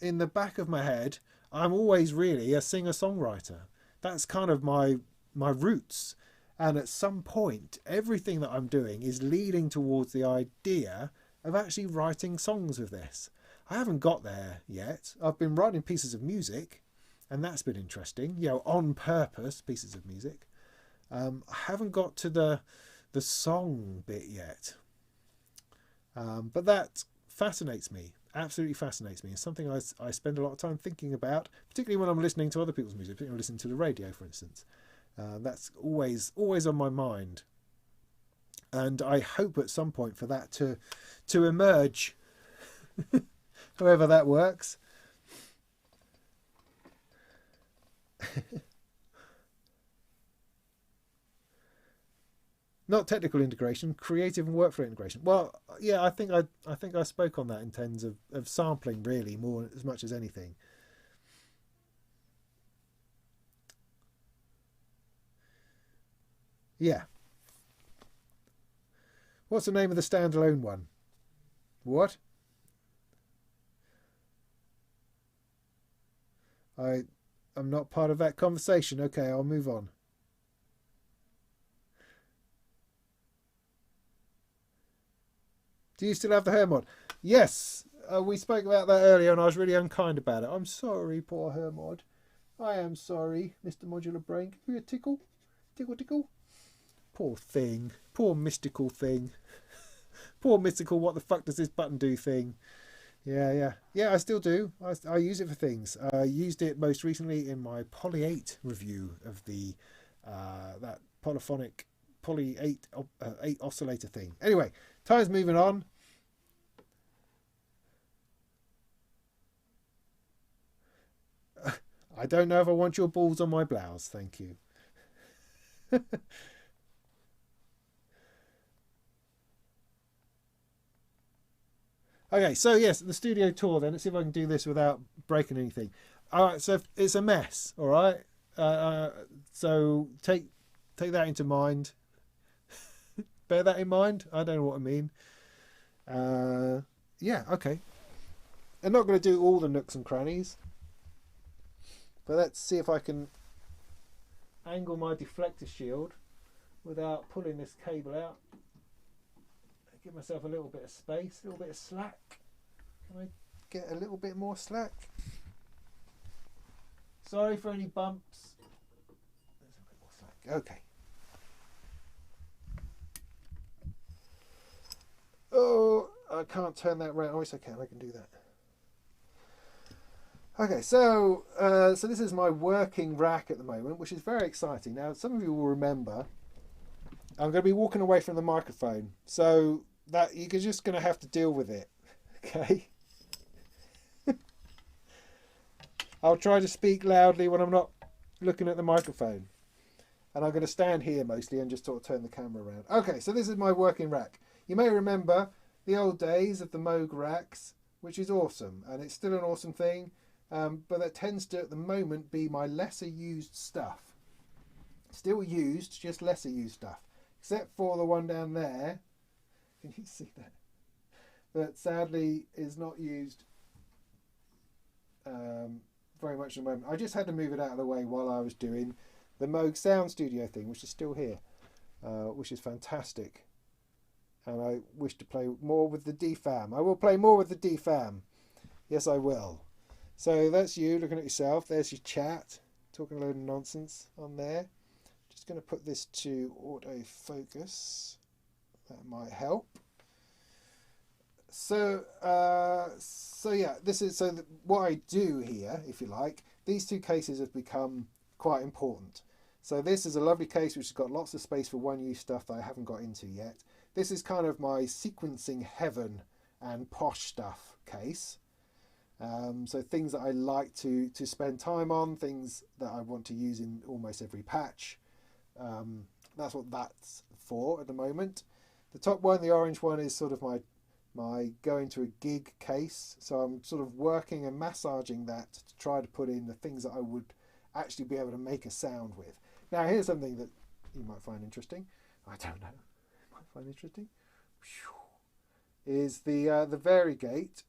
in the back of my head, I'm always really a singer-songwriter. That's kind of my roots. And at some point, everything that I'm doing is leading towards the idea of actually writing songs with this. I haven't got there yet. I've been writing pieces of music, and that's been interesting, on purpose pieces of music. I haven't got to the song bit yet. But that fascinates me, absolutely fascinates me. It's something I spend a lot of time thinking about, particularly when I'm listening to other people's music, particularly when I'm listening to the radio, for instance. That's always on my mind, and I hope at some point for that to emerge, however that works. Not technical integration, creative and workflow integration. Well, yeah, I think I spoke on that in terms of sampling, really, more as much as anything. Yeah. What's the name of the standalone one? What? I'm not part of that conversation. Okay, I'll move on. Do you still have the Hermod? Yes, we spoke about that earlier, and I was really unkind about it. I'm sorry, poor Hermod. I am sorry, Mr. Modular Brain. Give you a tickle, tickle, tickle. Poor thing, poor mystical thing, poor mystical. What the fuck does this button do thing? Yeah. I still do. I use it for things. I used it most recently in my Poly 8 review of the that polyphonic Poly 8 oscillator thing. Anyway, time's moving on. I don't know if I want your balls on my blouse, thank you. Okay, so yes, the studio tour then. Let's see if I can do this without breaking anything. All right, so it's a mess, all right? So take that into mind. Bear that in mind. I don't know what I mean. Yeah, okay. I'm not going to do all the nooks and crannies. But let's see if I can angle my deflector shield without pulling this cable out. Give myself a little bit of space, a little bit of slack. Can I get a little bit more slack? Sorry for any bumps. There's a bit more slack. Okay. Oh, I can't turn that round. Oh, yes, I can. I can do that. Okay, so this is my working rack at the moment, which is very exciting. Now, some of you will remember I'm going to be walking away from the microphone, so that you're just going to have to deal with it. Okay. I'll try to speak loudly when I'm not looking at the microphone, and I'm going to stand here mostly and just sort of turn the camera around. Okay, so this is my working rack. You may remember the old days of the Moog racks, which is awesome, and it's still an awesome thing, but that tends to at the moment be my lesser used stuff. Still used, just lesser used stuff, except for the one down there. Can you see that? That sadly is not used very much at the moment. I just had to move it out of the way while I was doing the Moog Sound Studio thing, which is still here, which is fantastic. And I wish to play more with the DFAM. I will play more with the DFAM. Yes, I will. So that's you looking at yourself. There's your chat, talking a load of nonsense on there. Just going to put this to autofocus. That might help. So yeah, this is what I do here, if you like. These two cases have become quite important. So this is a lovely case which has got lots of space for one-use stuff that I haven't got into yet. This is kind of my sequencing heaven and posh stuff case. So things that I like to spend time on, things that I want to use in almost every patch. That's what that's for at the moment. The top one, the orange one, is sort of my going to a gig case. So I'm sort of working and massaging that to try to put in the things that I would actually be able to make a sound with. Now here's something that you might find interesting. I don't know. You might find interesting. Is the variegate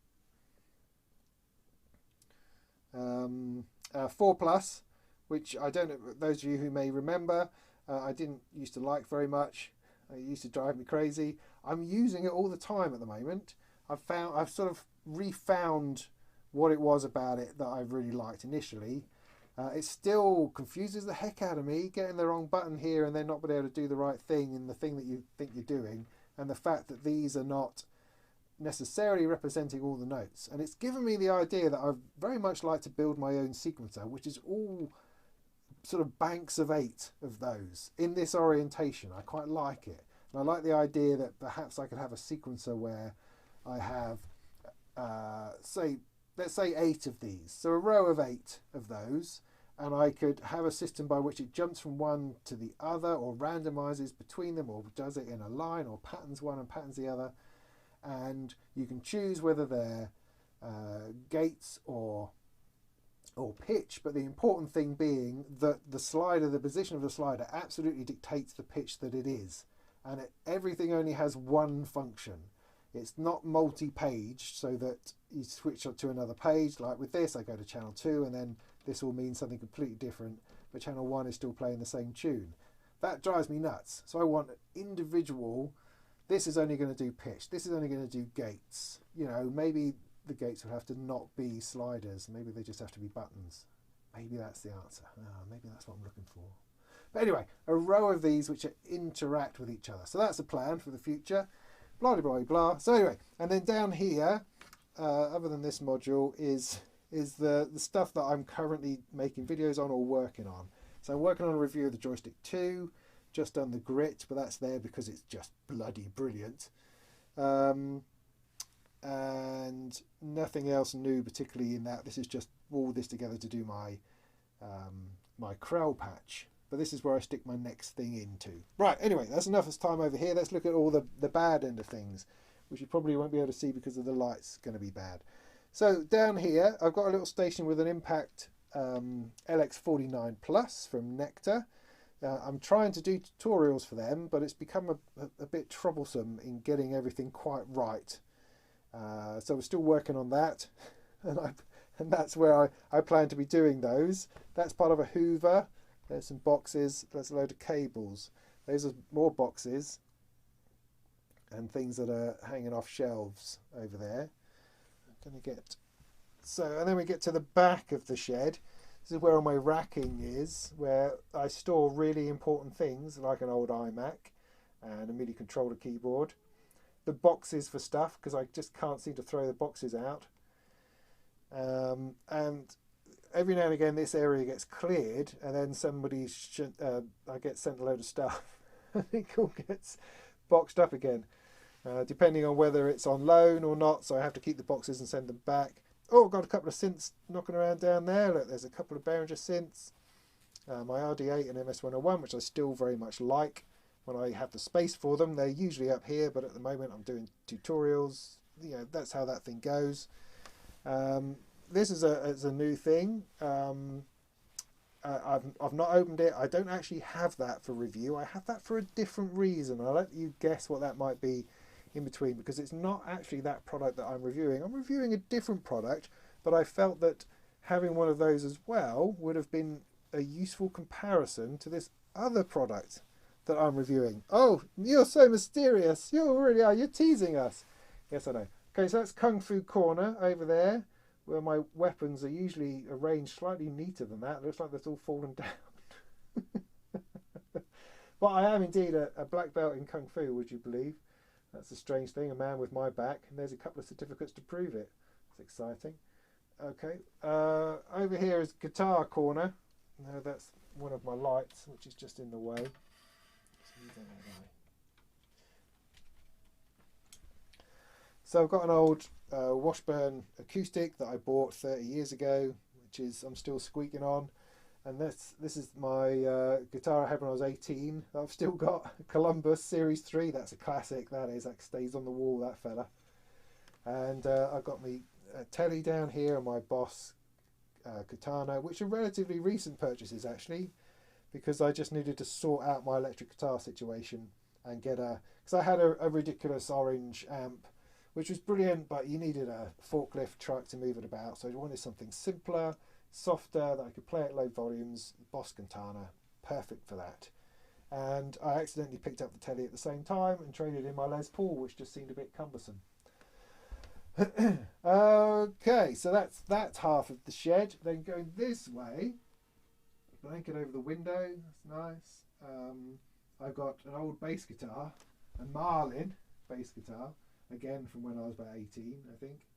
4 Plus, which I don't know, those of you who may remember, I didn't used to like very much. It used to drive me crazy. I'm using it all the time at the moment. I've sort of refound what it was about it that I really liked initially. It still confuses the heck out of me, getting the wrong button here and then not being able to do the right thing in the thing that you think you're doing, and the fact that these are not necessarily representing all the notes. And it's given me the idea that I very much like to build my own sequencer, which is all sort of banks of 8 of those in this orientation. I quite like it, and I like the idea that perhaps I could have a sequencer where I have let's say 8 of these, so a row of 8 of those, and I could have a system by which it jumps from one to the other or randomizes between them, or does it in a line, or patterns one and patterns the other, and you can choose whether they're gates or pitch, but the important thing being that the position of the slider absolutely dictates the pitch that it is, and everything only has one function. It's not multi-page, so that you switch up to another page. Like with this, I go to channel 2, and then this will mean something completely different, but channel 1 is still playing the same tune. That drives me nuts. So I want individual. This is only going to do pitch. This is only going to do gates. You know, maybe the gates would have to not be sliders. Maybe they just have to be buttons. Maybe that's the answer. Maybe that's what I'm looking for. But anyway, a row of these which interact with each other. So that's a plan for the future. Blah, blah, blah, blah. So anyway, and then down here, other than this module, is the stuff that I'm currently making videos on or working on. So I'm working on a review of the Joystick 2. Just done the grit, but that's there because it's just bloody brilliant. And nothing else new particularly in that. This is just all this together to do my my Krell patch. But this is where I stick my next thing into. Right, anyway, that's enough of time over here. Let's look at all the bad end of things, which you probably won't be able to see because of the light's going to be bad. So down here, I've got a little station with an Impact LX49 Plus from Nectar. I'm trying to do tutorials for them, but it's become a bit troublesome in getting everything quite right. So we're still working on that, and that's where I plan to be doing those. That's part of a Hoover. There's some boxes. There's a load of cables. Those are more boxes and things that are hanging off shelves over there. I'm going to get and then we get to the back of the shed. This is where all my racking is, where I store really important things like an old iMac and a MIDI controller keyboard. The boxes for stuff, because I just can't seem to throw the boxes out. And every now and again this area gets cleared, and then I get sent a load of stuff. I think it all gets boxed up again, depending on whether it's on loan or not, so I have to keep the boxes and send them back. Oh, I've got a couple of synths knocking around down there. Look, there's a couple of Behringer synths, my RD8 and MS101, which I still very much like when I have the space for them. They're usually up here, but at the moment I'm doing tutorials. You know, that's how that thing goes. This is a new thing. I've not opened it. I don't actually have that for review. I have that for a different reason. I'll let you guess what that might be in between, because it's not actually that product that I'm reviewing. I'm reviewing a different product, but I felt that having one of those as well would have been a useful comparison to this other product that I'm reviewing. Oh, you're so mysterious. You really are. You're teasing us. Yes, I know. Okay, so that's Kung Fu Corner over there, where my weapons are usually arranged slightly neater than that. It looks like that's all fallen down. But I am indeed a black belt in Kung Fu, would you believe? That's a strange thing, a man with my back. And there's a couple of certificates to prove it. It's exciting. Okay, over here is Guitar Corner. No, that's one of my lights, which is just in the way. So I've got an old Washburn acoustic that I bought 30 years ago, which is I'm still squeaking on. And this is my guitar I had when I was 18. I've still got Columbus Series 3. That's a classic. That stays on the wall, that fella. And I've got my telly down here and my Boss Katana, which are relatively recent purchases actually, because I just needed to sort out my electric guitar situation and get because I had a ridiculous orange amp, which was brilliant, but you needed a forklift truck to move it about. So I wanted something simpler, softer, that I could play at low volumes. Boss Katana, perfect for that. And I accidentally picked up the telly at the same time and traded in my Les Paul, which just seemed a bit cumbersome. Okay, so that's half of the shed. Then going this way, blanket over the window, that's nice. I've got an old bass guitar, a Marlin bass guitar, again from when I was about 18, I think.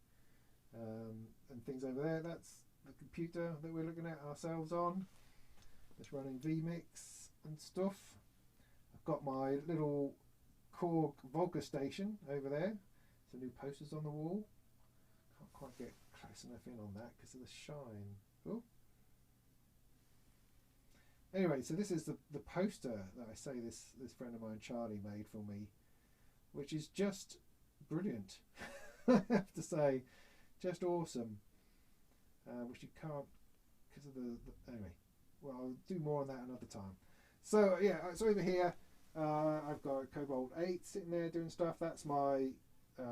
And things over there, that's the computer that we're looking at ourselves on. It's running vMix and stuff. I've got my little Korg Volca station over there. Some new posters on the wall. Can't quite get close enough in on that because of the shine. Oh. Anyway, so this is the poster that I say this friend of mine, Charlie, made for me, which is just brilliant. I have to say, just awesome. Which you can't because of the anyway. Well, I'll do more on that another time. So yeah, so over here I've got a Cobalt 8 sitting there doing stuff. That's my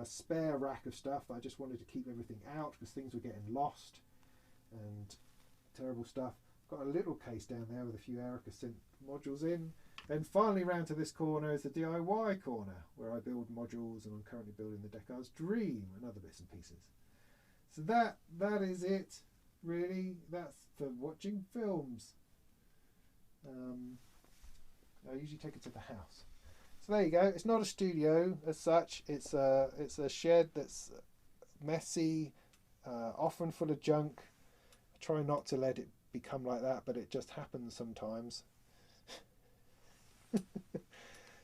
spare rack of stuff. I just wanted to keep everything out because things were getting lost and terrible stuff. Got a little case down there with a few Erica synth modules in. Then finally round to this corner is the DIY corner where I build modules, and I'm currently building the Deckard's Dream and other bits and pieces. So that is it, really. That's for watching films. I usually take it to the house. So there you go. It's not a studio as such. It's a shed that's messy, often full of junk. I try not to let it become like that, but it just happens sometimes.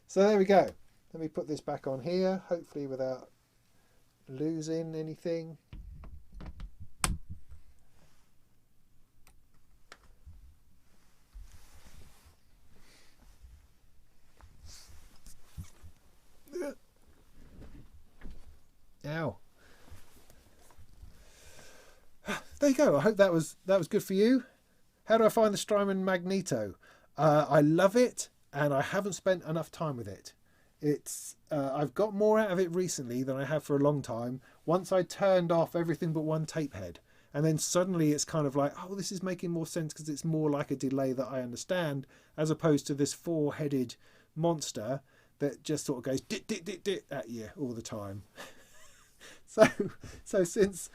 So there we go. Let me put this back on here, hopefully without losing anything. there you go. I hope that was good for you. How do I find the Strymon Magneto? I love it, and I haven't spent enough time with it. It's I've got more out of it recently than I have for a long time. Once I turned off everything but one tape head, and then suddenly it's kind of like, oh, this is making more sense because it's more like a delay that I understand, as opposed to this four-headed monster that just sort of goes dit dit dit dit at you all the time. So since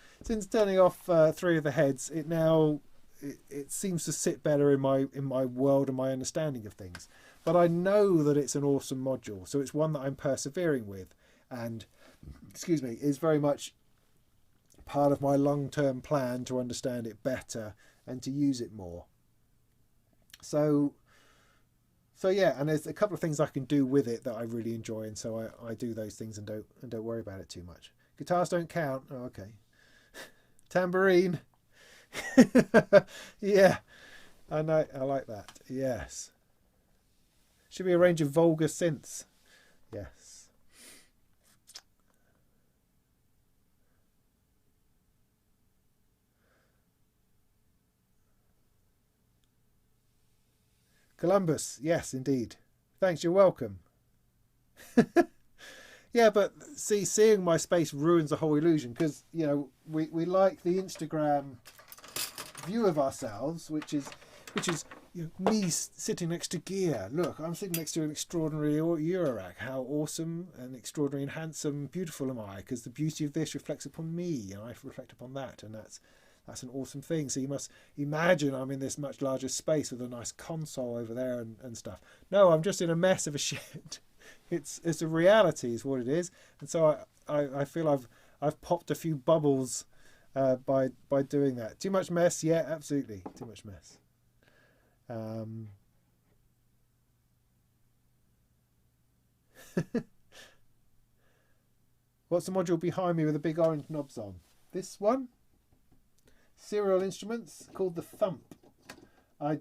turning off three of the heads, it seems to sit better in my world and my understanding of things. But I know that it's an awesome module, so it's one that I'm persevering with, and is very much part of my long-term plan to understand it better and to use it more. So yeah, and there's a couple of things I can do with it that I really enjoy, and so I do those things and don't worry about it too much. Guitars don't count. Oh, okay. Tambourine. Yeah, I know. I like that. Yes. Should be a range of vulgar synths. Yes. Columbus. Yes, indeed. Thanks. You're welcome. Yeah, but seeing my space ruins the whole illusion, because we like the Instagram view of ourselves, which is me sitting next to gear. Look, I'm sitting next to an extraordinary Eurorack. How awesome and extraordinary and handsome, beautiful am I? Because the beauty of this reflects upon me, and I reflect upon that, and that's an awesome thing. So you must imagine I'm in this much larger space with a nice console over there and stuff. No, I'm just in a mess of a shed. It's a reality, is what it is. And so I feel I've popped a few bubbles by doing that. Too much mess? Yeah, absolutely. Too much mess. What's the module behind me with the big orange knobs on? This one? Serial instruments, called the Thump. I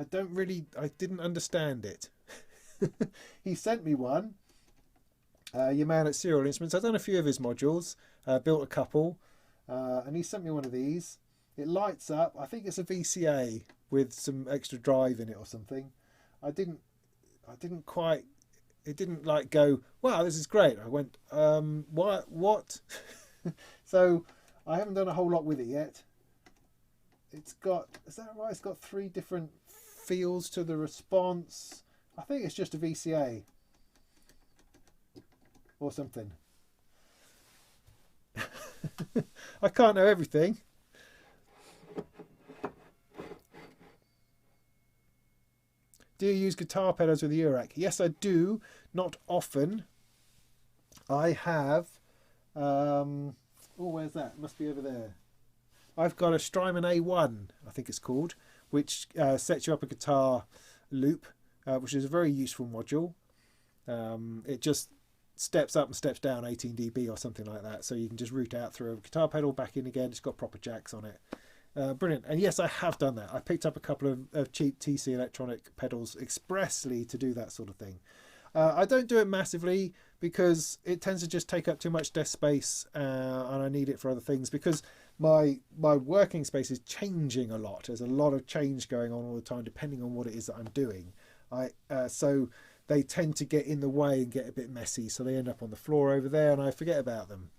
didn't understand it. He sent me one. Your man at Serial Instruments. I've done a few of his modules, built a couple, and he sent me one of these. It lights up. I think it's a VCA with some extra drive in it or something. I didn't quite. It didn't like go, wow, this is great. I went, what? So I haven't done a whole lot with it yet. It's got, is that right? It's got 3 different feels to the response. I think it's just a VCA or something. I can't know everything. Do you use guitar pedals with the Eurorack? Yes, I do. Not often. I have... oh, where's that? It must be over there. I've got a Strymon A1, I think it's called, which sets you up a guitar loop, which is a very useful module. It just steps up and steps down 18 dB or something like that, so you can just route out through a guitar pedal, back in again. It's got proper jacks on it. Brilliant. And yes, I have done that. I picked up a couple of cheap TC electronic pedals expressly to do that sort of thing. I don't do it massively because it tends to just take up too much desk space, and I need it for other things, because my working space is changing a lot. There's a lot of change going on all the time depending on what it is that I'm doing. So they tend to get in the way and get a bit messy, so they end up on the floor over there and I forget about them.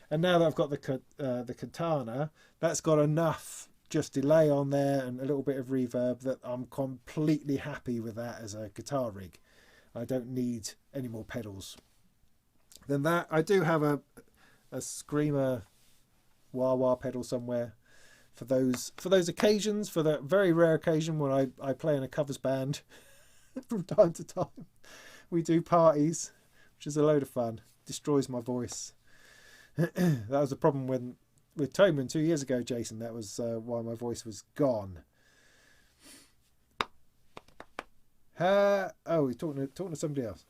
And now that I've got the Katana, that's got enough just delay on there and a little bit of reverb that I'm completely happy with that as a guitar rig. I don't need any more pedals than that. I do have a Screamer wah-wah pedal somewhere for those occasions, for that very rare occasion when I play in a covers band from time to time. We do parties, which is a load of fun. Destroys my voice. That was a problem with Toman 2 years ago, Jason. That was why my voice was gone. Oh, he's talking to somebody else.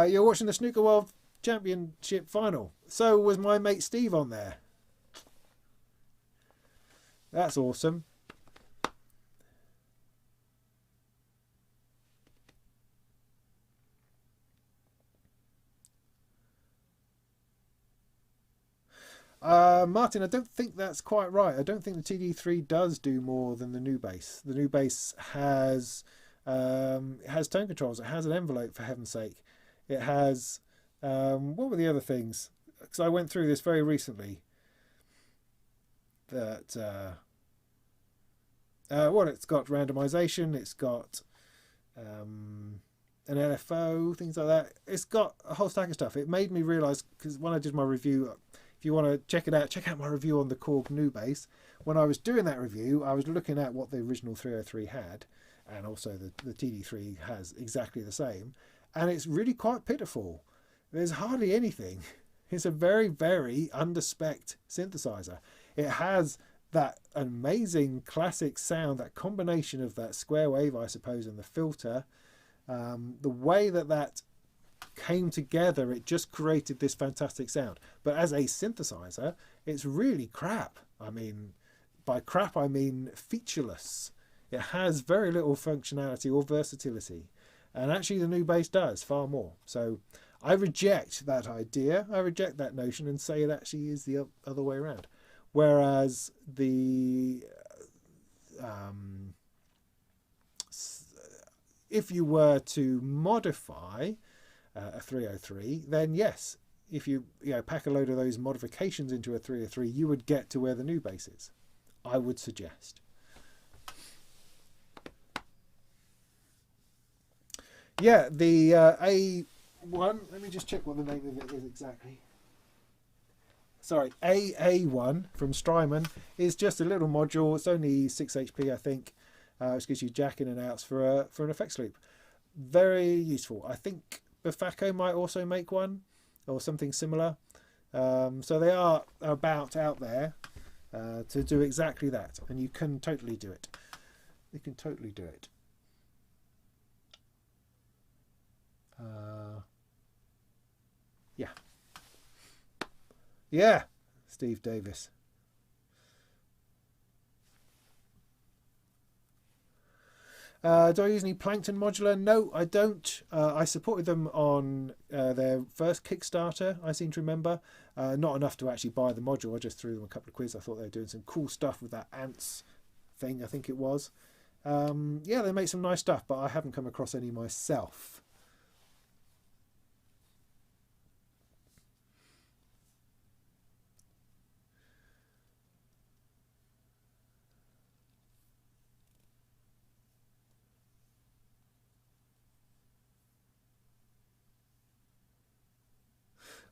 You're watching the Snooker World Championship final. So was my mate Steve on there. That's awesome. Martin, I don't think that's quite right. I don't think the TD3 does do more than the new bass. The new bass it has tone controls. It has an envelope, for heaven's sake. It has what were the other things? Because I went through this very recently. That well, it's got randomization. It's got an LFO, things like that. It's got a whole stack of stuff. It made me realise, because when I did my review, if you want to check it out, check out my review on the Korg new bass. When I was doing that review, I was looking at what the original 303 had, and also the TD3 has exactly the same, and it's really quite pitiful. There's hardly anything. It's a very, very under-spec'd synthesizer. It has that amazing classic sound, that combination of that square wave, I suppose, and the filter. The way that came together, it just created this fantastic sound. But as a synthesizer, it's really crap. I mean, by crap I mean featureless. It has very little functionality or versatility, and actually the new bass does far more. So I reject that idea, I reject that notion, and say it actually is the other way around. Whereas the if you were to modify a 303, then yes, if you pack a load of those modifications into a 303, you would get to where the new bass is, I would suggest. Yeah, the A1, let me just check what the name of it is exactly. Sorry, AA1 from Strymon is just a little module. It's only 6 HP, I think, which gives you jack in and outs for an effects loop. Very useful. I think Bafako might also make one or something similar. So they are about out there to do exactly that, and you can totally do it. You can totally do it. Yeah. Yeah, Steve Davis. Do I use any Plankton modular? No, I don't. I supported them on their first Kickstarter, I seem to remember. Not enough to actually buy the module. I just threw them a couple of quids. I thought they were doing some cool stuff with that ants thing, I think it was. Yeah, they make some nice stuff, but I haven't come across any myself.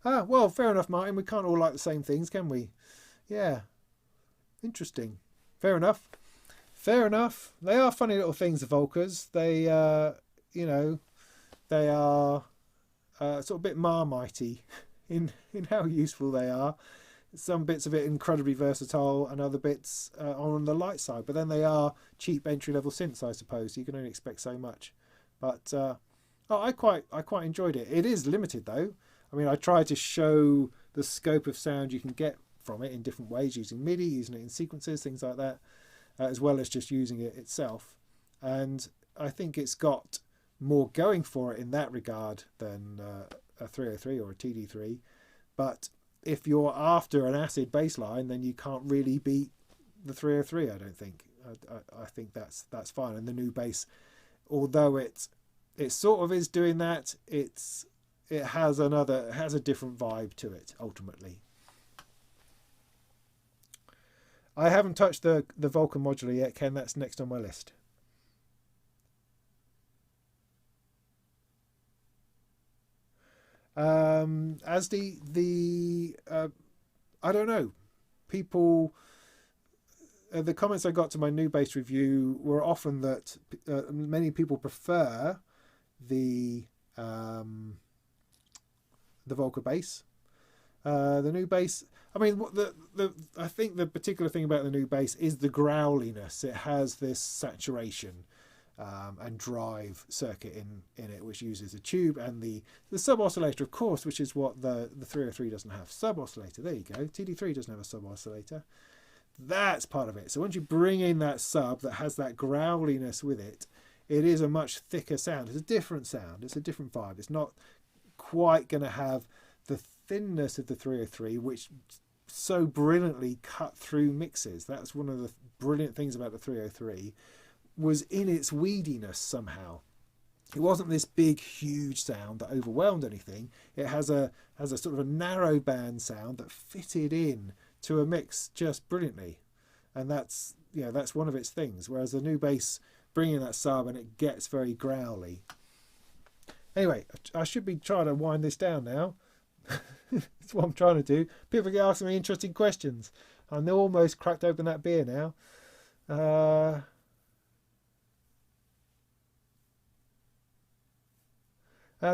Ah, well, fair enough, Martin. We can't all like the same things, can we? Yeah. Interesting. Fair enough. Fair enough. They are funny little things, the Volkers. They, they are sort of a bit Marmitey in how useful they are. Some bits of it incredibly versatile, and other bits on the light side. But then they are cheap entry-level synths, I suppose. So you can only expect so much. But I quite enjoyed it. It is limited though. I mean, I try to show the scope of sound you can get from it in different ways, using MIDI, using it in sequences, things like that, as well as just using it itself. And I think it's got more going for it in that regard than a 303 or a TD3. But if you're after an acid bass line, then you can't really beat the 303, I don't think. I think that's fine. And the new bass, although it sort of is doing that, it has a different vibe to it ultimately. I haven't touched the Vulcan modular yet, Ken. That's next on my list. As the I don't know, people. The comments I got to my new bass review were often that many people prefer the Volca bass. The new bass, I mean, I think the particular thing about the new bass is the growliness. It has this saturation and drive circuit in it, which uses a tube, and the sub oscillator, of course, which is what the 303 doesn't have. Sub oscillator, there you go. TD3 doesn't have a sub oscillator. That's part of it. So once you bring in that sub that has that growliness with it, it is a much thicker sound. It's a different sound. It's a different vibe. It's not quite going to have the thinness of the 303, which so brilliantly cut through mixes. That's one of the brilliant things about the 303, was in its weediness somehow. It wasn't this big, huge sound that overwhelmed anything. It has a sort of a narrow band sound that fitted in to a mix just brilliantly, and that's one of its things. Whereas the new bass bringing that sub and it gets very growly. Anyway, I should be trying to wind this down now. That's what I'm trying to do. People get asking me interesting questions. I'm almost cracked open that beer now.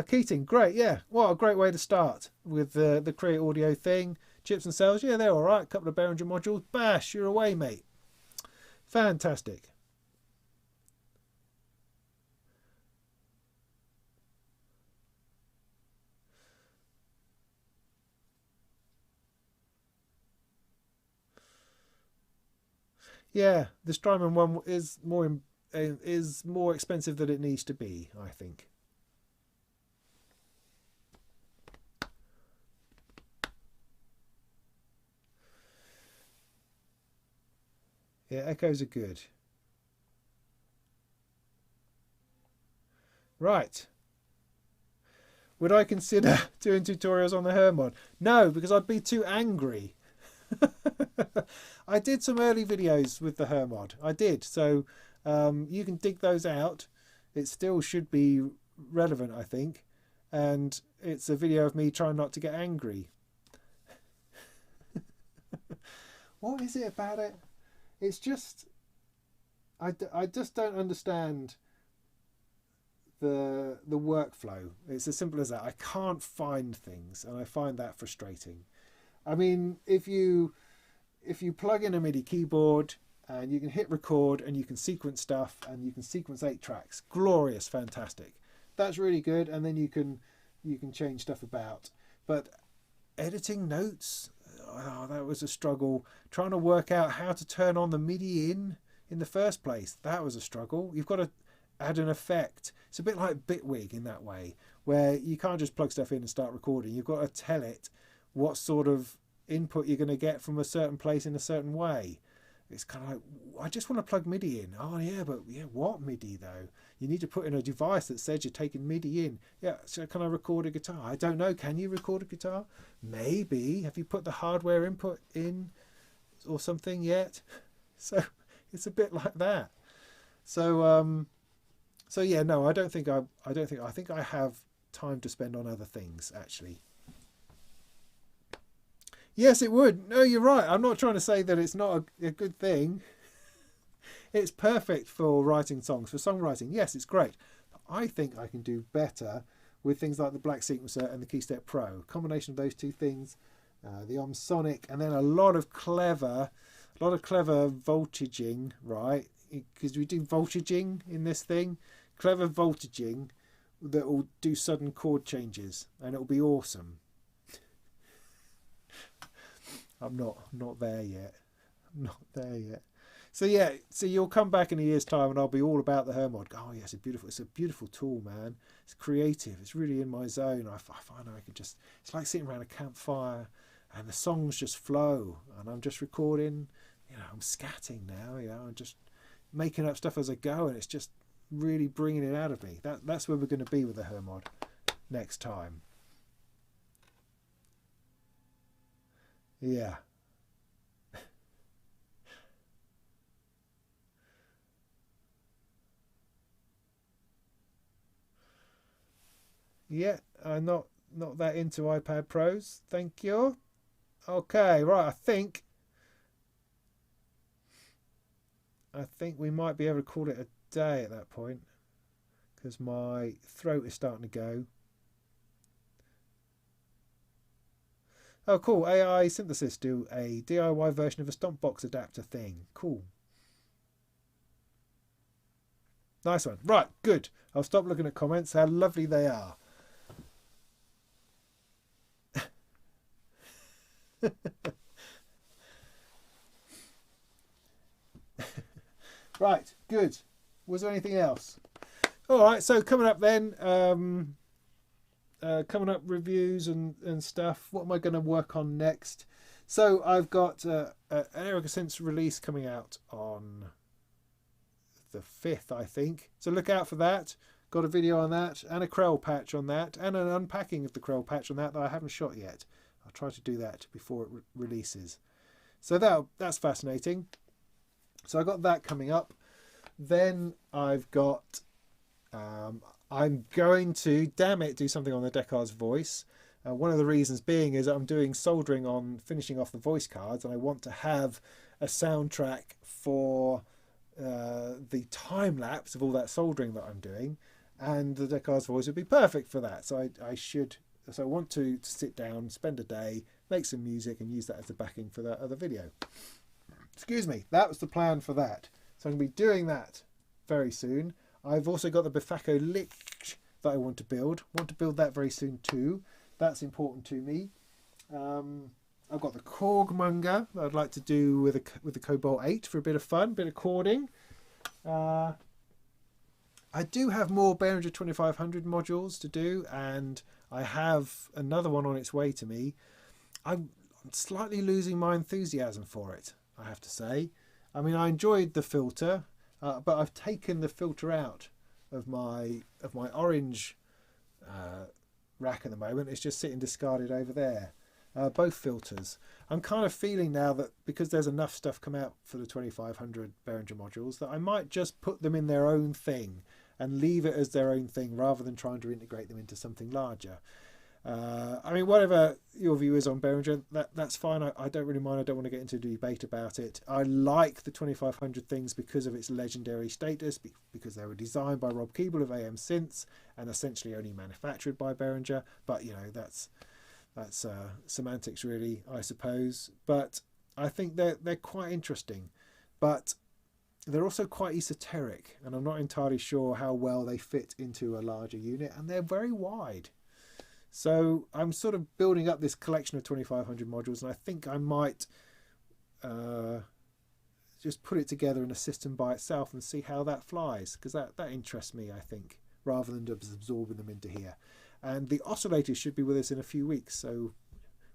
Keating, great, yeah. What a great way to start with the Create Audio thing. Chips and sales, yeah, they're all right. A couple of Behringer modules. Bash, you're away, mate. Fantastic. Yeah, the Strymon one is more expensive than it needs to be, I think. Yeah, echoes are good. Right. Would I consider doing tutorials on the Hermod? No, because I'd be too angry. I did some early videos with the Hermod. I did. So you can dig those out. It still should be relevant, I think. And it's a video of me trying not to get angry. What is it about it? It's just, I just don't understand the workflow. It's as simple as that. I can't find things, and I find that frustrating. I mean, if you plug in a MIDI keyboard and you can hit record and you can sequence stuff and you can sequence 8 tracks, glorious, fantastic. That's really good, and then you can change stuff about. But editing notes, oh, that was a struggle. Trying to work out how to turn on the MIDI in the first place, that was a struggle. You've got to add an effect. It's a bit like Bitwig in that way, where you can't just plug stuff in and start recording. You've got to tell it what sort of input you're going to get from a certain place in a certain way. It's kind of like, I just want to plug MIDI in. Oh yeah, but yeah, what MIDI though? You need to put in a device that says you're taking MIDI in. Yeah, so can I record a guitar? I don't know. Can you record a guitar? Maybe. Have you put the hardware input in or something yet? So it's a bit like that. So so yeah, no, I think I have time to spend on other things actually. Yes, it would. No, you're right. I'm not trying to say that it's not a good thing. It's perfect for writing songs, for songwriting. Yes, it's great. But I think I can do better with things like the Black Sequencer and the KeyStep Pro. A combination of those two things, the Sonic, and then a lot of clever voltaging, right? Because we do voltaging in this thing. Clever voltaging that will do sudden chord changes, and it'll be awesome. I'm not there yet. I'm not there yet. So yeah, so you'll come back in a year's time and I'll be all about the Hermod. Oh yeah, it's a beautiful tool, man. It's creative. It's really in my zone. I find I can just, it's like sitting around a campfire and the songs just flow and I'm just recording, I'm scatting now, I'm just making up stuff as I go and it's just really bringing it out of me. That's where we're going to be with the Hermod next time. Yeah. Yeah, I'm not that into iPad Pros. Thank you. Okay, right, I think we might be able to call it a day at that point because my throat is starting to go. Oh, cool. AI Synthesis do a DIY version of a stomp box adapter thing. Cool. Nice one. Right, good. I'll stop looking at comments. How lovely they are. Right, good. Was there anything else? All right, so coming up then, coming up reviews and stuff. What am I going to work on next? So I've got an Erica Synths release coming out on the 5th, I think. So look out for that. Got a video on that and a Krell patch on that and an unpacking of the Krell patch on that I haven't shot yet. I'll try to do that before it releases. So that's fascinating. So I got that coming up. Then I've got, I'm going to, damn it, do something on the Deckard's voice. One of the reasons being is I'm doing soldering on finishing off the voice cards, and I want to have a soundtrack for the time lapse of all that soldering that I'm doing, and the Deckard's voice would be perfect for that. So I want to sit down, spend a day, make some music, and use that as the backing for that other video. Excuse me, that was the plan for that. So I'm going to be doing that very soon. I've also got the Biffaco Lick that I want to build. Want to build that very soon too. That's important to me. I've got the Korgmonger that I'd like to do with the Cobalt 8 for a bit of fun, bit of chording. I do have more Behringer 2500 modules to do, and I have another one on its way to me. I'm slightly losing my enthusiasm for it, I have to say. I mean, I enjoyed the filter, but I've taken the filter out of my orange rack at the moment. It's just sitting discarded over there. Both filters. I'm kind of feeling now that because there's enough stuff come out for the 2500 Behringer modules that I might just put them in their own thing and leave it as their own thing rather than trying to integrate them into something larger. I mean, whatever your view is on Behringer, that's fine. I don't really mind. I don't want to get into a debate about it. I like the 2500 things because of its legendary status, because they were designed by Rob Keeble of AM Synths and essentially only manufactured by Behringer. But, you know, that's semantics really, I suppose. But I think they're quite interesting. But they're also quite esoteric, and I'm not entirely sure how well they fit into a larger unit, and they're very wide. So I'm sort of building up this collection of 2500 modules, and I think I might just put it together in a system by itself and see how that flies, because that interests me, I think, rather than just absorbing them into here. And the oscillators should be with us in a few weeks, so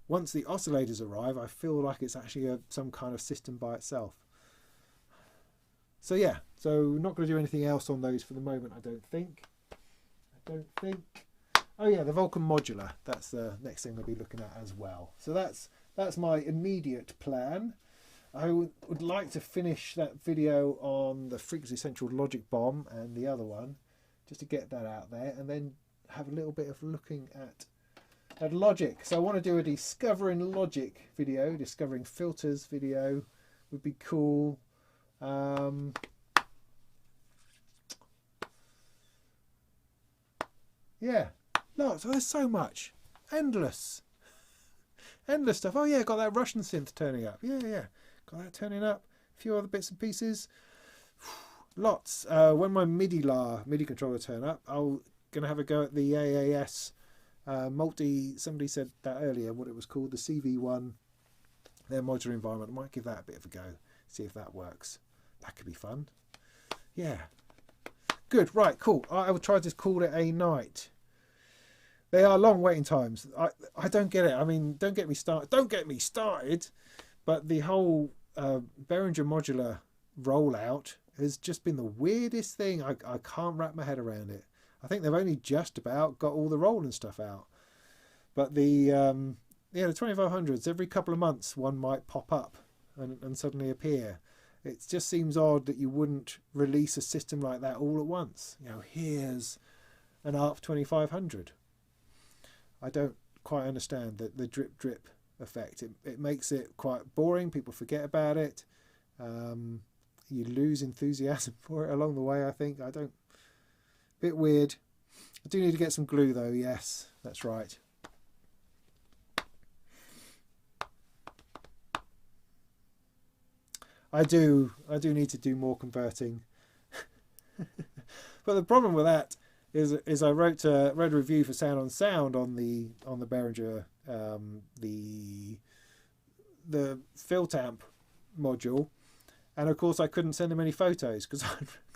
once the oscillators arrive, I feel like it's actually some kind of system by itself. So yeah, so not going to do anything else on those for the moment, I don't think. Oh yeah, the Vulcan modular. That's the next thing we'll be looking at as well. So that's my immediate plan. I would like to finish that video on the Frequency Central Logic Bomb and the other one, just to get that out there, and then have a little bit of looking at Logic. So I want to do a Discovering Logic video, Discovering Filters video would be cool. Yeah, no, so there's so much, endless stuff. Oh yeah, got that Russian synth turning up. Yeah, got that turning up. A few other bits and pieces. Lots. When my MIDI controller turn up, I'm gonna have a go at the AAS somebody said that earlier, what it was called, the CV1, their modular environment. I might give that a bit of a go, see if that works. That could be fun. Yeah, good. Right, cool. I will try to call it a night. They are long waiting times. I don't get it. I mean, don't get me started. But the whole Behringer modular rollout has just been the weirdest thing. I can't wrap my head around it. I think they've only just about got all the Roland stuff out. But the 2500s, every couple of months one might pop up and suddenly appear. It just seems odd that you wouldn't release a system like that all at once. You know, here's an ARP 2500. I don't quite understand the drip effect. It makes it quite boring. People forget about it. You lose enthusiasm for it along the way, I think. Bit weird. I do need to get some glue though. Yes, that's right. I do need to do more converting. But the problem with that is I wrote a review for Sound on Sound on the Behringer the Filtamp module, and of course I couldn't send them any photos because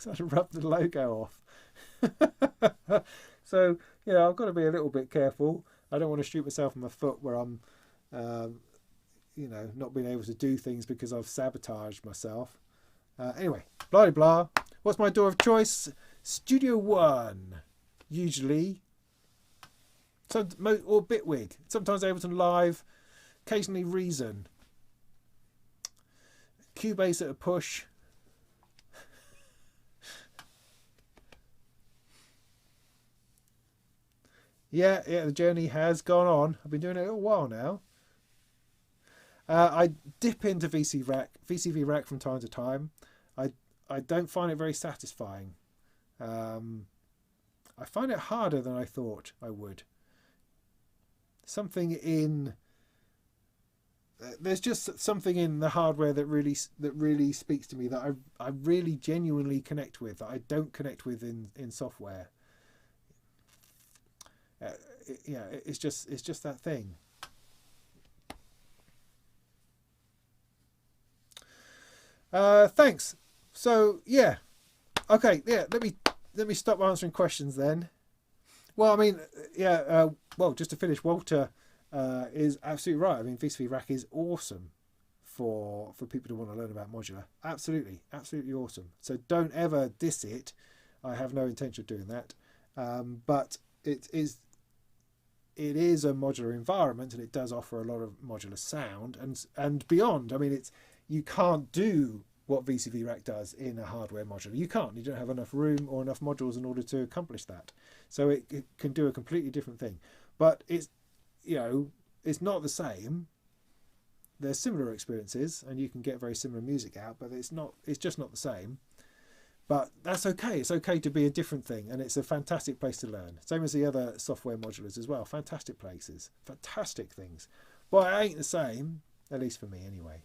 I'd rubbed the logo off. So you know, I've got to be a little bit careful. I don't want to shoot myself in the foot where I'm you know, not being able to do things because I've sabotaged myself. Anyway, blah blah. What's my DAW of choice? Studio One, usually. Or Bitwig. Sometimes Ableton Live. Occasionally Reason. Cubase at a push. Yeah, the journey has gone on. I've been doing it a while now. I dip into VCV Rack from time to time. I don't find it very satisfying. I find it harder than I thought I would. There's just something in the hardware that really speaks to me, that I really genuinely connect with, that I don't connect with in software. It's just that thing. Thanks. So yeah, okay, yeah. Let me stop answering questions then. Well, I mean, yeah. Well, just to finish, Walter is absolutely right. I mean, VCV Rack is awesome for people who want to learn about modular. Absolutely awesome. So don't ever diss it. I have no intention of doing that. But it is a modular environment, and it does offer a lot of modular sound and beyond. I mean, you can't do what VCV Rack does in a hardware modular. You can't. You don't have enough room or enough modules in order to accomplish that. So it can do a completely different thing. But it's not the same. There's similar experiences, and you can get very similar music out, but it's just not the same. But that's okay. It's okay to be a different thing, and it's a fantastic place to learn. Same as the other software modulars as well. Fantastic places, fantastic things. But it ain't the same, at least for me anyway.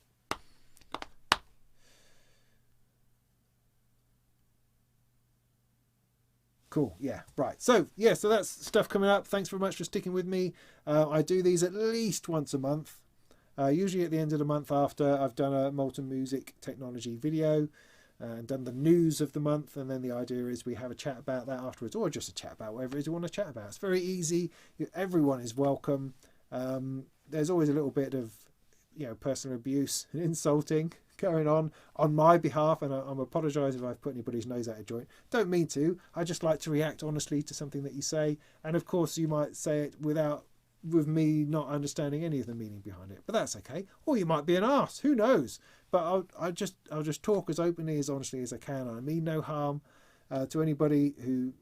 Cool. Yeah. Right. So yeah. So that's stuff coming up. Thanks very much for sticking with me. I do these at least once a month. Usually at the end of the month after I've done a Molten Music technology video and done the news of the month, and then the idea is we have a chat about that afterwards, or just a chat about whatever it is you want to chat about. It's very easy. Everyone is welcome. There's always a little bit of personal abuse and insulting going on my behalf, and I'm apologise if I've put anybody's nose out of joint. Don't mean to. I just like to react honestly to something that you say, and of course you might say it with me not understanding any of the meaning behind it, but that's okay. Or you might be an arse, who knows? But I'll just talk as openly, as honestly as I can. I mean no harm to anybody who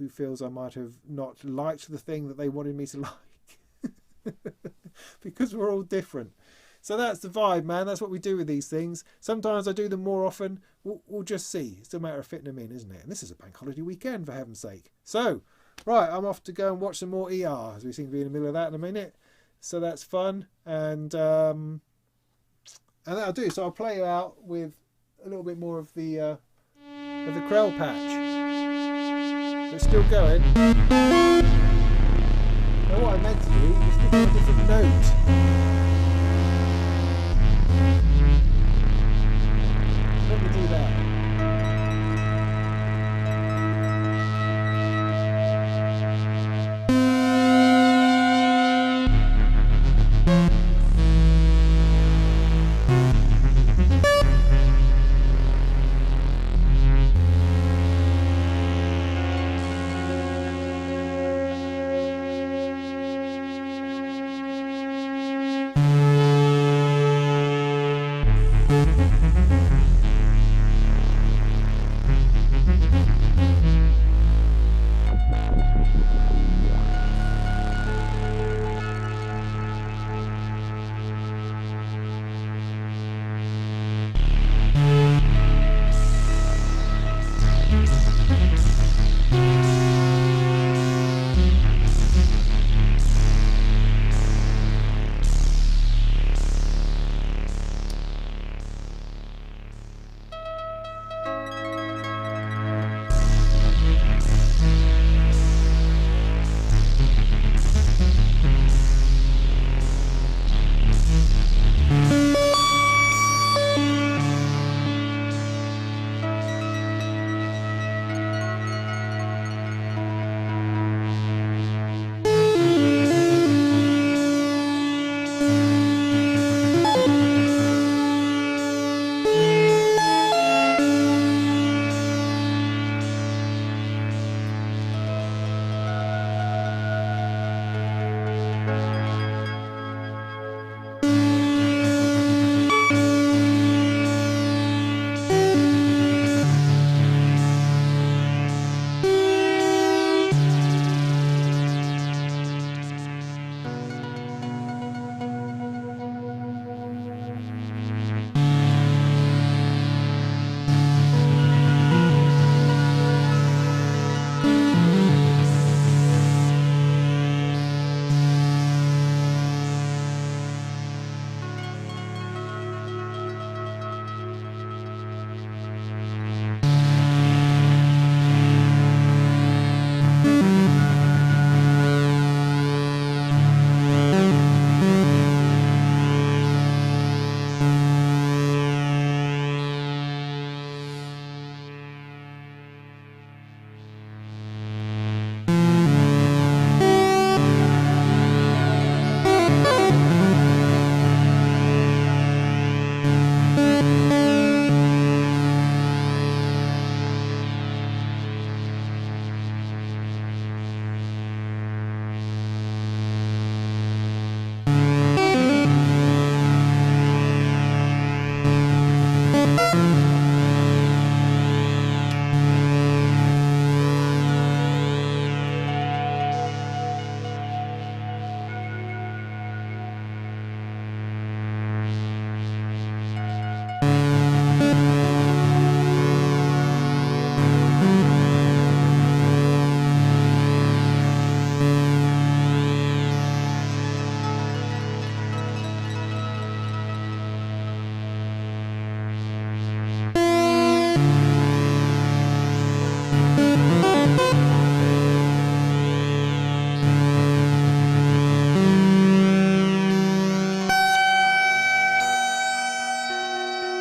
feels I might have not liked the thing that they wanted me to like, because we're all different. So that's the vibe, man. That's what we do with these things. Sometimes I do them more often. We'll just see. It's a matter of fitting them in, isn't it? And this is a bank holiday weekend, for heaven's sake. So, right, I'm off to go and watch some more ER, as we seem to be in the middle of that in a minute. So that's fun. And that'll do. So I'll play you out with a little bit more of the Krell patch. It's still going. Now what I meant to do was stick on a different note.